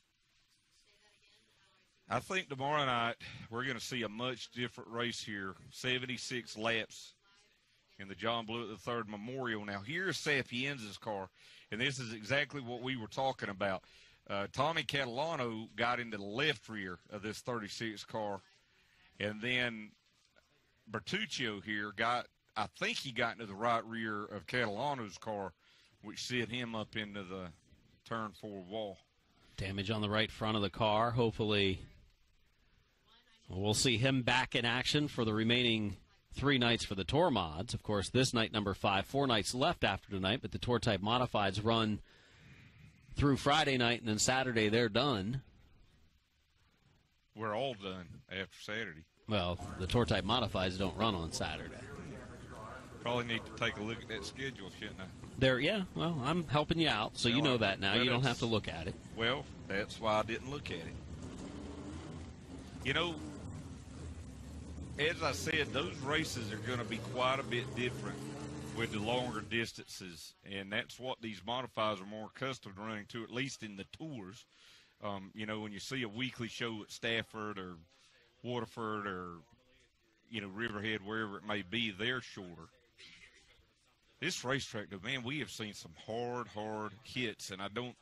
I think tomorrow night we're going to see a much different race here. 76 laps in the John Blewett III Memorial. Now, here's Sapienza's car, and this is exactly what we were talking about. Tommy Catalano got into the left rear of this 36 car, and then Bertuccio here I think he got into the right rear of Catalano's car, which set him up into the turn 4 wall. Damage on the right front of the car. Hopefully we'll see him back in action for the remaining 3 nights for the Tour Mods. Of course, this night, number 5, 4 nights left after tonight, but the Tour Type Modifieds run through Friday night, and then Saturday they're done. We're all done after Saturday. Well, the Tour Type Modifieds don't run on Saturday. Probably need to take a look at that schedule, shouldn't I? Well, I'm helping you out, so you know that now. You don't have to look at it. Well, that's why I didn't look at it. You know, as I said, those races are going to be quite a bit different with the longer distances, and that's what these modifieds are more accustomed to running to, at least in the tours. You know, when you see a weekly show at Stafford or Waterford or, you know, Riverhead, wherever it may be, they're shorter. This racetrack, though, man, we have seen some hard hits, and I don't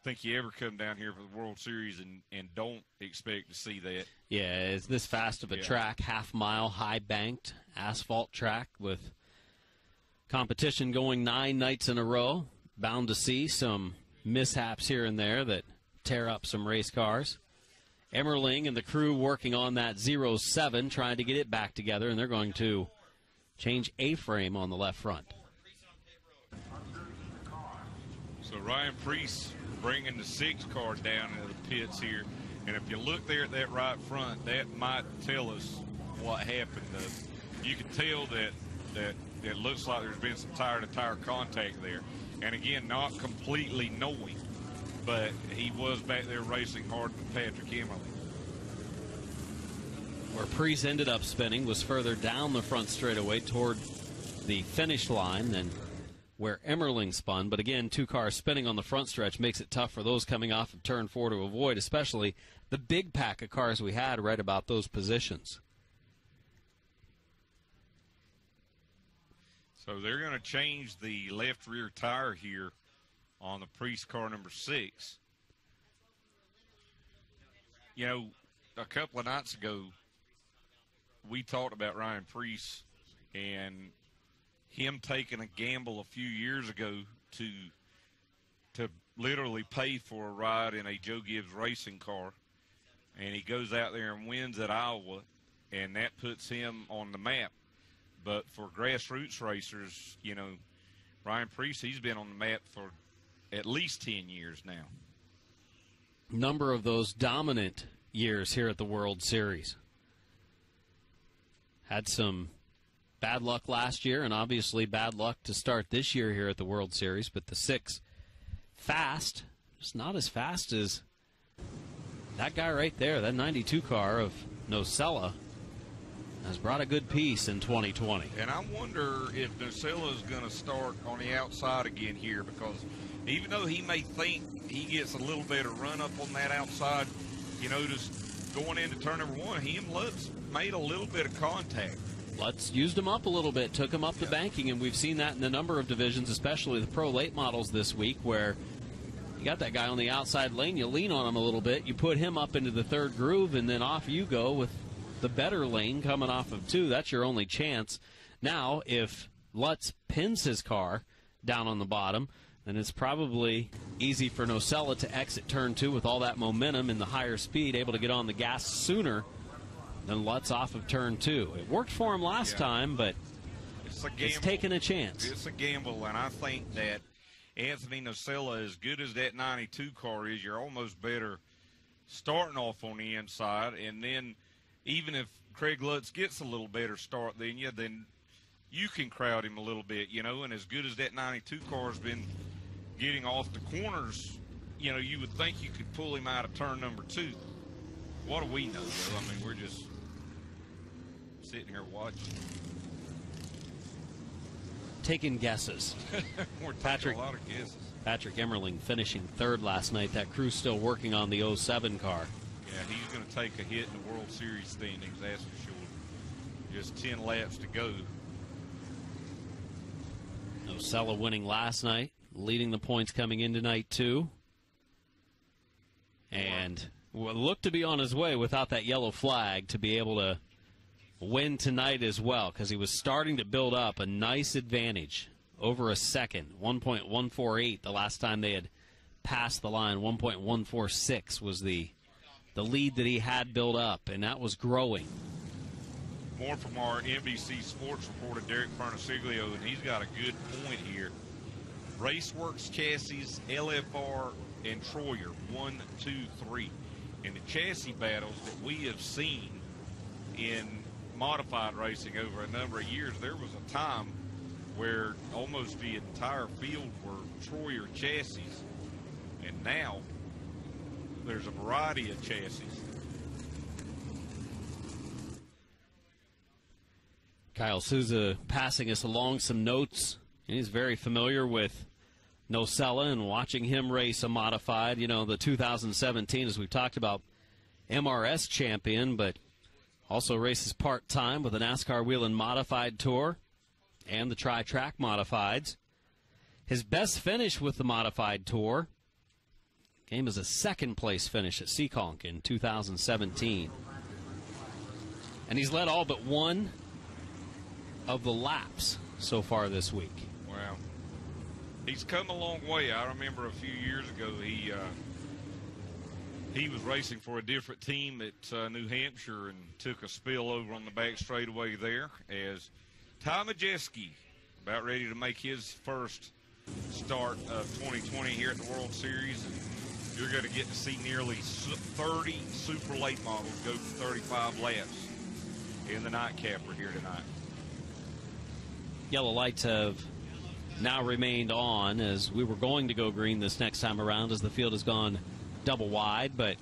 think you ever come down here for the World Series and don't expect to see that. Yeah, it's this fast of a track, half-mile, high-banked asphalt track with competition going 9 nights in a row. Bound to see some mishaps here and there that tear up some race cars. Emmerling and the crew working on that 07, trying to get it back together, and they're going to change A-frame on the left front. So Ryan Preece bringing the 6 car down into the pits here. And if you look there at that right front, that might tell us what happened. You can tell that it looks like there's been some tire-to-tire contact there. And again, not completely knowing, but he was back there racing hard with Patrick Emmerling. Where Preece ended up spinning was further down the front straightaway toward the finish line than where Emmerling spun. But again, 2 cars spinning on the front stretch makes it tough for those coming off of turn 4 to avoid, especially the big pack of cars we had right about those positions. So they're going to change the left rear tire here on the Preece car number 6. You know, a couple of nights ago, we talked about Ryan Preece and him taking a gamble a few years ago to literally pay for a ride in a Joe Gibbs racing car. And he goes out there and wins at Iowa, and that puts him on the map. But for grassroots racers, you know, Ryan Preece, he's been on the map for at least 10 years now. Number of those dominant years here at the World Series. Had some bad luck last year and obviously bad luck to start this year here at the World Series, but the 6 fast, just not as fast as that guy right there. That 92 car of Nocella has brought a good piece in 2020. And I wonder if Nocella is going to start on the outside again here, because even though he may think he gets a little better run up on that outside, you notice going into turn number 1, he and Lutz made a little bit of contact. Lutz used him up a little bit, took him up to banking, and we've seen that in a number of divisions, especially the pro late models this week, where you got that guy on the outside lane, you lean on him a little bit, you put him up into the third groove, and then off you go with the better lane coming off of 2. That's your only chance. Now, if Lutz pins his car down on the bottom, then it's probably easy for Nocella to exit turn 2 with all that momentum and the higher speed, able to get on the gas sooner than Lutz off of turn 2. It worked for him last time, but it's taking a chance. It's a gamble, and I think that Anthony Nocella, as good as that 92 car is, you're almost better starting off on the inside, and then even if Craig Lutz gets a little better start than you, then you can crowd him a little bit, you know, and as good as that 92 car's been getting off the corners, you know, you would think you could pull him out of turn number 2. What do we know, though? I mean, we're just sitting here watching. Taking guesses. We're taking a lot of guesses. Patrick Emmerling finishing 3rd last night. That crew's still working on the 07 car. Yeah, he's going to take a hit in the World Series standings, that's for sure. Just 10 laps to go. Nocella winning last night, leading the points coming into night 2. And looked to be on his way without that yellow flag to be able to win tonight as well, because he was starting to build up a nice advantage over a second. 1.148 the last time they had passed the line. 1.146 was the lead that he had built up, and that was growing. More from our NBC Sports reporter, Derek Fernasiglio, and he's got a good point here. Raceworks Chassis, LFR, and Troyer, 1, 2, 3. In the chassis battles that we have seen in modified racing over a number of years, there was a time where almost the entire field were Troyer chassis, and now there's a variety of chassis. Kyle Souza passing us along some notes. He's very familiar with Nocella and watching him race a modified, you know, the 2017, as we've talked about, MRS champion, but also races part-time with the NASCAR Wheel and Modified Tour and the Tri-Track Modifieds. His best finish with the Modified Tour came as a second-place finish at Seekonk in 2017. And he's led all but one of the laps so far this week. Wow. He's come a long way. I remember a few years ago he was racing for a different team at New Hampshire and took a spill over on the back straightaway there, as Ty Majeski about ready to make his first start of 2020 here at the World Series. And you're going to get to see nearly 30 super late models go for 35 laps in the nightcapper here tonight. Yellow lights have now remained on, as we were going to go green this next time around, as the field has gone double wide, but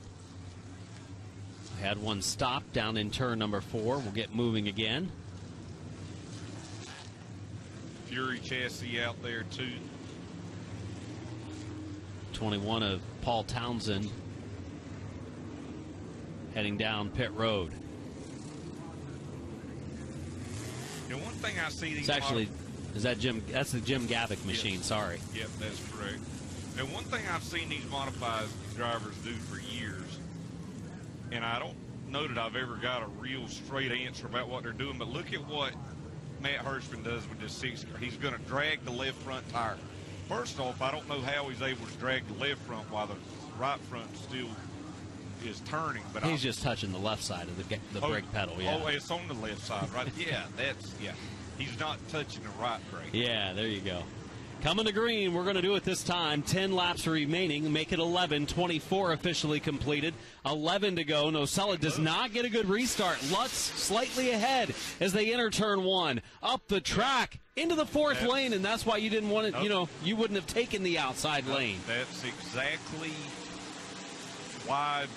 we had one stop down in turn number 4. We'll get moving again. Fury chassis out there too. 21 of Paul Townsend heading down pit road. You know, one thing I see these it's actually, is that Jim? That's the Jim Gavick machine. Yes. Sorry. Yep, that's correct. And one thing I've seen these modified drivers do for years, and I don't know that I've ever got a real straight answer about what they're doing, but look at what Matt Hirschman does with this 6 car. He's going to drag the left front tire. First off, I don't know how he's able to drag the left front while the right front still is turning. But he's just touching the left side of the brake pedal. Yeah. Oh, it's on the left side, right? Yeah, yeah. He's not touching the right brake. Yeah, there you go. Coming to green, we're going to do it this time. 10 laps remaining, make it 11. 24 officially completed. 11 to go. Nocella does not get a good restart. Lutz slightly ahead as they enter turn 1. Up the track into the fourth lane, and that's why you didn't want it, you wouldn't have taken the outside lane. That's exactly why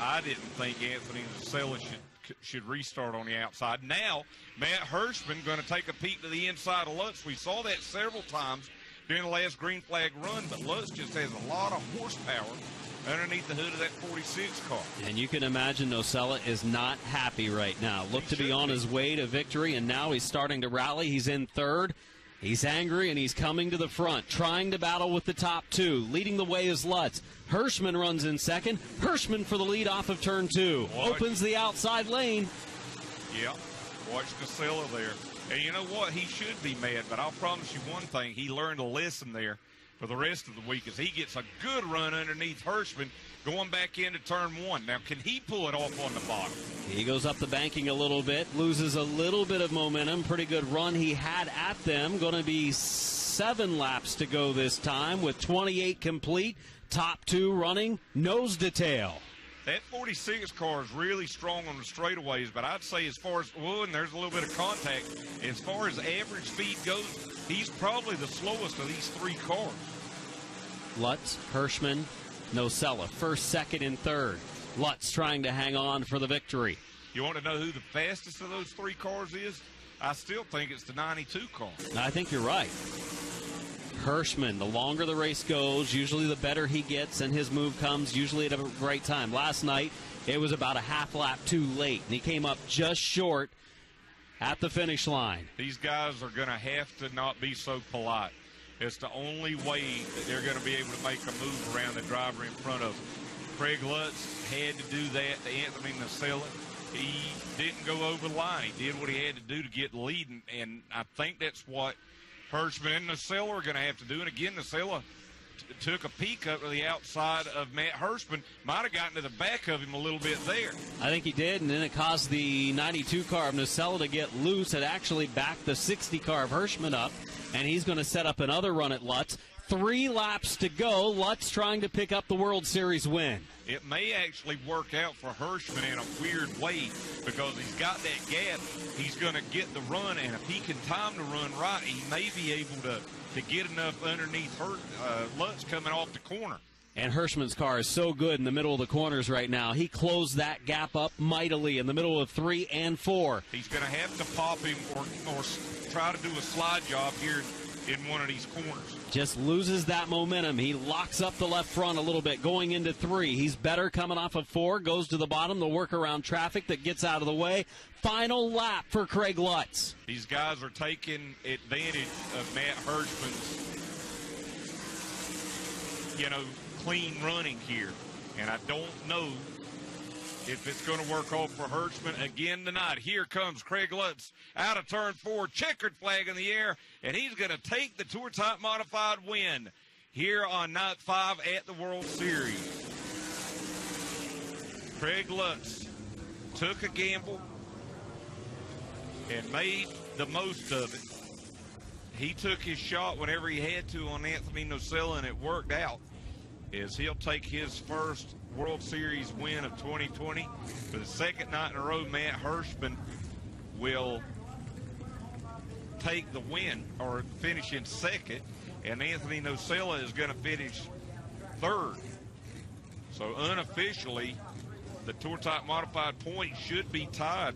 I didn't think Anthony Nocella should restart on the outside. Now, Matt Hirschman going to take a peek to the inside of Lutz. We saw that several times during the last green flag run, but Lutz just has a lot of horsepower underneath the hood of that 46 car. And you can imagine Nocella is not happy right now. Looked to be on his way to victory, and now he's starting to rally. He's in third. He's angry, and he's coming to the front, trying to battle with the top two. Leading the way is Lutz. Hirschman runs in second. Hirschman for the lead off of turn 2. Opens the outside lane. Yeah, watch Nocella there. And you know what? He should be mad, but I'll promise you one thing. He learned a lesson there for the rest of the week as he gets a good run underneath Hirschman going back into turn 1. Now, can he pull it off on the bottom? He goes up the banking a little bit, loses a little bit of momentum. Pretty good run he had at them. Going to be 7 laps to go this time with 28 complete. Top 2 running nose to tail. That 46 car is really strong on the straightaways, but I'd say as far as, and there's a little bit of contact. As far as average speed goes, he's probably the slowest of these 3 cars. Lutz, Hirschman, Nocella, first, second, and third. Lutz trying to hang on for the victory. You want to know who the fastest of those 3 cars is? I still think it's the 92 car. I think you're right. Hirschman, the longer the race goes, usually the better he gets, and his move comes usually at a great time. Last night, it was about a half lap too late, and he came up just short at the finish line. These guys are going to have to not be so polite. It's the only way that they're going to be able to make a move around the driver in front of them. Craig Lutz had to do that to Anthony Nocella. He didn't go over the line. He did what he had to do to get leading, and I think that's what Hirschman and Nocella are going to have to do. And again, Nocella took a peek up to the outside of Matt Hirschman. Might have gotten to the back of him a little bit there. I think he did, and then it caused the 92 car of Nocella to get loose. It actually backed the 60 car of Hirschman up, and he's going to set up another run at Lutz. 3 laps to go. Lutz trying to pick up the World Series win. It may actually work out for Hirschman in a weird way because he's got that gap. He's going to get the run, and if he can time the run right, he may be able to get enough underneath Lutz coming off the corner. And Hirschman's car is so good in the middle of the corners right now. He closed that gap up mightily in the middle of 3 and 4. He's going to have to pop him or try to do a slide job here in one of these corners. Just loses that momentum. He locks up the left front a little bit going into 3. He's better coming off of 4, goes to the bottom, the work around traffic that gets out of the way. Final lap for Craig Lutz. These guys are taking advantage of Matt Hirschman's, clean running here. And I don't know if it's going to work out for Hirschman again tonight. Here comes Craig Lutz out of turn 4, checkered flag in the air, and he's going to take the Tour Type Modified win here on night 5 at the World Series. Craig Lutz took a gamble and made the most of it. He took his shot whenever he had to on Anthony Nocella, and it worked out, as he'll take his first World Series win of 2020. For the second night in a row, Matt Hirschman will take the win or finish in second, and Anthony Nocella is going to finish third. So unofficially, the Tour Type Modified points should be tied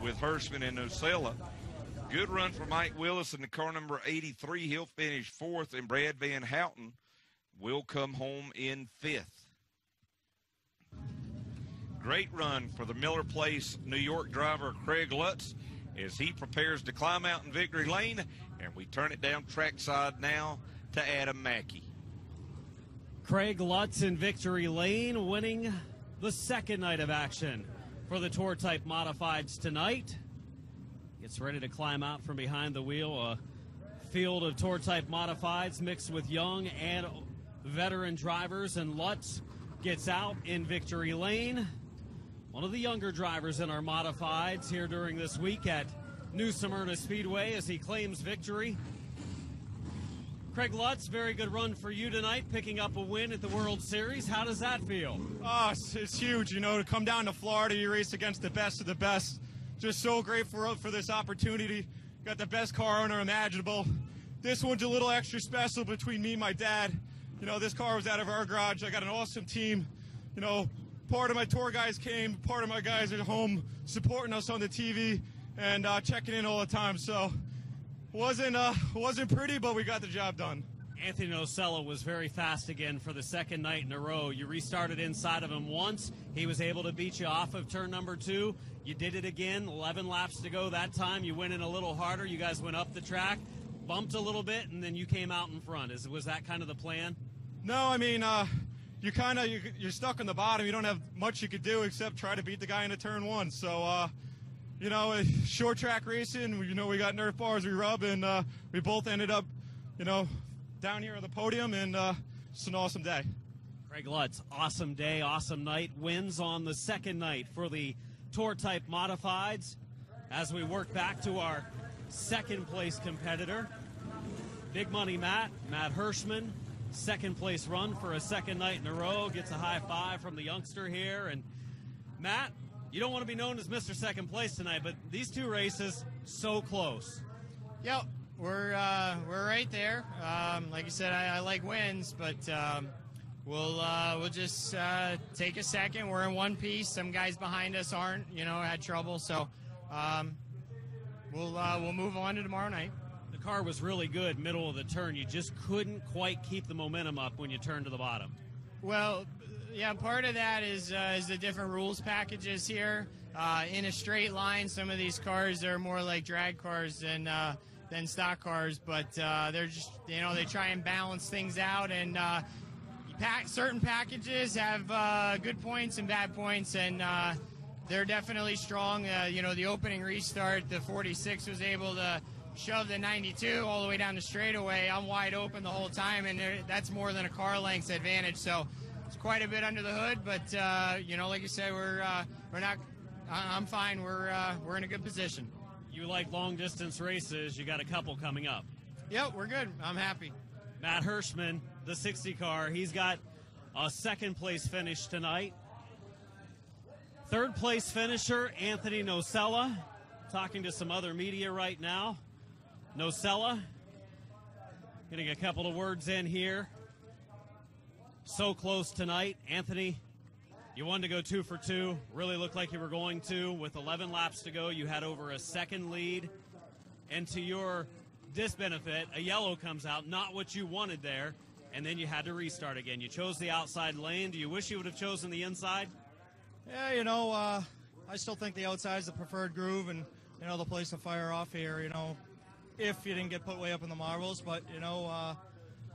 with Hirschman and Nocella. Good run for Mike Willis in the car number 83. He'll finish 4th, and Brad Van Houten will come home in 5th. Great run for the Miller Place New York driver Craig Lutz as he prepares to climb out in victory lane, and we turn it down trackside now to Adam Mackey. Craig Lutz in victory lane, winning the second night of action for the Tour Type Modifieds tonight. Gets ready to climb out from behind the wheel. A field of Tour Type Modifieds mixed with young and veteran drivers, and Lutz gets out in victory lane. One of the younger drivers in our modifieds here during this week at New Smyrna Speedway as he claims victory. Craig Lutz, very good run for you tonight, picking up a win at the World Series. How does that feel? Oh, it's huge, you know, to come down to Florida, you race against the best of the best. Just so grateful for this opportunity. Got the best car owner imaginable. This one's a little extra special between me and my dad. You know, this car was out of our garage. I got an awesome team. You know, part of my tour guys came, part of my guys are home supporting us on the TV and checking in all the time. So wasn't pretty, but we got the job done. Anthony Nocella was very fast again for the second night in a row. You restarted inside of him once. He was able to beat you off of turn number 2. You did it again, 11 laps to go that time. You went in a little harder. You guys went up the track, bumped a little bit, and then you came out in front. Was that kind of the plan? No, I mean, you're stuck on the bottom. You don't have much you could do except try to beat the guy into turn 1. So, you know, short track racing, you know, we got Nerf bars we rub, and we both ended up, you know, down here on the podium, and it's an awesome day. Craig Lutz, awesome day, awesome night. Wins on the second night for the Tour-type Modifieds. As we work back to our second-place competitor, Big Money Matt Hirschman, second-place run for a second night in a row, gets a high five from the youngster here. And Matt, you don't want to be known as Mr. Second Place tonight, but these two races, so close. Yep, we're right there. Like you said, I like wins, but we'll just take a second. We're in one piece. Some guys behind us aren't, you know, had trouble, so we'll move on to tomorrow night. The car was really good middle of the turn. You just couldn't quite keep the momentum up when you turned to the bottom. Well, yeah, part of that is the different rules packages here. In a straight line, some of these cars are more like drag cars than stock cars, but they're just, you know, they try and balance things out, and certain packages have good points and bad points, and they're definitely strong. You know, the opening restart, the 46 was able to shove the 92 all the way down the straightaway. I'm wide open the whole time, and that's more than a car length's advantage. So it's quite a bit under the hood, but you know, like you said, we're not. I'm fine. We're in a good position. You like long distance races? You got a couple coming up. Yep, we're good. I'm happy. Matt Hirschman, the 60 car, he's got a second place finish tonight. Third place finisher, Anthony Nocella, talking to some other media right now. Nocella, getting a couple of words in here. So close tonight. Anthony, you wanted to go 2 for 2. Really looked like you were going to. With 11 laps to go, you had over a second lead. And to your disbenefit, a yellow comes out, not what you wanted there, and then you had to restart again. You chose the outside lane. Do you wish you would have chosen the inside? Yeah, you know, I still think the outside's the preferred groove, and, you know, the place to fire off here, you know, if you didn't get put way up in the marbles. But, you know,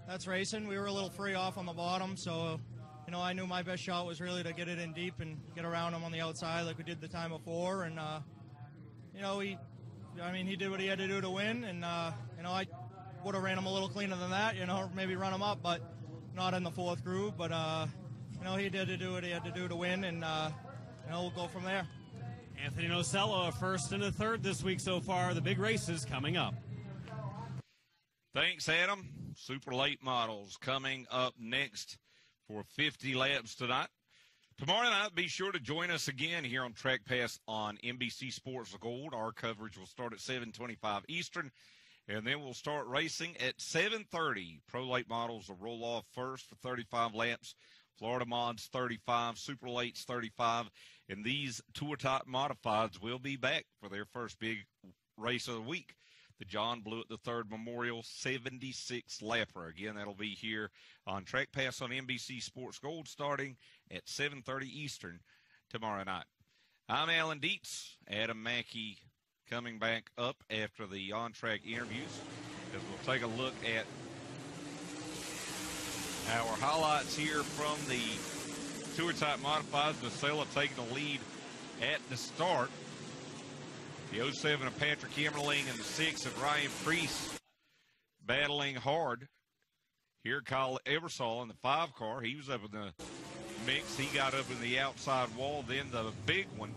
that's racing. We were a little free off on the bottom, so, you know, I knew my best shot was really to get it in deep and get around him on the outside like we did the time before. And, you know, he did what he had to do to win, and, you know, I would have ran him a little cleaner than that, you know, maybe run him up, but not in the fourth groove. But, you know, he did to do what he had to do to win, and, you know, we'll go from there. Anthony Nocella, a first and a third this week so far. The big races coming up. Thanks, Adam. Super late models coming up next for 50 laps tonight. Tomorrow night, be sure to join us again here on Track Pass on NBC Sports Gold. Our coverage will start at 7:25 Eastern, and then we'll start racing at 7:30. Pro late models will roll off first for 35 laps. Florida Mods 35, Super Lates 35, and these tour-type modifieds will be back for their first big race of the week. The John Blewett III Memorial 76 lapper. Again, that'll be here on Track Pass on NBC Sports Gold starting at 7:30 Eastern tomorrow night. I'm Alan Dietz. Adam Mackey coming back up after the on-track interviews as we'll take a look at our highlights here from the tour-type modifieds. Nocella taking the lead at the start. The 07 of Patrick Emmerling and the 6 of Ryan Priest battling hard. Here Kyle Eversole in the 5 car. He was up in the mix. He got up in the outside wall. Then the big one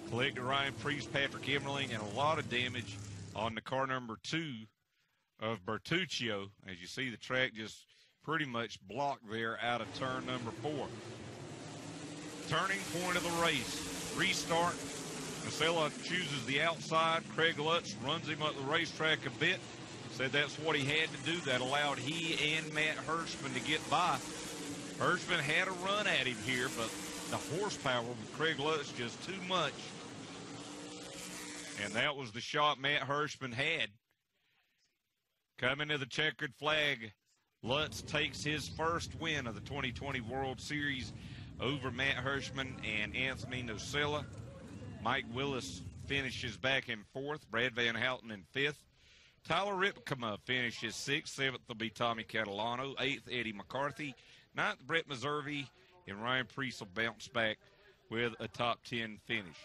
collected Ryan Priest, Patrick Emmerling, and a lot of damage on the car number 2 of Bertuccio. As you see, the track just pretty much blocked there out of turn number 4. Turning point of the race. Restart. Nocella chooses the outside. Craig Lutz runs him up the racetrack a bit. Said that's what he had to do. That allowed he and Matt Hirschman to get by. Hirschman had a run at him here, but the horsepower with Craig Lutz just too much. And that was the shot Matt Hirschman had. Coming to the checkered flag, Lutz takes his first win of the 2020 World Series over Matt Hirschman and Anthony Nocella. Mike Willis finishes back in 4th. Brad Van Houten in 5th. Tyler Ripkema finishes 6th. 7th will be Tommy Catalano. 8th, Eddie McCarthy. 9th, Brett Meserve. And Ryan Priest will bounce back with a top 10 finish.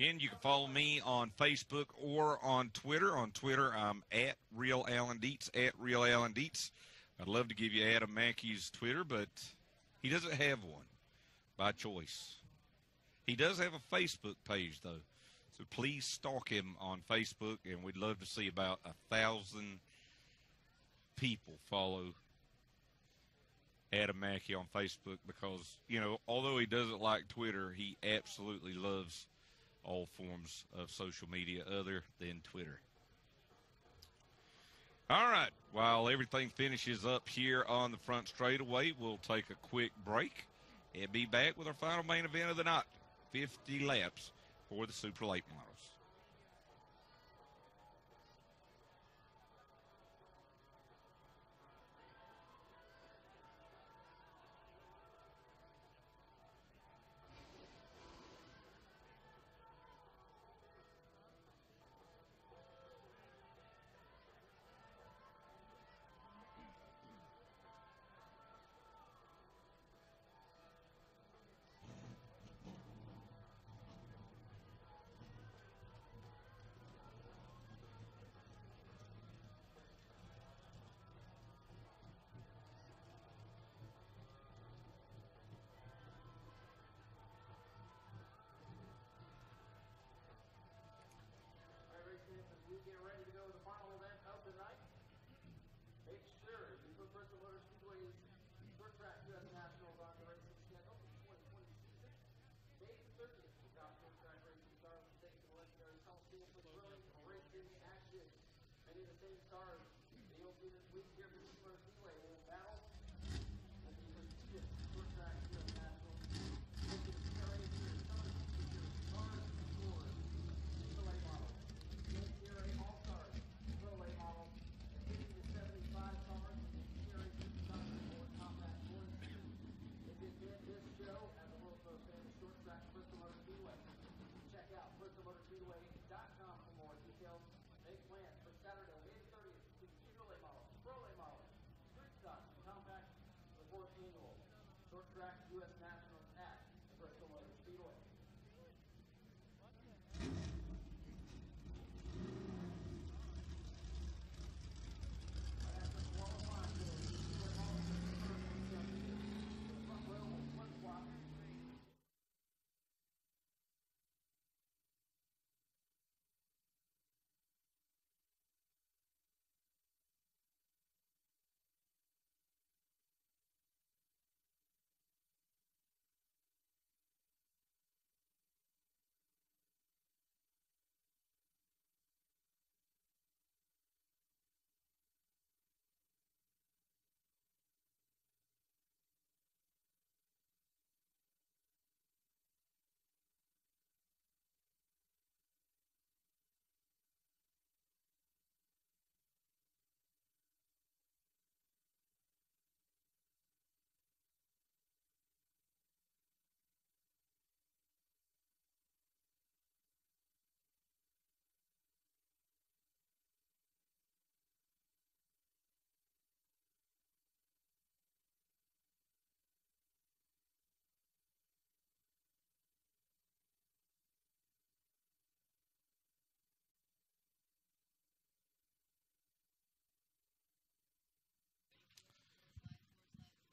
Again, you can follow me on Facebook or on Twitter. On Twitter, I'm at Real Alan Dietz, at Real Alan Dietz. I'd love to give you Adam Mackey's Twitter, but he doesn't have one by choice. He does have a Facebook page, though. So please stalk him on Facebook, and we'd love to see about 1,000 people follow Adam Mackey on Facebook because, you know, although he doesn't like Twitter, he absolutely loves all forms of social media other than Twitter. All right, while everything finishes up here on the front straightaway, we'll take a quick break and be back with our final main event of the night, 50 laps for the Super Late Models.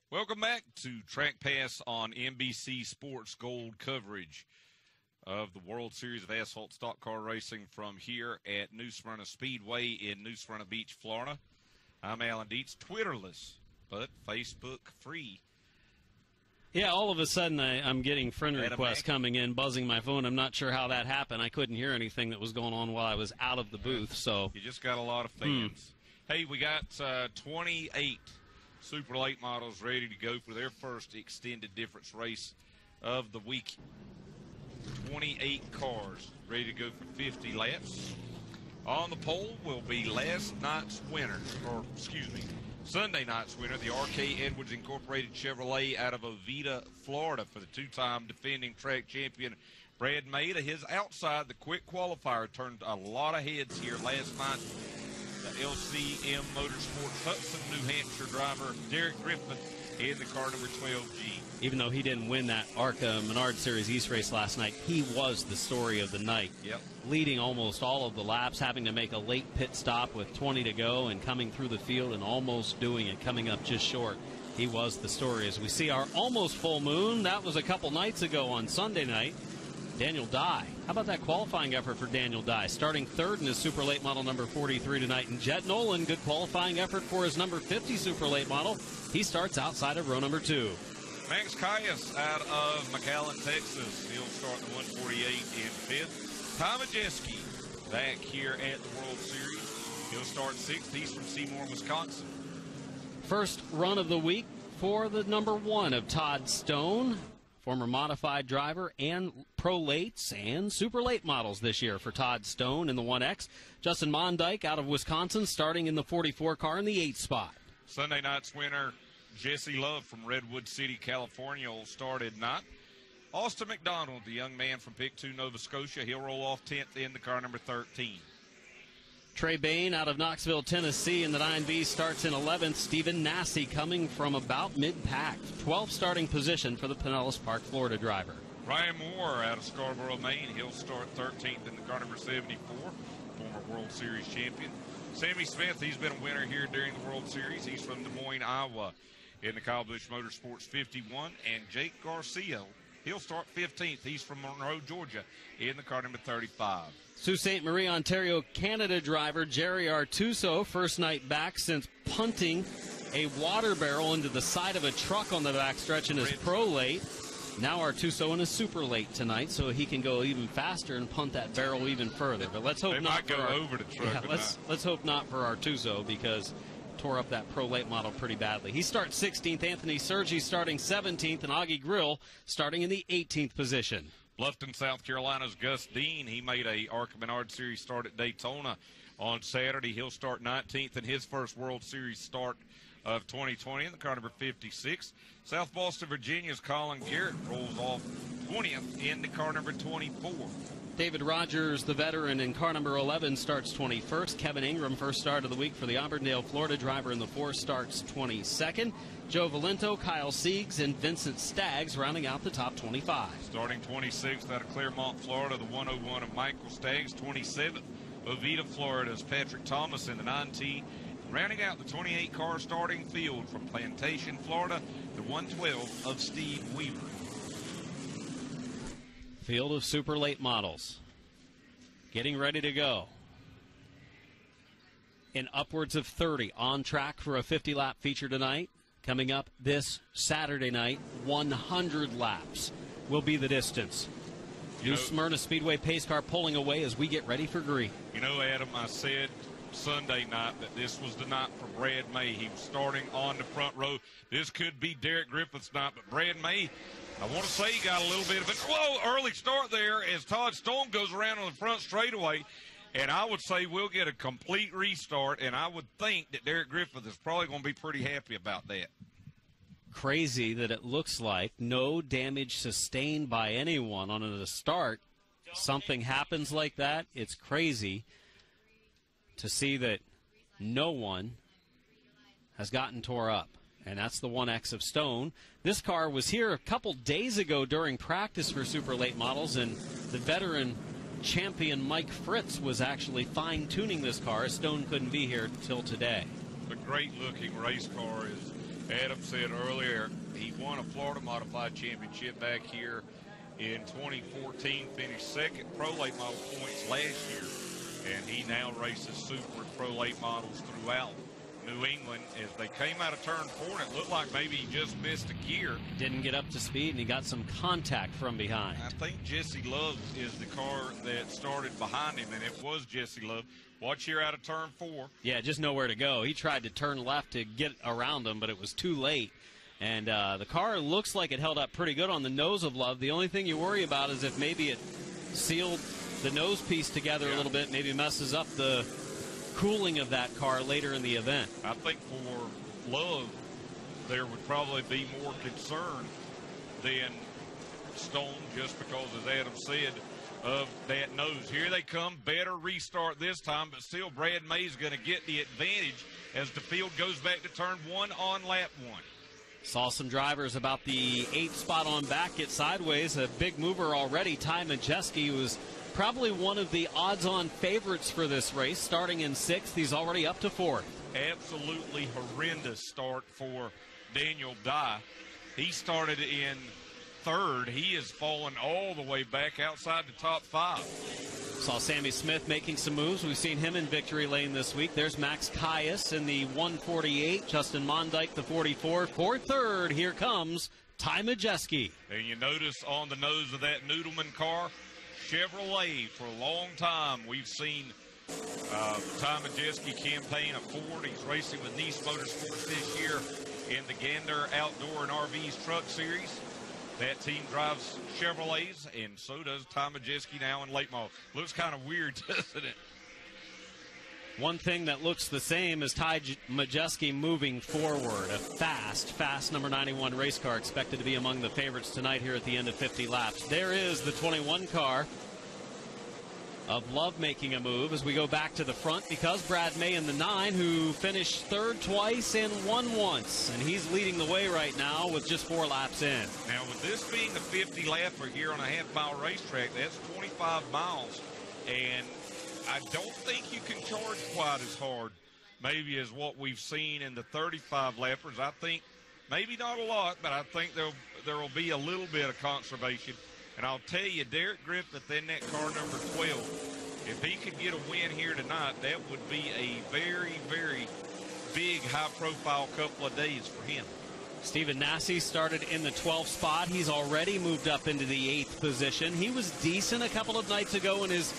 Welcome back to Track Pass on NBC Sports Gold coverage of the World Series of Asphalt Stock Car Racing from here at New Smyrna Speedway in New Smyrna Beach, Florida. I'm Alan Dietz, Twitterless, but Facebook free. Yeah, all of a sudden I'm getting friend requests coming in, buzzing my phone. I'm not sure how that happened. I couldn't hear anything that was going on while I was out of the booth. So you just got a lot of fans. Hey, we got 28 Super Late models ready to go for their first extended difference race of the week. 28 cars ready to go for 50 laps. On the pole will be last night's winner, or excuse me, Sunday night's winner, the R.K. Edwards Incorporated Chevrolet out of Oviedo, Florida, for the two-time defending track champion Brad May. To his outside, the quick qualifier turned a lot of heads here last night. The LCM Motorsports Hudson, New Hampshire driver Derek Griffin in the car number 12G. Even though he didn't win that ARCA Menard Series East race last night, he was the story of the night. Yep. Leading almost all of the laps, having to make a late pit stop with 20 to go and coming through the field and almost doing it, coming up just short. He was the story. As we see our almost full moon, that was a couple nights ago on Sunday night. Daniel Dye. How about that qualifying effort for Daniel Dye? Starting third in his Super Late Model number 43 tonight. And Jet Nolan, good qualifying effort for his number 50 Super Late Model. He starts outside of row number 2. Max Caius out of McAllen, Texas. He'll start the 148 in fifth. Tom Majeski back here at the World Series. He'll start sixth. He's from Seymour, Wisconsin. First run of the week for the number 1 of Todd Stone. Former modified driver and pro lates and super late models this year for Todd Stone in the 1X. Justin Mondyke out of Wisconsin starting in the 44 car in the 8th spot. Sunday night's winner, Jesse Love from Redwood City, California, will start at 9th. Austin McDonald, the young man from Pictou, Nova Scotia, he'll roll off 10th in the car number 13. Trey Bain out of Knoxville, Tennessee in the 9B starts in 11th. Stephen Nassy coming from about mid-pack. 12th starting position for the Pinellas Park, Florida driver. Ryan Moore out of Scarborough, Maine. He'll start 13th in the car number 74. Former World Series champion. Sammy Smith, he's been a winner here during the World Series. He's from Des Moines, Iowa in the Kyle Busch Motorsports 51. And Jake Garcia, he'll start 15th. He's from Monroe, Georgia in the car number 35. Sault Ste. Marie, Ontario, Canada driver Jerry Artuso, first night back since punting a water barrel into the side of a truck on the backstretch in his pro late. Now Artuso in a super late tonight, so he can go even faster and punt that barrel even further. But let's hope not go over the truck. Yeah, let's hope not for Artuso, because tore up that pro late model pretty badly. He starts 16th. Anthony Sergi starting 17th, and Augie Grill starting in the 18th position. Bluffton, South Carolina's Gus Dean. He made a ARCA Menard Series start at Daytona on Saturday. He'll start 19th in his first World Series start of 2020 in the car number 56. South Boston, Virginia's Colin Garrett rolls off 20th in the car number 24. David Rogers, the veteran, in car number 11 starts 21st. Kevin Ingram, first start of the week for the Auburndale, Florida driver in the 4, starts 22nd. Joe Valento, Kyle Siegs, and Vincent Staggs rounding out the top 25. Starting 26th out of Claremont, Florida, the 101 of Michael Staggs. 27th, Oviedo, Florida's Patrick Thomas in the 9T. Rounding out the 28-car starting field from Plantation, Florida, the 112 of Steve Weaver. Field of super late models getting ready to go. In upwards of 30 on track for a 50-lap feature tonight. Coming up this Saturday night, 100 laps will be the distance. New Smyrna Speedway pace car pulling away as we get ready for Green. You know, Adam, I said Sunday night that this was the night for Brad May. He was starting on the front row. This could be Derek Griffith's night, but Brad May, I want to say he got a little bit of it. Whoa, early start there as Todd Stone goes around on the front straightaway. And I would say we'll get a complete restart, and I would think that Derek Griffith is probably going to be pretty happy about that. Crazy that it looks like no damage sustained by anyone on the start. Something happens like that. It's crazy to see that no one has gotten tore up. And that's the 1X of Stone. This car was here a couple days ago during practice for super late models, and the veteran champion Mike Fritz was actually fine-tuning this car, as Stone couldn't be here till today. A great-looking race car, as Adam said earlier. He won a Florida Modified Championship back here in 2014, finished second pro late model points last year, and he now races super pro late models throughout New England. As they came out of turn 4, and it looked like maybe he just missed a gear. Didn't get up to speed, and he got some contact from behind. I think Jesse Love is the car that started behind him, and it was Jesse Love. Watch here out of turn 4. Yeah, just nowhere to go. He tried to turn left to get around him, but it was too late. And the car looks like it held up pretty good on the nose of Love. The only thing you worry about is if maybe it sealed the nose piece together a little bit, maybe messes up the cooling of that car later in the event. I think for Love, there would probably be more concern than Stone, just because, as Adam said, of that nose. Here they come. Better restart this time, but still Brad May's going to get the advantage as the field goes back to turn 1 on lap 1. Saw some drivers about the 8th spot on back get sideways. A big mover already. Ty Majeski was probably one of the odds-on favorites for this race. Starting in 6th, he's already up to 4th. Absolutely horrendous start for Daniel Dye. He started in 3rd. He has fallen all the way back outside the top 5. Saw Sammy Smith making some moves. We've seen him in victory lane this week. There's Max Caius in the 148. Justin Mondyke, the 44. For 3rd, here comes Ty Majeski. And you notice on the nose of that Noodleman car, Chevrolet. For a long time, we've seen Ty Majeski campaign a Ford. He's racing with Nice Motorsports this year in the Gander Outdoor and RVs Truck Series. That team drives Chevrolets, and so does Ty Majeski now in late model. Looks kind of weird, doesn't it? One thing that looks the same is Ty Majeski moving forward. A fast number 91 race car expected to be among the favorites tonight here at the end of 50 laps. There is the 21 car of Love making a move as we go back to the front, because Brad May in the 9, who finished 3rd twice and won once, and he's leading the way right now with just 4 laps in. Now, with this being the 50 lapper here on a half-mile racetrack, that's 25 miles, and I don't think you can charge quite as hard maybe as what we've seen in the 35 lappers. I think maybe not a lot, but I think there will be a little bit of conservation. And I'll tell you, Derek Griffith in that car number 12, if he could get a win here tonight, that would be a very, very big, high-profile couple of days for him. Stephen Nasse started in the 12th spot. He's already moved up into the 8th position. He was decent a couple of nights ago in his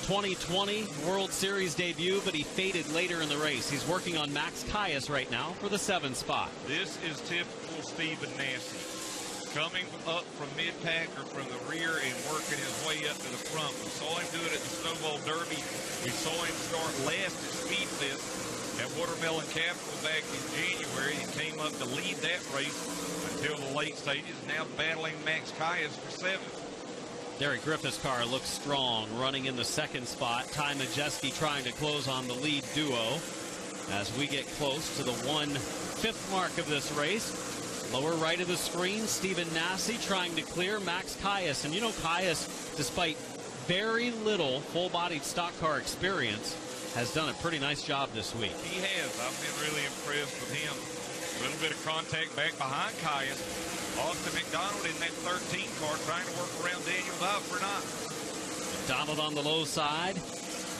2020 World Series debut, but he faded later in the race. He's working on Max Caius right now for the 7th spot. This is typical Stephen Nasse. Coming up from mid-pack or from the rear and working his way up to the front. We saw him do it at the Snowball Derby. We saw him start last at Speedfest at Watermelon Capital back in January. He came up to lead that race until the late stages. Now battling Max Caius for 7th. Derek Griffith's car looks strong, running in the 2nd spot. Ty Majeski trying to close on the lead duo as we get close to the 1/5 mark of this race. Lower right of the screen, Stephen Nasse trying to clear Max Caius. And you know, Caius, despite very little full-bodied stock car experience, has done a pretty nice job this week. He has. I've been really impressed with him. A little bit of contact back behind Caius. Austin McDonald in that 13 car trying to work around Daniel Dye for 9. McDonald on the low side.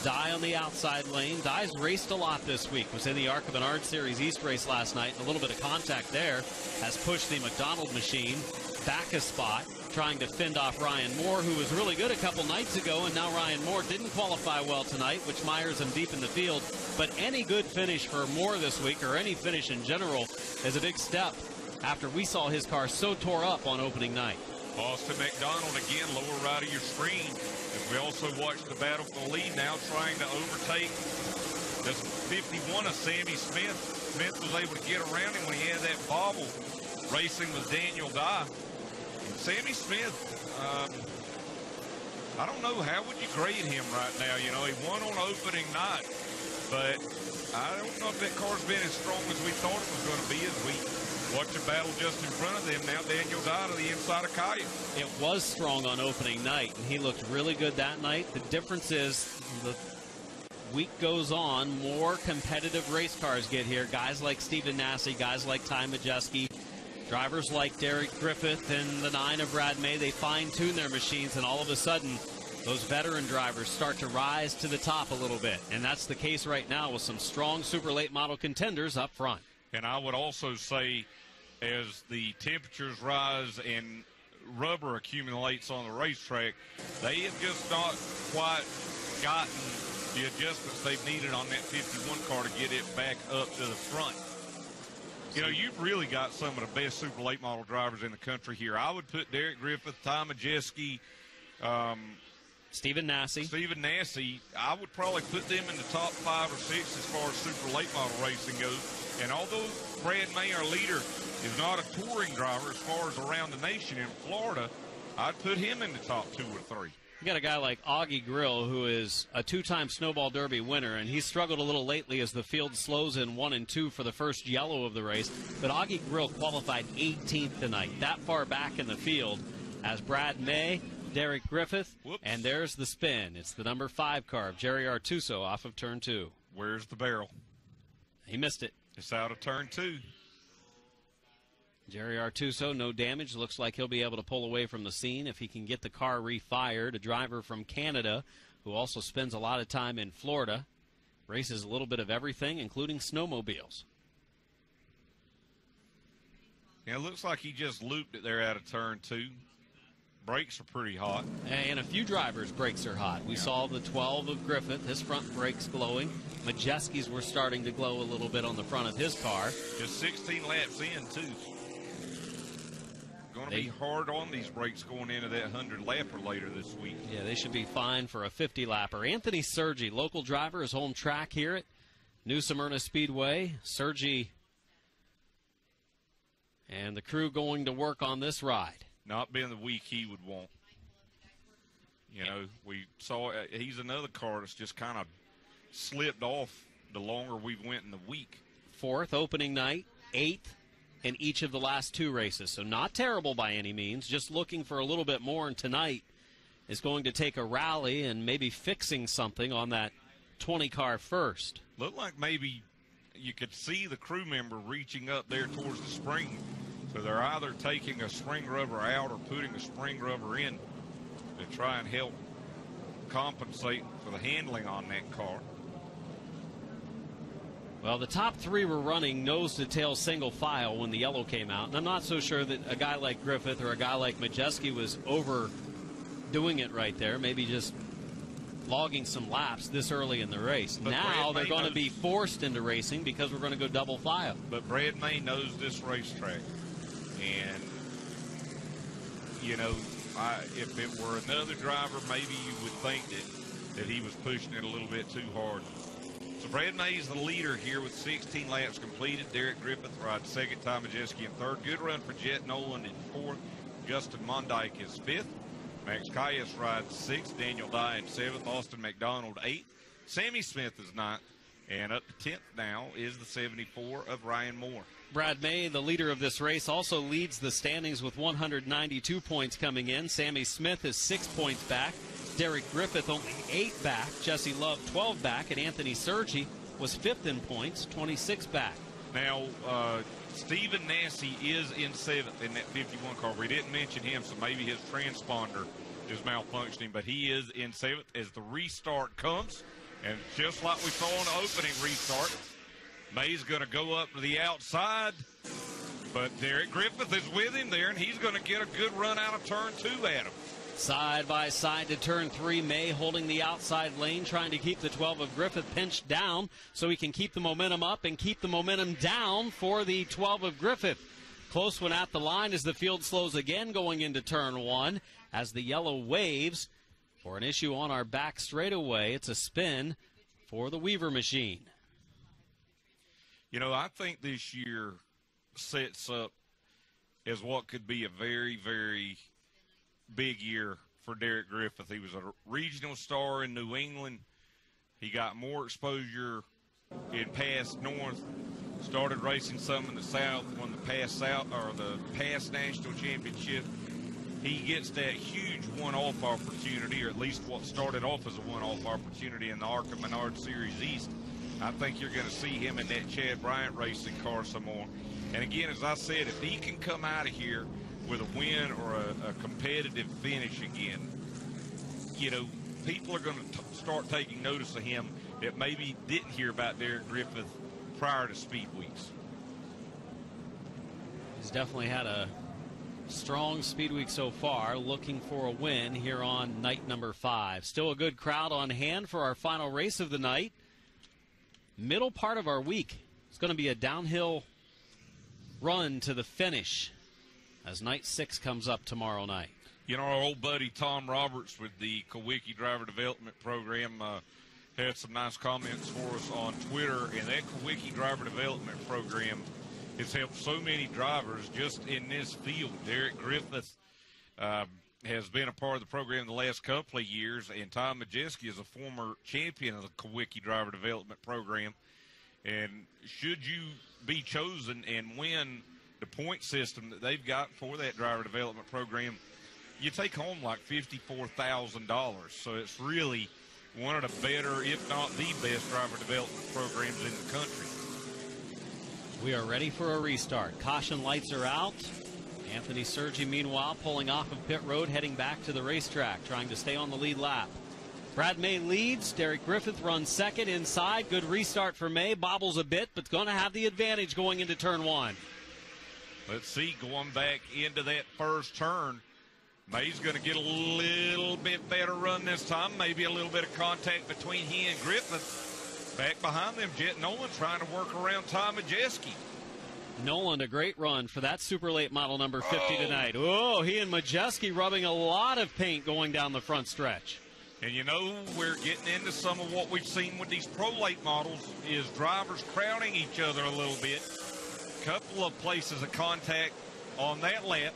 Dye on the outside lane. Dye's raced a lot this week. Was in the ARCA Menard Series East race last night. And a little bit of contact there has pushed the McDonald machine back a spot, trying to fend off Ryan Moore, who was really good a couple nights ago. And now Ryan Moore didn't qualify well tonight, which mires him deep in the field. But any good finish for Moore this week, or any finish in general, is a big step after we saw his car so tore up on opening night. Austin McDonald again, lower right of your screen. As we also watch the battle for the lead now, trying to overtake this 51 of Sammy Smith. Smith was able to get around him when he had that bobble racing with Daniel Dye. And Sammy Smith, I don't know, how would you grade him right now? You know, he won on opening night, but I don't know if that car's been as strong as we thought it was going to be as we watch the battle just in front of them. Now Daniel Dye to the inside of Caius. It was strong on opening night, and he looked really good that night. The difference is the week goes on, more competitive race cars get here. Guys like Stephen Nasse, guys like Ty Majeski, Drivers like Derek Griffith and the 9 of Brad May, they fine-tune their machines, and all of a sudden, those veteran drivers start to rise to the top a little bit. And that's the case right now with some strong super late model contenders up front. And I would also say, as the temperatures rise and rubber accumulates on the racetrack, they have just not quite gotten the adjustments they've needed on that 51 car to get it back up to the front. You know, you've really got some of the best super late model drivers in the country here. I would put Derek Griffith, Ty Majeski, Stephen Nassy. I would probably put them in the top 5 or 6 as far as super late model racing goes. And although Brad May, our leader, is not a touring driver as far as around the nation in Florida, I'd put him in the top 2 or 3. You got a guy like Augie Grill, who is a 2-time Snowball Derby winner, and he's struggled a little lately as the field slows in 1 and 2 for the first yellow of the race. But Augie Grill qualified 18th tonight, that far back in the field, as Brad May, Derek Griffith, and there's the spin. It's the number 5 car of Jerry Artuso off of turn 2. Where's the barrel? He missed it. It's out of turn 2. Jerry Artuso, no damage. Looks like he'll be able to pull away from the scene if he can get the car refired. A driver from Canada who also spends a lot of time in Florida. Races a little bit of everything, including snowmobiles. Yeah, it looks like he just looped it there out of turn 2. Brakes are pretty hot. And a few drivers' brakes are hot. We saw the 12 of Griffith, his front brakes glowing. Majeski's were starting to glow a little bit on the front of his car. Just 16 laps in, too. Going to be hard on these brakes going into that 100-lapper later this week. Yeah, they should be fine for a 50-lapper. Anthony Sergi, local driver, his home track here at New Smyrna Speedway. Sergi and the crew going to work on this ride. Not being the week he would want. You know, we saw he's another car that's just kind of slipped off the longer we went in the week. 4th opening night, 8th in each of the last 2 races. So not terrible by any means, just looking for a little bit more. And tonight is going to take a rally and maybe fixing something on that 20 car first. Looked like maybe you could see the crew member reaching up there towards the spring. So they're either taking a spring rubber out or putting a spring rubber in to try and help compensate for the handling on that car. Well, the top 3 were running nose-to-tail single file when the yellow came out. And I'm not so sure that a guy like Griffith or a guy like Majeski was overdoing it right there, maybe just logging some laps this early in the race. But now they're going to be forced into racing because we're going to go double file. But Brad May knows this racetrack. And, you know, if it were another driver, maybe you would think that he was pushing it a little bit too hard. So Brad May's the leader here with 16 laps completed. Derek Griffith rides 2nd, Ty Majeski in 3rd. Good run for Jet Nolan in 4th. Justin Mondyke is 5th. Max Callas rides 6th. Daniel Dye in 7th. Austin McDonald 8th. Sammy Smith is 9th. And up to 10th now is the 74 of Ryan Moore. Brad May, the leader of this race, also leads the standings with 192 points coming in. Sammy Smith is 6 points back. Derek Griffith only 8 back. Jesse Love 12 back. And Anthony Sergi was 5th in points, 26 back. Now, Stephen Nassy is in 7th in that 51 car. We didn't mention him, so maybe his transponder is malfunctioning. But he is in 7th as the restart comes. And just like we saw on the opening restart, May's going to go up to the outside, but Derek Griffith is with him there, and he's going to get a good run out of turn 2 at him. Side by side to turn 3, May holding the outside lane, trying to keep the 12 of Griffith pinched down so he can keep the momentum up and keep the momentum down for the 12 of Griffith. Close one at the line as the field slows again going into turn 1 as the yellow waves for an issue on our back straightaway. It's a spin for the Weaver machine. You know, I think this year sets up as what could be a very, very big year for Derek Griffith. He was a regional star in New England. He got more exposure in past North, started racing some in the South, won the past South or the past national championship. He gets that huge one-off opportunity, or at least what started off as a one-off opportunity in the ARCA Menard Series East. I think you're going to see him in that Chad Bryant racing car some more. And again, as I said, if he can come out of here with a win or a competitive finish again, you know, people are going to start taking notice of him that maybe didn't hear about Derek Griffith prior to Speed Weeks. He's definitely had a strong Speed Week so far, looking for a win here on night number 5. Still a good crowd on hand for our final race of the night. Middle part of our week, it's going to be a downhill run to the finish as night 6 comes up tomorrow night. You know, our old buddy Tom Roberts with the Kawicki Driver Development Program had some nice comments for us on Twitter, and that Kawicki Driver Development Program has helped so many drivers just in this field. Derek Griffith has been a part of the program the last couple of years, and Tom Majeski is a former champion of the Kawicki Driver Development Program. And should you be chosen and win the point system that they've got for that driver development program, you take home like $54,000. So it's really one of the better, if not the best, driver development programs in the country. We are ready for a restart. Caution lights are out. Anthony Sergi, meanwhile, pulling off of pit road, heading back to the racetrack, trying to stay on the lead lap. Brad May leads. Derek Griffith runs second inside. Good restart for May. Bobbles a bit, but going to have the advantage going into turn 1. Let's see, going back into that first turn, May's going to get a little bit better run this time. Maybe a little bit of contact between he and Griffith. Back behind them, Jet Nolan trying to work around Tom Majeski. Nolan, a great run for that super late model number 50 tonight. Oh, he and Majeski rubbing a lot of paint going down the front stretch. And you know, we're getting into some of what we've seen with these pro late models is drivers crowding each other a little bit. Couple of places of contact on that lap,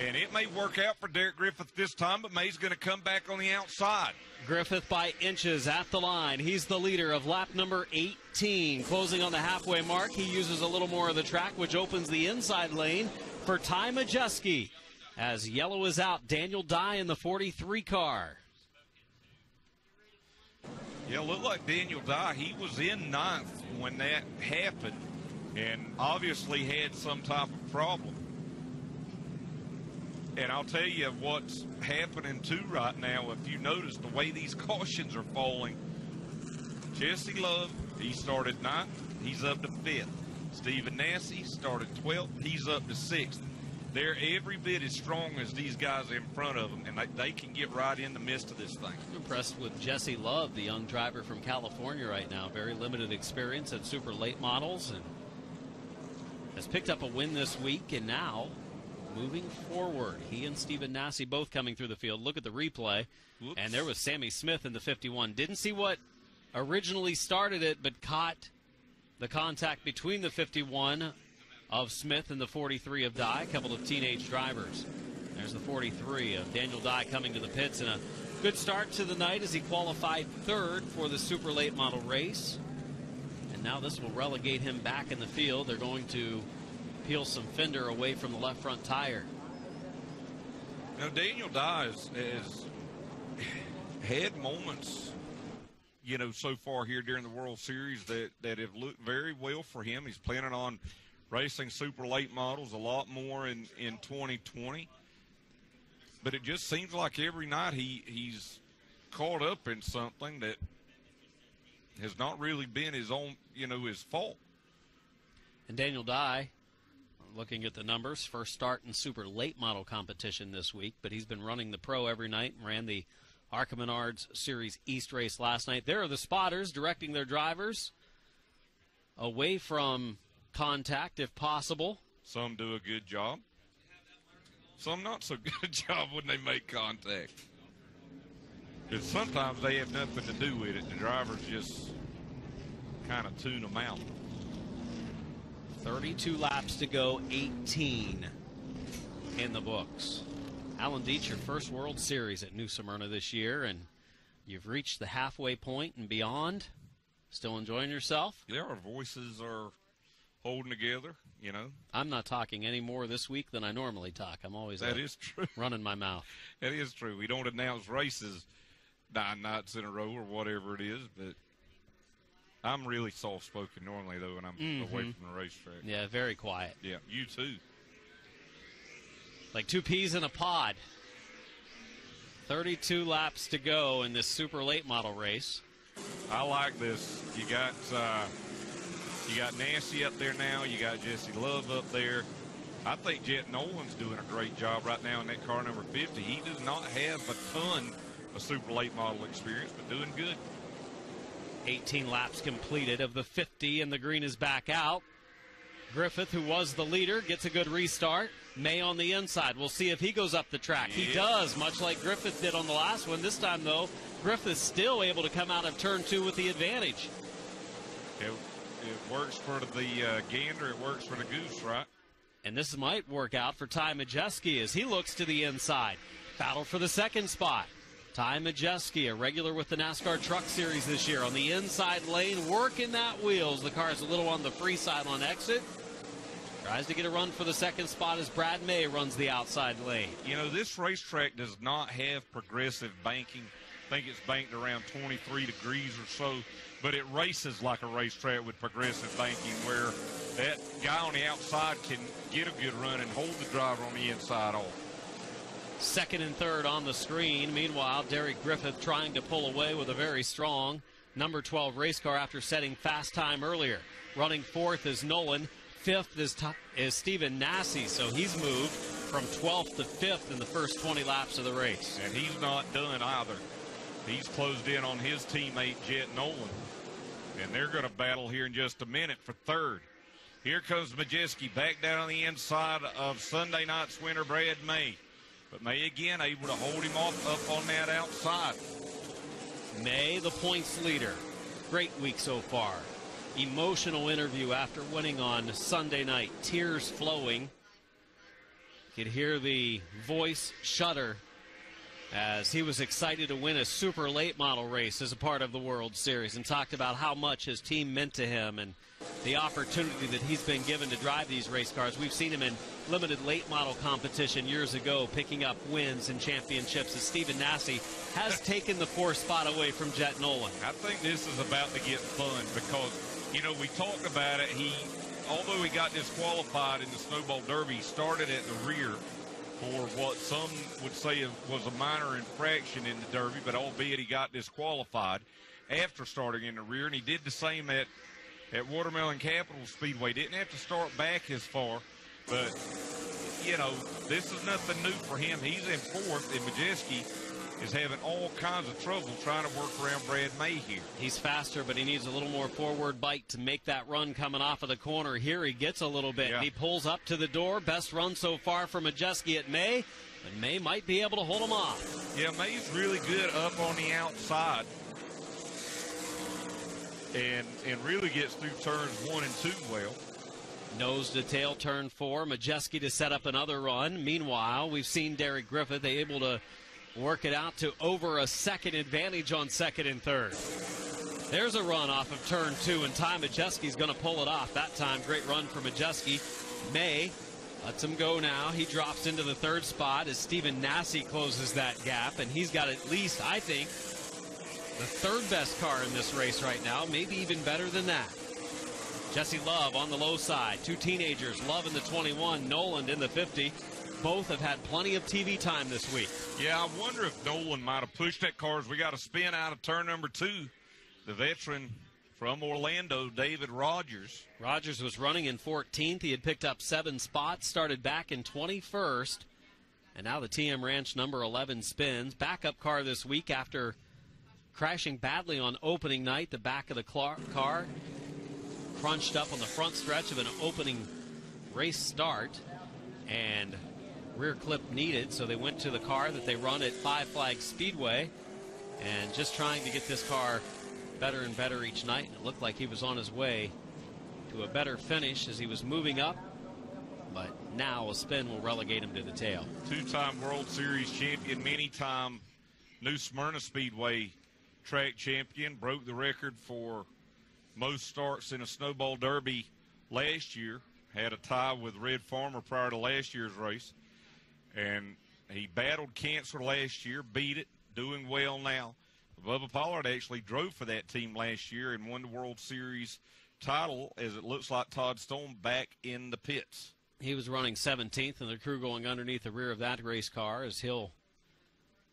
and it may work out for Derek Griffith this time, but May's going to come back on the outside. Griffith by inches at the line. He's the leader of lap number 18. Closing on the halfway mark, he uses a little more of the track, which opens the inside lane for Ty Majeski. As yellow is out, Daniel Dye in the 43 car. Yeah, looked like Daniel Dye. He was in 9th when that happened and obviously had some type of problem. And I'll tell you what's happening too right now. If you notice the way these cautions are falling, Jesse Love, he started 9th. He's up to 5th. Stephen Nassy started 12th. He's up to 6th. They're every bit as strong as these guys in front of them, and they can get right in the midst of this thing. I'm impressed with Jesse Love, the young driver from California right now. Very limited experience at super late models, and has picked up a win this week, and now moving forward. He and Stephen Nassy both coming through the field. Look at the replay. Whoops. And there was Sammy Smith in the 51. Didn't see what originally started it, but caught the contact between the 51 of Smith and the 43 of Dye, a couple of teenage drivers. There's the 43 of Daniel Dye coming to the pits, and a good start to the night as he qualified 3rd for the super late model race. And now this will relegate him back in the field. They're going to peel some fender away from the left front tire. Now, Daniel Dye has had moments, you know, so far here during the World Series that have looked very well for him. He's planning on racing super late models a lot more in 2020. But it just seems like every night he's caught up in something that has not really been his own, you know, his fault. And Daniel Dye, looking at the numbers, first start in super late model competition this week, but he's been running the pro every night and ran the ARCA Menards Series East race last night. There are the spotters directing their drivers away from contact if possible. Some do a good job. Some not so good job when they make contact. Because sometimes they have nothing to do with it. The drivers just kind of tune them out. 32 laps to go, 18 in the books. Alan Dietz, your first World Series at New Smyrna this year, and you've reached the halfway point and beyond. Still enjoying yourself? Yeah, our voices are holding together, you know. I'm not talking any more this week than I normally talk. I'm always that is true. Running my mouth. That is true. We don't announce races 9 nights in a row or whatever it is, but I'm really soft-spoken normally, though, when I'm away from the racetrack. Yeah, very quiet. Yeah, you too. Like two peas in a pod. 32 laps to go in this super late model race. I like this. You got Nancy up there now. You got Jesse Love up there. I think Jet Nolan's doing a great job right now in that car number 50. He does not have a ton of super late model experience, but doing good. 18 laps completed of the 50, and the green is back out. Griffith, who was the leader, gets a good restart. May on the inside. We'll see if he goes up the track. Yeah. He does, much like Griffith did on the last one. This time, though, Griffith's still able to come out of turn 2 with the advantage. It works for the gander. It works for the goose, right? And this might work out for Ty Majeski as he looks to the inside. Battle for the second spot. Ty Majeski, a regular with the NASCAR Truck Series this year, on the inside lane, working that wheels. The car's a little on the free side on exit. Tries to get a run for the second spot as Brad May runs the outside lane. You know, this racetrack does not have progressive banking. I think it's banked around 23 degrees or so, but it races like a racetrack with progressive banking where that guy on the outside can get a good run and hold the driver on the inside off. Second and third on the screen. Meanwhile, Derek Griffith trying to pull away with a very strong number 12 race car after setting fast time earlier. Running fourth is Nolan. Fifth is Stephen Nasse, so he's moved from 12th to 5th in the first 20 laps of the race. And he's not done either. He's closed in on his teammate, Jet Nolan. And they're going to battle here in just a minute for third. Here comes Majeski back down on the inside of Sunday night's winner, Brad May. But May again able to hold him off up on that outside. May, the points leader. Great week so far. Emotional interview after winning on Sunday night. Tears flowing. You could hear the voice shudder as he was excited to win a super late model race as a part of the World Series and talked about how much his team meant to him and the opportunity that he's been given to drive these race cars. We've seen him in limited late model competition years ago, picking up wins and championships as Stephen Nasse has taken the fourth spot away from Jet Nolan. I think this is about to get fun because, you know, we talked about it. Although he got disqualified in the Snowball Derby, he started at the rear for what some would say was a minor infraction in the Derby, but albeit he got disqualified after starting in the rear, and he did the same at Watermelon Capital Speedway. Didn't have to start back as far, but, you know, this is nothing new for him. He's in fourth, and Majeski is having all kinds of trouble trying to work around Brad May here. He's faster, but he needs a little more forward bite to make that run coming off of the corner. Here he gets a little bit. Yeah. He pulls up to the door. Best run so far for Majeski at May, but May might be able to hold him off. Yeah, May's really good up on the outside and really gets through turns 1 and 2 well. Nose to tail turn 4. Majeski to set up another run. Meanwhile, we've seen Derek Griffith able to work it out to over a second advantage on second and third. There's a run off of turn 2, and Ty Majeski's going to pull it off. That time, great run for Majeski. May lets him go now. He drops into the third spot as Stephen Nasse closes that gap, and he's got at least, I think, the third best car in this race right now, maybe even better than that. Jesse Love on the low side. Two teenagers, Love in the 21, Nolan in the 50. Both have had plenty of TV time this week. Yeah, I wonder if Nolan might have pushed that car as we got a spin out of turn number 2. The veteran from Orlando, David Rogers. Rogers was running in 14th. He had picked up 7 spots, started back in 21st. And now the TM Ranch number 11 spins. Backup car this week after crashing badly on opening night. The back of the car crunched up on the front stretch of an opening race start. And rear clip needed, so they went to the car that they run at Five Flags Speedway and just trying to get this car better and better each night. It looked like he was on his way to a better finish as he was moving up, but now a spin will relegate him to the tail. Two-time World Series champion, many-time New Smyrna Speedway track champion, broke the record for most starts in a Snowball Derby last year. Had a tie with Red Farmer prior to last year's race. And he battled cancer last year, beat it, doing well now. Bubba Pollard actually drove for that team last year and won the World Series title, as it looks like Todd Stone back in the pits. He was running 17th, and the crew going underneath the rear of that race car as he'll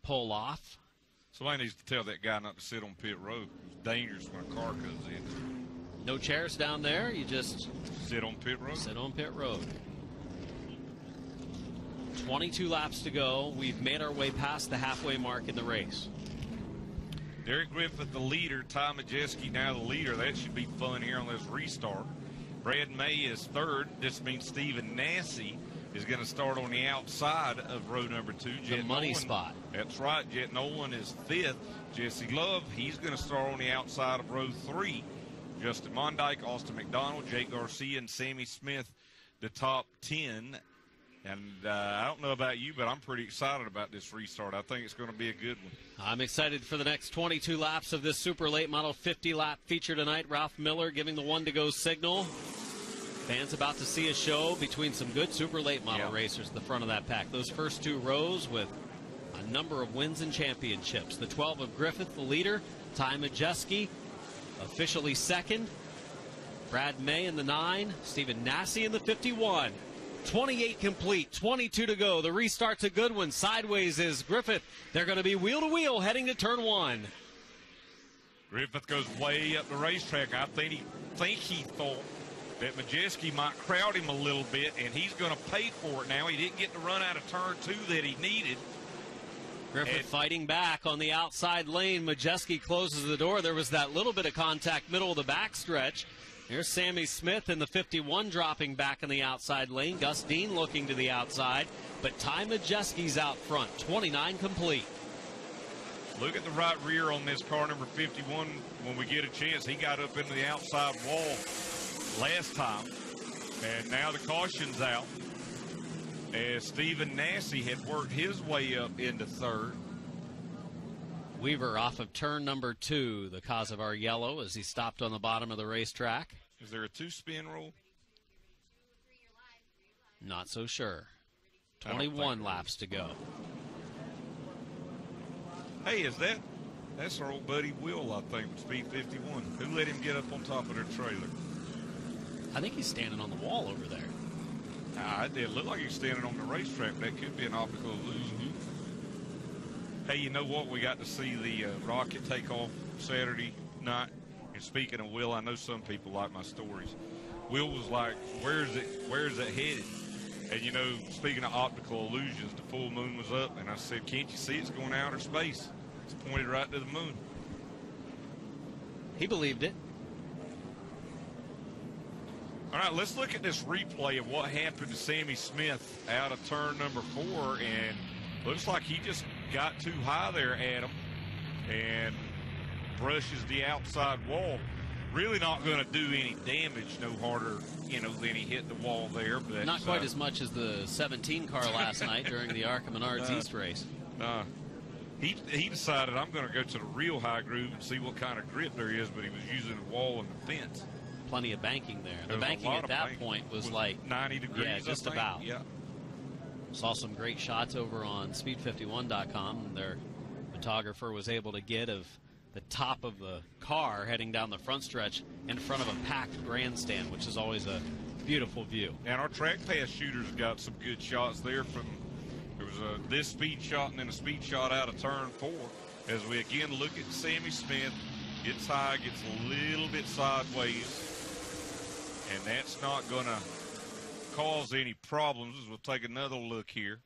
pull off. Somebody needs to tell that guy not to sit on pit road. It's dangerous when a car comes in. No chairs down there. You just sit on pit road. Sit on pit road. 22 laps to go. We've made our way past the halfway mark in the race. Derek Griffith, the leader. Ty Majeski now the leader. That should be fun here on this restart. Brad May is third. This means Stephen Nassy is going to start on the outside of row number 2. The money spot. That's right. Jet Nolan is 5th. Jesse Love, he's going to start on the outside of row 3. Justin Mondyke, Austin McDonald, Jake Garcia, and Sammy Smith, the top 10. And I don't know about you, but I'm pretty excited about this restart. I think it's going to be a good one. I'm excited for the next 22 laps of this super late model 50-lap feature tonight. Ralph Miller giving the one-to-go signal. Fans about to see a show between some good super late model racers at the front of that pack. Those first 2 rows with a number of wins and championships. The 12 of Griffith, the leader. Ty Majeski officially second. Brad May in the 9. Stephen Nassy in the 51. 28 complete, 22 to go. The restart's a good one. Sideways is Griffith. They're going to be wheel to wheel heading to turn 1. Griffith goes way up the racetrack. I think he thought that Majeski might crowd him a little bit, and he's going to pay for it now. He didn't get the run out of turn 2 that he needed. Griffith fighting back on the outside lane. Majeski closes the door. There was that little bit of contact middle of the backstretch. Here's Sammy Smith in the 51 dropping back in the outside lane. Gus Dean looking to the outside, but Ty Majeski's out front. 29 complete. Look at the right rear on this car number 51 when we get a chance. He got up into the outside wall last time, and now the caution's out as Stephen Nassy had worked his way up into 3rd. Weaver off of turn number 2, the cause of our yellow, as he stopped on the bottom of the racetrack. Is there a 2-spin rule? Not so sure. 21 laps to go. Hey, that's our old buddy Will, I think, with Speed 51. Who let him get up on top of their trailer? I think he's standing on the wall over there. It did look like he's standing on the racetrack. That could be an optical illusion. Hey, you know what? We got to see the rocket take off Saturday night. And speaking of Will, I know some people like my stories. Will was like, where is it headed? And, you know, speaking of optical illusions, the full moon was up. And I said, can't you see it's going to outer space? It's pointed right to the moon. He believed it. All right, let's look at this replay of what happened to Sammy Smith out of turn number 4. And looks like he just got too high there, Adam, and brushes the outside wall. Really not going to do any damage, no harder, than he hit the wall there. But not quite as much as the 17 car last night during the ARCA Menards East race. He decided, I'm going to go to the real high groove and see what kind of grip there is, but he was using the wall and the fence. Plenty of banking there. The banking at that point was like 90 degrees. Yeah, just about. Yeah. Saw some great shots over on speed51.com. Their photographer was able to get of the top of the car heading down the front stretch in front of a packed grandstand, which is always a beautiful view. And our track pass shooters got some good shots there. There was this speed shot and then a speed shot out of turn 4. As we again look at Sammy Smith, gets high, gets a little bit sideways, and that's not going to cause any problems. As we'll take another look here,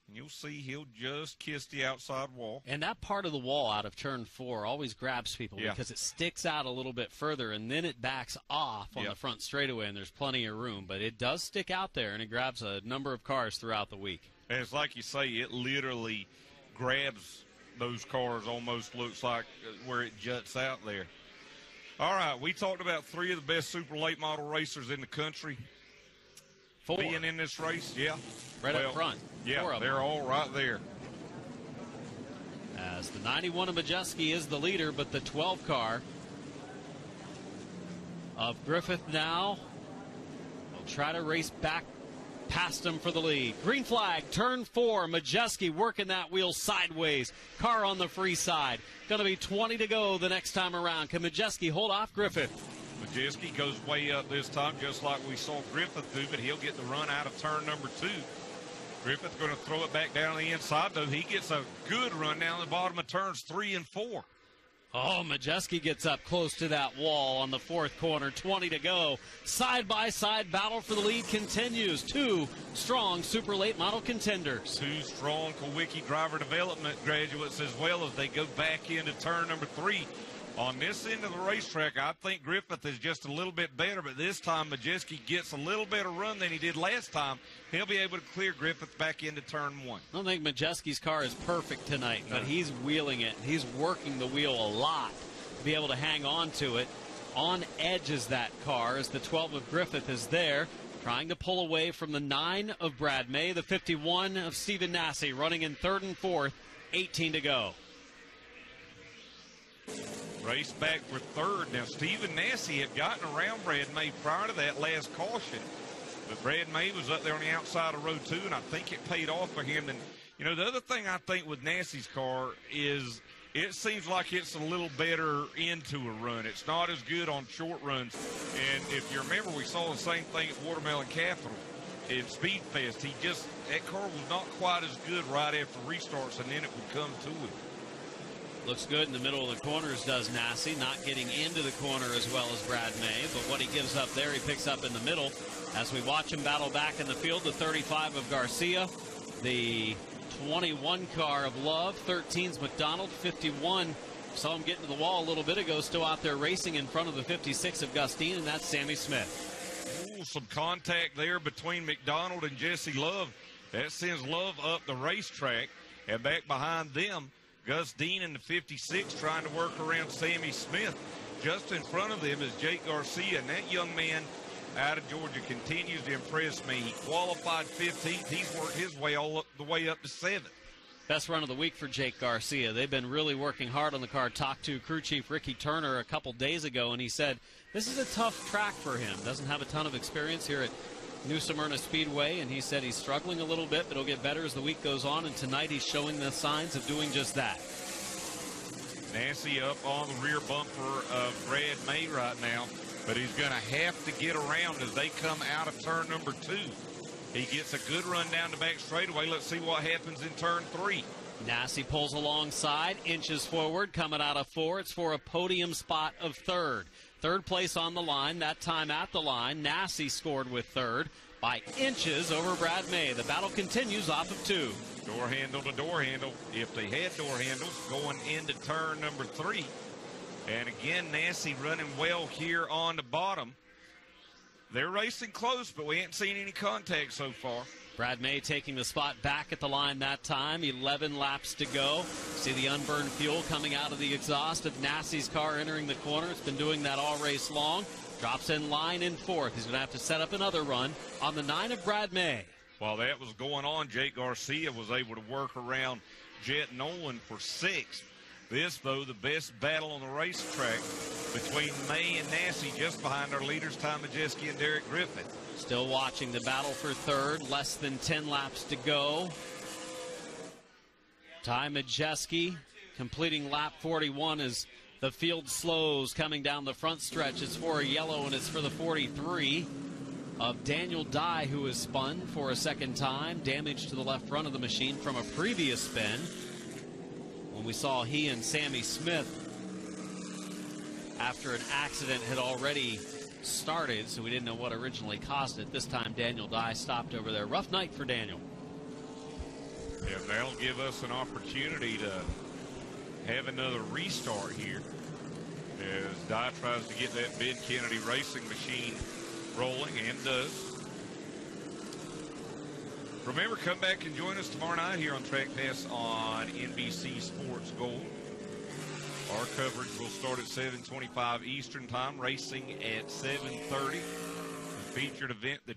and you'll see he'll just kiss the outside wall. And that part of the wall out of turn 4 always grabs people because it sticks out a little bit further, and then it backs off on the front straightaway, and there's plenty of room. But it does stick out there, and it grabs a number of cars throughout the week. And it's like you say, it literally grabs those cars, almost looks like where it juts out there. All right, we talked about 3 of the best super late model racers in the country. 4 being in this race, right up front. Yeah, 4 of they're them. all right there. As the 91 of Majeski is the leader, but the 12 car of Griffith now will try to race back past him for the lead. Green flag, turn 4. Majeski working that wheel sideways. Car on the free side. Going to be 20 to go the next time around. Can Majeski hold off Griffith? Majeski goes way up this time, just like we saw Griffith do, but he'll get the run out of turn number 2. Griffith going to throw it back down the inside, though. He gets a good run down the bottom of turns 3 and 4. Oh, Majeski gets up close to that wall on the 4th corner. 20 to go. Side-by-side battle for the lead continues. 2 strong super late model contenders. 2 strong Kowicki driver development graduates as well as they go back into turn number 3. On this end of the racetrack, I think Griffith is just a little bit better, but this time Majeski gets a little better run than he did last time. He'll be able to clear Griffith back into turn 1. I don't think Majeski's car is perfect tonight, but he's wheeling it. He's working the wheel a lot to be able to hang on to it. On edge is that car as the 12 of Griffith is there, trying to pull away from the 9 of Brad May, the 51 of Stephen Nasse, running in 3rd and 4th, 18 to go. Race back for 3rd. Now, Stephen Nasse had gotten around Brad May prior to that last caution. But Brad May was up there on the outside of row 2, and I think it paid off for him. And, you know, the other thing I think with Nasse's car is it seems like it's a little better into a run. It's not as good on short runs. And if you remember, we saw the same thing at Watermelon Capital in Speed Fest. That car was not quite as good right after restarts, and then it would come to him. Looks good in the middle of the corners, does Nasse, not getting into the corner as well as Brad May, but what he gives up there, he picks up in the middle. As we watch him battle back in the field, the 35 of Garcia, the 21 car of Love, 13's McDonald, 51. Saw him get into the wall a little bit ago, still out there racing in front of the 56 of Gustine, and that's Sammy Smith. Ooh, some contact there between McDonald and Jesse Love. That sends Love up the racetrack, and back behind them, Gus Dean in the 56 trying to work around Sammy Smith. Just in front of them is Jake Garcia, and that young man out of Georgia continues to impress me. He qualified 15th. He's worked his way all the way up to 7th. Best run of the week for Jake Garcia. They've been really working hard on the car. Talked to crew chief Ricky Turner a couple days ago, and he said this is a tough track for him. Doesn't have a ton of experience here at New Smyrna Speedway, and he said he's struggling a little bit, but it'll get better as the week goes on, and tonight he's showing the signs of doing just that. Nasse up on the rear bumper of Brad May right now, but he's going to have to get around as they come out of turn number 2. He gets a good run down the back straightaway. Let's see what happens in turn 3. Nasse pulls alongside, inches forward, coming out of 4. It's for a podium spot of 3rd. 3rd place on the line, that time at the line. Nasse scored with 3rd by inches over Brad May. The battle continues off of 2. Door handle to door handle, if they had door handles, going into turn number 3. And again, Nasse running well here on the bottom. They're racing close, but we ain't seen any contact so far. Brad May taking the spot back at the line that time. 11 laps to go. See the unburned fuel coming out of the exhaust of Nasse's car entering the corner. It's been doing that all race long. Drops in line in 4th. He's going to have to set up another run on the 9 of Brad May. While that was going on, Jake Garcia was able to work around Jet Nolan for 6th. This, though, the best battle on the racetrack between May and Nasse, just behind our leaders, Ty Majeski and Derek Griffith. Still watching the battle for 3rd. Less than 10 laps to go. Ty Majeski completing lap 41 as the field slows coming down the front stretch. It's for a yellow, and it's for the 43 of Daniel Dye, who is spun for a second time. Damage to the left front of the machine from a previous spin when we saw he and Sammy Smith, after an accident had already started, so we didn't know what originally caused it. This time Daniel Dye stopped over there. Rough night for Daniel. Yeah, that'll give us an opportunity to have another restart here as Dye tries to get that Ben Kennedy racing machine rolling, and does. Remember, come back and join us tomorrow night here on TrackPass on NBC Sports Gold. Our coverage will start at 7:25 Eastern Time, racing at 7:30. The featured event, the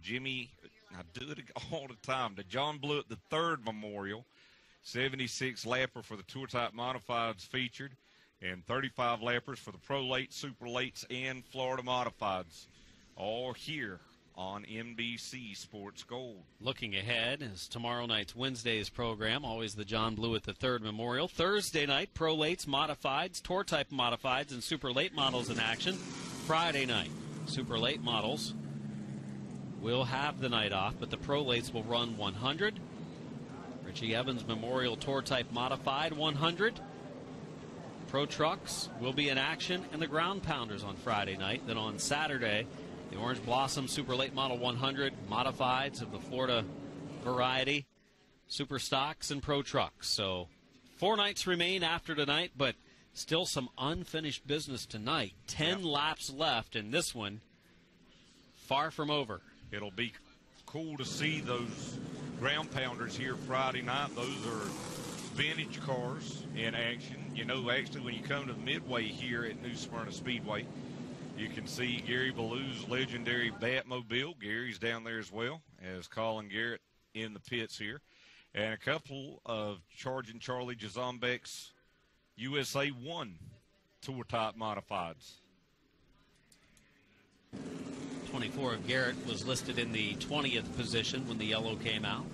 I do it all the time, the John Blewett III Memorial. 76 lapper for the Tour Type Modifieds featured, and 35 lappers for the Pro Late, Super Lates, and Florida Modifieds. All here on NBC Sports Gold. Looking ahead is tomorrow night's Wednesday's program, always the John Blewett III Memorial. Thursday night, Pro Lates, Modifieds, Tour Type Modifieds, and Super Late Models in action. Friday night, Super Late Models will have the night off, but the Pro Lates will run 100. Richie Evans Memorial Tour Type Modified 100. Pro Trucks will be in action, and the Ground Pounders on Friday night. Then on Saturday, the Orange Blossom Super Late Model 100 Modifieds of the Florida variety, Super Stocks, and Pro Trucks. So 4 nights remain after tonight, but still some unfinished business tonight. 10 laps left, and this one far from over. It'll be cool to see those Ground Pounders here Friday night. Those are vintage cars in action. You know, actually, when you come to the Midway here at New Smyrna Speedway, you can see Gary Ballew's legendary Batmobile. Gary's down there as well as Colin Garrett in the pits here. And a couple of Charging Charlie Jazombeck's USA 1 Tour Type Modifieds. 24 of Garrett was listed in the 20th position when the yellow came out.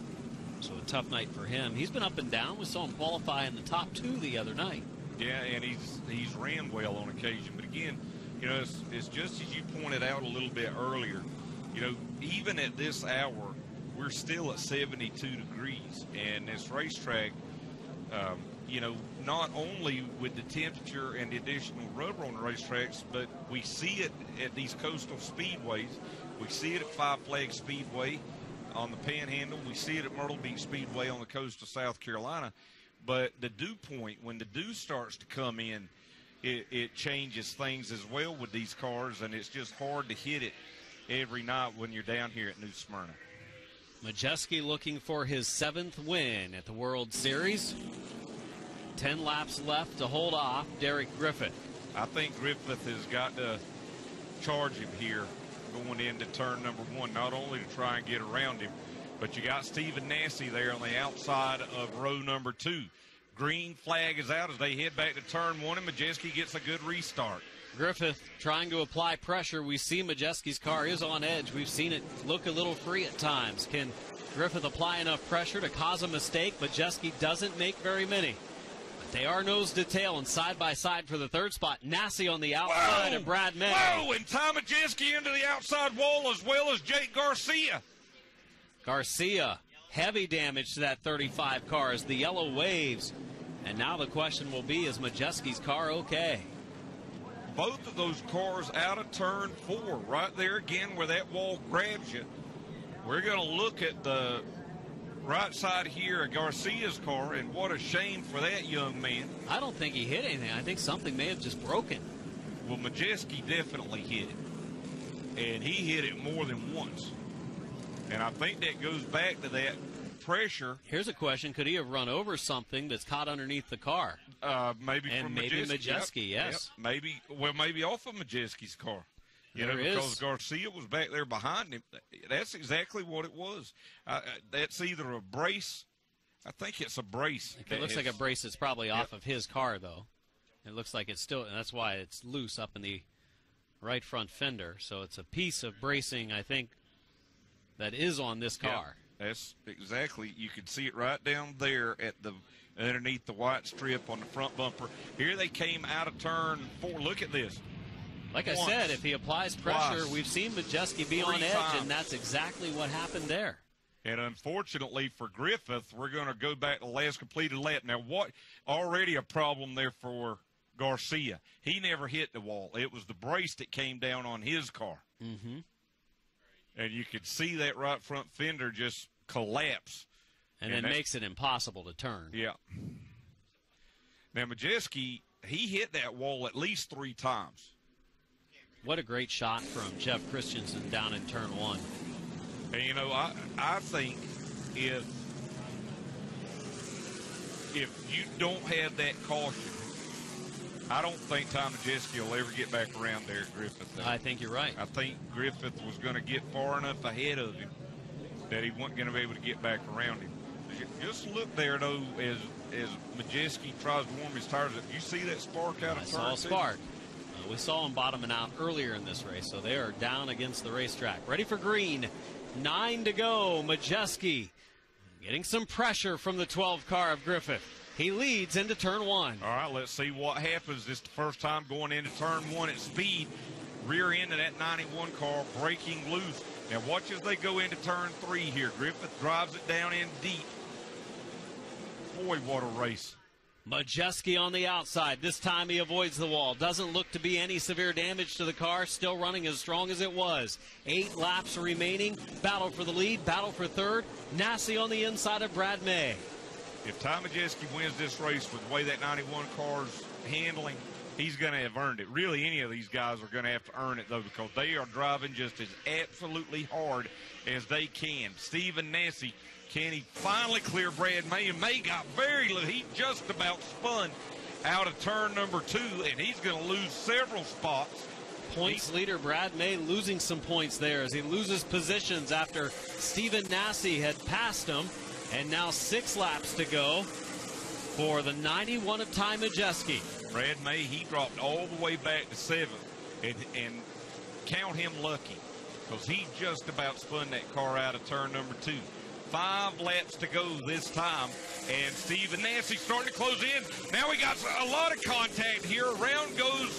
So a tough night for him. He's been up and down. We saw him qualify in the top 2 the other night. Yeah, and he's ran well on occasion. But again, you know, it's just as you pointed out a little bit earlier, you know, even at this hour, we're still at 72 degrees. And this racetrack, you know, not only with the temperature and the additional rubber on the racetracks, but we see it at these coastal speedways. We see it at Five Flags Speedway on the Panhandle. We see it at Myrtle Beach Speedway on the coast of South Carolina. But the dew point, when the dew starts to come in, it changes things as well with these cars, and it's just hard to hit it every night when you're down here at New Smyrna. Majeski looking for his 7th win at the World Series. 10 laps left to hold off Derek Griffith. I think Griffith has got to charge him here going into turn number 1, not only to try and get around him, but you got Stephen Nassy there on the outside of row number 2. Green flag is out as they head back to turn 1, and Majeski gets a good restart. Griffith trying to apply pressure. We see Majeski's car is on edge. We've seen it look a little free at times. Can Griffith apply enough pressure to cause a mistake? Majeski doesn't make very many. But they are nose to tail and side by side for the 3rd spot. Nassy on the outside of Brad Meadow. Whoa, and Ty Majeski into the outside wall as well as Jake Garcia. Garcia, heavy damage to that 35 car as the yellow waves. And now the question will be, is Majeski's car okay? Both of those cars out of turn 4, right there again where that wall grabs you. We're going to look at the right side here of Garcia's car, and what a shame for that young man. I don't think he hit anything. I think something may have just broken. Well, Majeski definitely hit it, and he hit it more than once. And I think that goes back to that pressure. Here's a question. Could he have run over something that's caught underneath the car? Maybe and from maybe Majeski. Yes. Yep. Maybe off of Majeski's car. Because Garcia was back there behind him. That's exactly what it was. That's either a brace. I think it's a brace. It looks like a brace that's probably off of his car, though. It looks like it's still, and that's why it's loose up in the right front fender. So it's a piece of bracing, I think, that is on this car. Yeah, that's exactly. You can see it right down there at the underneath the white strip on the front bumper. Here they came out of turn 4. Look at this. Like I said, if he applies pressure, we've seen Majeski be on edge, and that's exactly what happened there. And unfortunately for Griffith, we're going to go back to the last completed lap. Now, what already a problem there for Garcia. He never hit the wall. It was the brace that came down on his car. Mm-hmm. And you could see that right front fender just collapse. And then makes it impossible to turn. Yeah. Now, Majeski, he hit that wall at least 3 times. What a great shot from Jeff Christensen down in turn 1. And, you know, I think if you don't have that caution, I don't think Tom Majeski will ever get back around there at Griffith. I think you're right. I think Griffith was going to get far enough ahead of him that he wasn't going to be able to get back around him. Just look there, though, as Majeski tries to warm his tires up. You see that spark out of turn 2? I saw a spark. We saw them bottoming out earlier in this race, so they are down against the racetrack. Ready for green. 9 to go. Majeski getting some pressure from the 12 car of Griffith. He leads into turn 1. All right, let's see what happens. This is the first time going into turn 1 at speed. Rear end of that 91 car breaking loose. Now watch as they go into turn 3 here. Griffith drives it down in deep. Boy, what a race. Majeski on the outside. This time he avoids the wall. Doesn't look to be any severe damage to the car. Still running as strong as it was. 8 laps remaining. Battle for the lead. Battle for third. Nassi on the inside of Brad May. If Ty Majeski wins this race with the way that 91 car's handling, he's going to have earned it. Really, any of these guys are going to have to earn it, though, because they are driving just as absolutely hard as they can. Stephen Nassi, can he finally clear Brad May? And May got very low. He just about spun out of turn number 2, and he's going to lose several spots. Points leader Brad May losing some points there as he loses positions after Stephen Nassi had passed him. And now 6 laps to go for the 91 of Ty Majeski. Brad May, he dropped all the way back to 7th, and count him lucky, because he just about spun that car out of turn number 2. 5 laps to go this time, and Stephen Nassi starting to close in. Now we got a lot of contact here. Around goes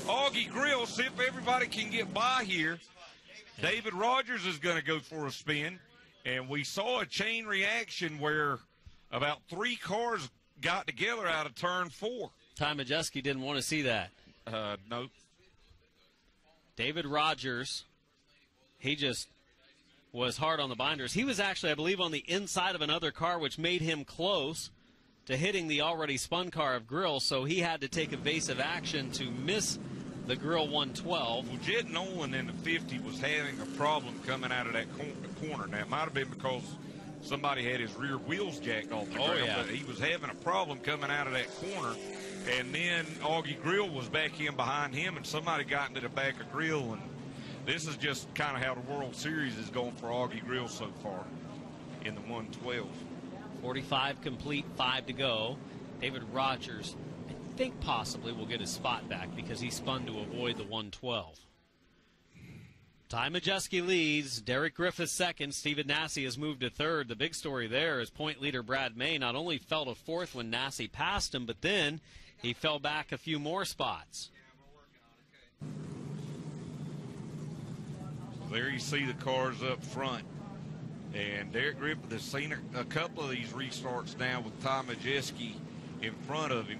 Augie Grill. See if everybody can get by here. David Rogers is going to go for a spin. And we saw a chain reaction where about 3 cars got together out of turn 4. Ty Majeski didn't want to see that. No. David Rogers, he just was hard on the binders. He was actually, I believe, on the inside of another car, which made him close to hitting the already spun car of Grill, so he had to take evasive action to miss the Grill 112. Well, Jet Nolan in the 50 was having a problem coming out of that corner. Now, it might have been because somebody had his rear wheels jacked off the ground, but he was having a problem coming out of that corner. And then Augie Grill was back in behind him, and somebody got into the back of Grill. And this is just kind of how the World Series is going for Augie Grill so far in the 112. 45 complete, 5 to go. David Rogers, I think possibly will get his spot back because he spun to avoid the 112. Ty Majeski leads. Derek Griffith second. Stephen Nassi has moved to third. The big story there is point leader Brad May not only fell to 4th when Nassi passed him, but then he fell back a few more spots. There you see the cars up front. And Derek Griffith has seen a couple of these restarts now with Ty Majeski in front of him.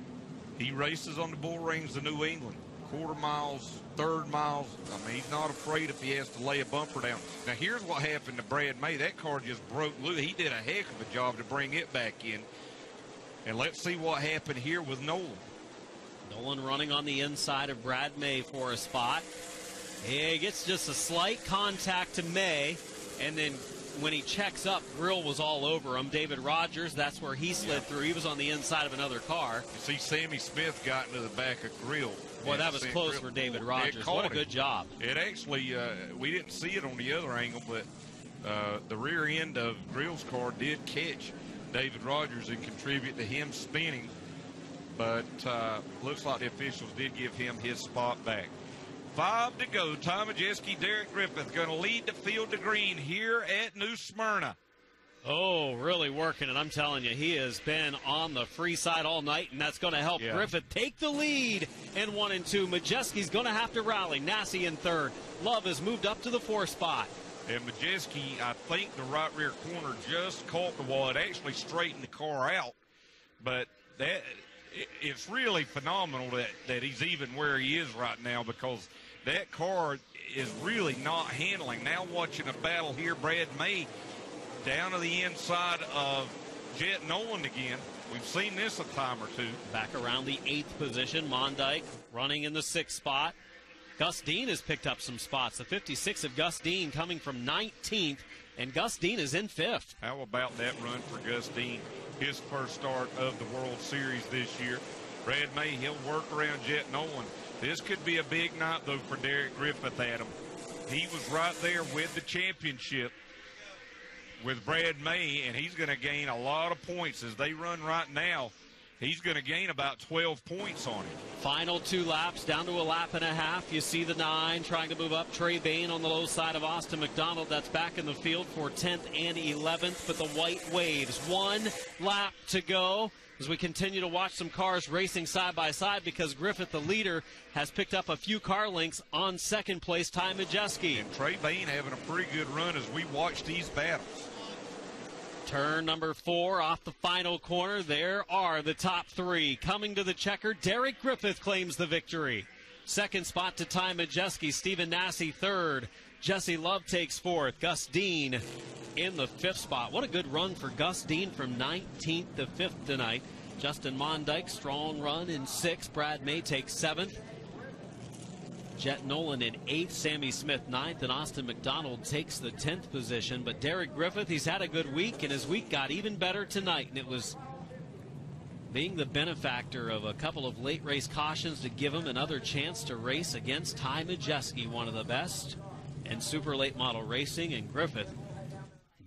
He races on the bull rings of New England, quarter miles, third miles. I mean, he's not afraid if he has to lay a bumper down. Now, here's what happened to Brad May. That car just broke loose. He did a heck of a job to bring it back in. And let's see what happened here with Nolan. Nolan running on the inside of Brad May for a spot. He gets just a slight contact to May, and then when he checks up, Grill was all over him. David Rogers, that's where he slid through. He was on the inside of another car. You see Sammy Smith got into the back of Grill. Boy, that was close for David Rogers. What a good job. It actually, we didn't see it on the other angle, but the rear end of Grill's car did catch David Rogers and contribute to him spinning. But looks like the officials did give him his spot back. 5 to go. Ty Majeski, Derek Griffith going to lead the field to green here at New Smyrna. Oh, really working it. I'm telling you, he has been on the free side all night, and that's going to help Griffith take the lead in 1 and 2. Majeski's going to have to rally. Nassi in third. Love has moved up to the 4th spot. And Majeski, I think the right rear corner just caught the wall. It actually straightened the car out. But it's really phenomenal that he's even where he is right now, because that car is really not handling. Now watching a battle here, Brad May down to the inside of Jet Nolan again. We've seen this a time or two. Back around the 8th position. Mondyke running in the 6th spot. Gus Dean has picked up some spots. The 56 of Gus Dean coming from 19th, and Gus Dean is in 5th. How about that run for Gus Dean? His first start of the World Series this year. Brad May, he'll work around Jet Nolan. This could be a big night, though, for Derek Griffith, Adam. He was right there with the championship with Brad May, and he's going to gain a lot of points as they run right now. he's going to gain about 12 points on him. Final 2 laps, down to a lap and a half. You see the 9 trying to move up. Trey Bain on the low side of Austin McDonald. That's back in the field for 10th and 11th. But the white waves. 1 lap to go as we continue to watch some cars racing side by side, because Griffith, the leader, has picked up a few car lengths on second place Ty Majeski. And Trey Bain having a pretty good run as we watch these battles. Turn number 4 off the final corner. There are the top 3. Coming to the checker, Derek Griffith claims the victory. Second spot to Ty Majeski. Stephen Nassy third. Jesse Love takes 4th. Gus Dean in the 5th spot. What a good run for Gus Dean from 19th to 5th tonight. Justin Mondyke, strong run in 6th. Brad May takes 7th. Jet Nolan in 8th, Sammy Smith 9th, and Austin McDonald takes the 10th position. But Derek Griffith, he's had a good week, and his week got even better tonight. And it was being the benefactor of a couple of late race cautions to give him another chance to race against Ty Majeski, one of the best in super late model racing. And Griffith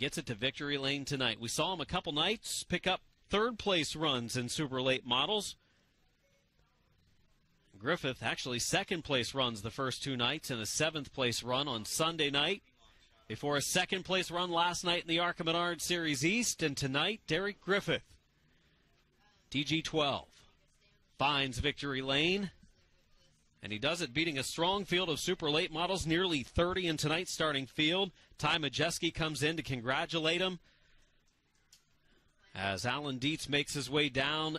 gets it to victory lane tonight. We saw him a couple nights pick up 3rd place runs in super late models. Griffith actually 2nd place runs the first 2 nights and a 7th place run on Sunday night before a 2nd place run last night in the ARCA Menard Series East. And tonight, Derek Griffith, DG12, finds victory lane. And he does it beating a strong field of super late models, nearly 30 in tonight's starting field. Ty Majeski comes in to congratulate him as Alan Dietz makes his way down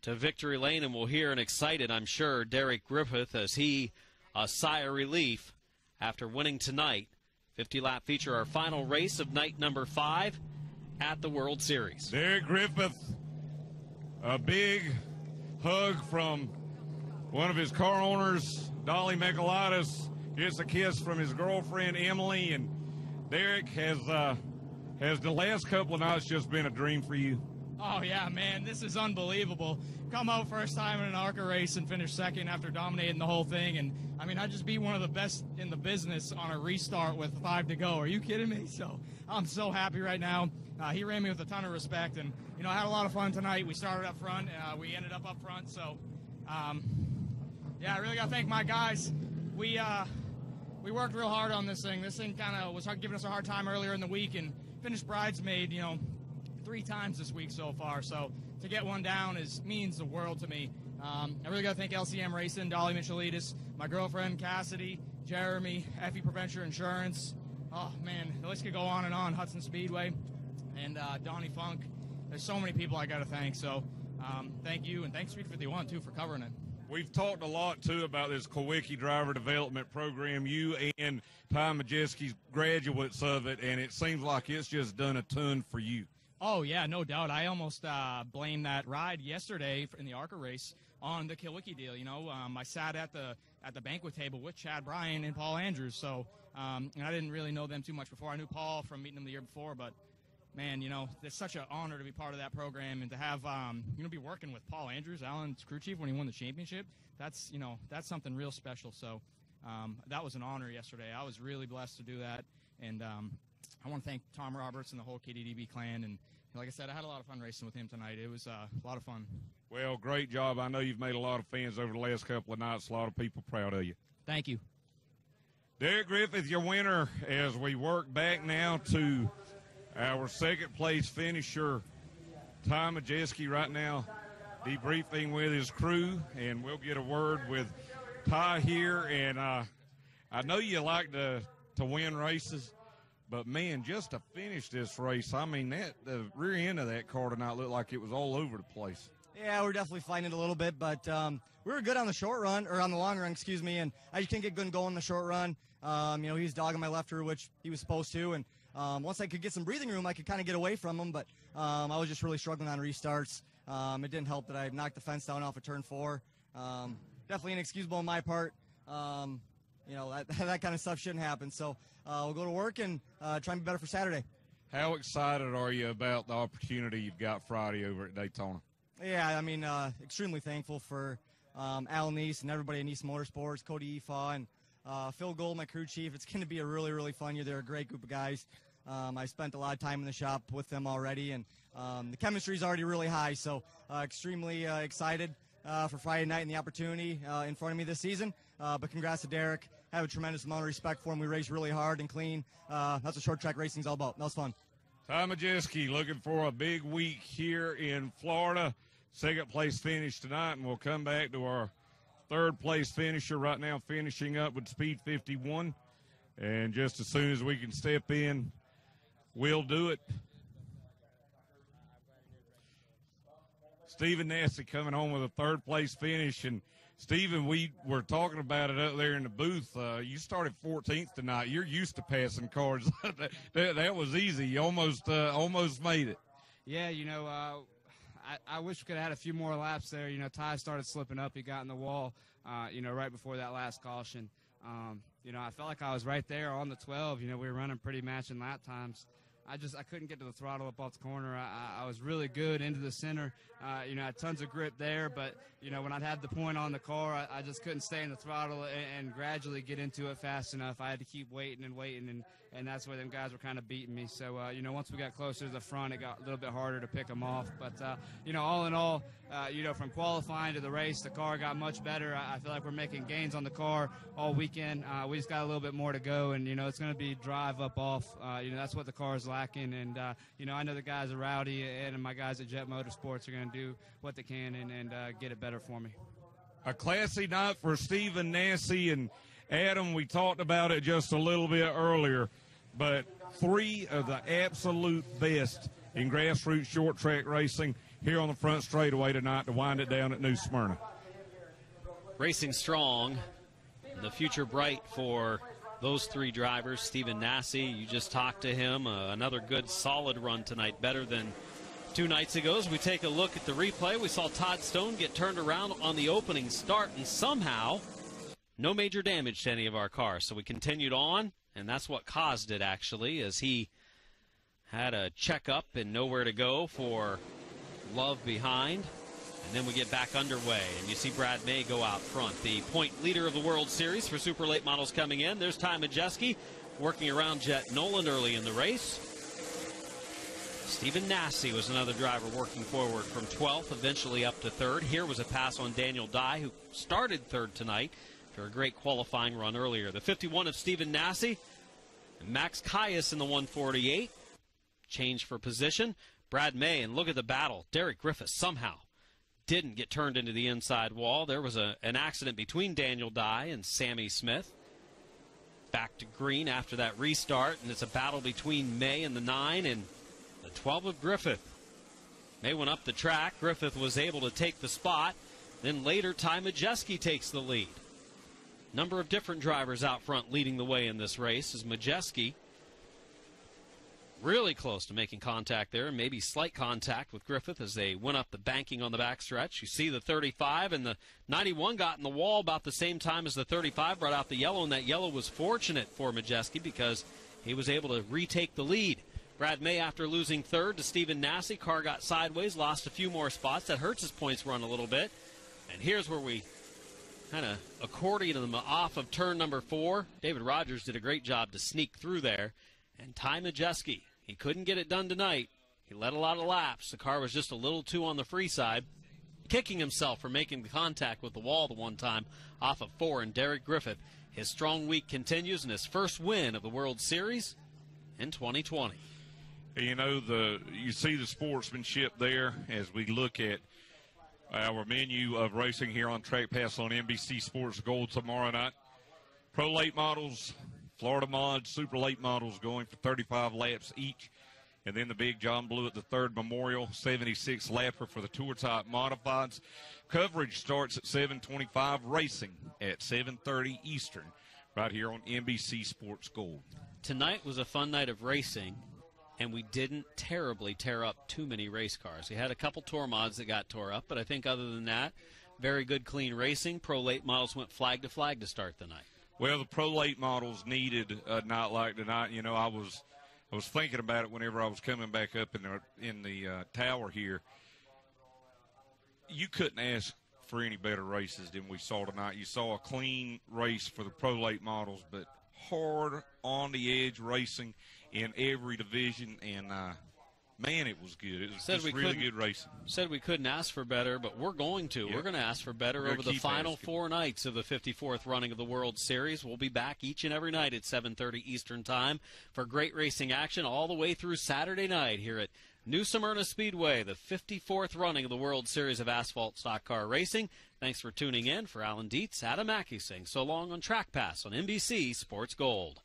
to victory lane, and we'll hear an excited, I'm sure, Derek Griffith as he a sigh of relief after winning tonight. 50-lap feature, our final race of night number 5 at the World Series. Derek Griffith, a big hug from one of his car owners, Dolly Michaelitis, gets a kiss from his girlfriend, Emily, and Derek, has the last couple of nights just been a dream for you? Oh, yeah, man, this is unbelievable. Come out first time in an ARCA race and finish 2nd after dominating the whole thing. And, I mean, I just beat one of the best in the business on a restart with 5 to go. Are you kidding me? So I'm so happy right now. He ran me with a ton of respect. And, you know, I had a lot of fun tonight. We started up front. We ended up front. So, yeah, I really got to thank my guys. We worked real hard on this thing. This thing kind of was giving us a hard time earlier in the week and finished bridesmaid, you know, 3 times this week so far. So to get one down means the world to me. I really got to thank LCM Racing, Dolly Michaelitis, my girlfriend Cassidy, Jeremy, Effie Preventure Insurance. Oh, man, the list could go on and on. Hudson Speedway and Donnie Funk. There's so many people I got to thank. So thank you, and thanks Street 51, too, for covering it. We've talked a lot, too, about this Kawicki Driver Development Program. You and Ty Majeski's graduates of it, and it seems like it's just done a ton for you. Oh, yeah, no doubt. I almost blamed that ride yesterday in the ARCA race on the Kawicki deal. You know, I sat at the banquet table with Chad Bryan and Paul Andrews, so and I didn't really know them too much before. I knew Paul from meeting him the year before, but man, you know, it's such an honor to be part of that program and to have, you know, be working with Paul Andrews, Alan's crew chief, when he won the championship. That's, you know, that's something real special. So that was an honor yesterday. I was really blessed to do that. And I want to thank Tom Roberts and the whole KDDB clan. And like I said, I had a lot of fun racing with him tonight. It was a lot of fun. Well, great job. I know you've made a lot of fans over the last couple of nights. A lot of people proud of you. Thank you. Derek Griffith, your winner, as we work back now to our 2nd place finisher, Ty Majeski, right now debriefing with his crew, and we'll get a word with Ty here. And I know you like to win races, but, man, just to finish this race, I mean, the rear end of that car tonight looked like it was all over the place. Yeah, we're definitely fighting it a little bit, but we were good on the short run, or on the long run, excuse me, and I just couldn't get good and going in the short run. You know, he was dogging my left rear, which he was supposed to, and once I could get some breathing room, I could kind of get away from him, but I was just really struggling on restarts. It didn't help that I knocked the fence down off of turn 4. Definitely inexcusable on my part. You know, that kind of stuff shouldn't happen. So we'll go to work and try and be better for Saturday. How excited are you about the opportunity you've got Friday over at Daytona? Yeah, I mean, extremely thankful for Alan Neese and everybody at Neese Motorsports, Cody Efa, and Phil Gold, my crew chief. It's going to be a really, really fun year. They're a great group of guys. I spent a lot of time in the shop with them already, and the chemistry is already really high. So extremely excited for Friday night and the opportunity in front of me this season. But congrats to Derek. I have a tremendous amount of respect for him. We race really hard and clean. That's what short track racing's all about. That was fun. Ty Majeski looking for a big week here in Florida. Second place finish tonight, and we'll come back to our third place finisher right now, finishing up with Speed 51. And just as soon as we can step in, we'll do it. Stephen Nassy coming home with a third place finish. And Stephen, we were talking about it up there in the booth. You started 14th tonight. You're used to passing cars. that was easy. You almost made it. Yeah, I wish we could have had a few more laps there. Ty started slipping up. He got in the wall, right before that last caution. I felt like I was right there on the 12. We were running pretty matching lap times. I couldn't get to the throttle up off the corner. I was really good into the center. I had tons of grip there, but, when I'd had the point on the car, I just couldn't stay in the throttle and gradually get into it fast enough. I had to keep waiting, and that's where them guys were kind of beating me. So, once we got closer to the front, it got a little bit harder to pick them off. But, all in all, from qualifying to the race, the car got much better. I feel like we're making gains on the car all weekend. We just got a little bit more to go, and, it's going to be drive up off. That's what the car is lacking. And, I know the guys are Rowdy and my guys at Jet Motorsports are going to do what they can and get it better for me. A classy night for Stephen Nassy and Adam. We talked about it just a little bit earlier, but three of the absolute best in grassroots short track racing here on the front straightaway tonight to wind it down at New Smyrna. Racing strong, the future bright for those three drivers. Stephen Nassy, you just talked to him, another good solid run tonight, better than 2 nights ago. As we take a look at the replay, we saw Todd Stone get turned around on the opening start, and somehow no major damage to any of our cars. So we continued on, and that's what caused it, actually, as he had a checkup and nowhere to go for Love behind. And then we get back underway, and you see Brad May go out front, the point leader of the World Series for super late models coming in. There's Ty Majeski working around Jet Nolan early in the race. Stephen Nassy was another driver working forward from 12th, eventually up to 3rd. Here was a pass on Daniel Dye, who started 3rd tonight after a great qualifying run earlier. The 51 of Stephen Nassy, and Max Caius in the 148. Change for position. Brad May, and look at the battle. Derek Griffith somehow didn't get turned into the inside wall. There was an accident between Daniel Dye and Sammy Smith. Back to green after that restart, and it's a battle between May and the 9 and the 12 of Griffith. May went up the track. Griffith was able to take the spot. Then later, Ty Majeski takes the lead. Number of different drivers out front leading the way in this race as Majeski really close to making contact there, and maybe slight contact with Griffith as they went up the banking on the backstretch. You see the 35 and the 91 got in the wall about the same time as the 35 brought out the yellow, and that yellow was fortunate for Majeski because he was able to retake the lead. Brad May, after losing 3rd to Stephen Nassy, car got sideways, lost a few more spots. That hurts his points run a little bit. And here's where we kind of accordion them off of turn number 4. David Rogers did a great job to sneak through there. And Ty Majeski, he couldn't get it done tonight. He led a lot of laps. The car was just a little too on the free side, kicking himself for making the contact with the wall the one time off of 4. And Derek Griffith, his strong week continues in his first win of the World Series in 2020. You see the sportsmanship there as we look at our menu of racing here on Track Pass on NBC Sports Gold tomorrow night. Pro late models, Florida Mod, super late models going for 35 laps each. And then the big John Blewett III Memorial 76 lapper for the Tour Type Modifieds. Coverage starts at 7:25, racing at 7:30 Eastern, right here on NBC Sports Gold. Tonight was a fun night of racing, and we didn't terribly tear up too many race cars. We had a couple Tour Mods that got tore up, but I think other than that, very good, clean racing. Pro late models went flag to flag to start the night. Well, the pro late models needed a night like tonight. I was thinking about it whenever I was coming back up in the tower here. You couldn't ask for any better races than we saw tonight. You saw a clean race for the pro late models, but hard, on the edge racing in every division, and man, it was good. It was just really good racing. Said we couldn't ask for better, but we're going to. Yep. We're going to ask for better over the final 4 nights of the 54th running of the World Series. We'll be back each and every night at 7:30 Eastern Time for great racing action all the way through Saturday night here at New Smyrna Speedway, the 54th running of the World Series of Asphalt Stock Car Racing. Thanks for tuning in. For Alan Dietz, Adam Mackey saying so long on Track Pass on NBC Sports Gold.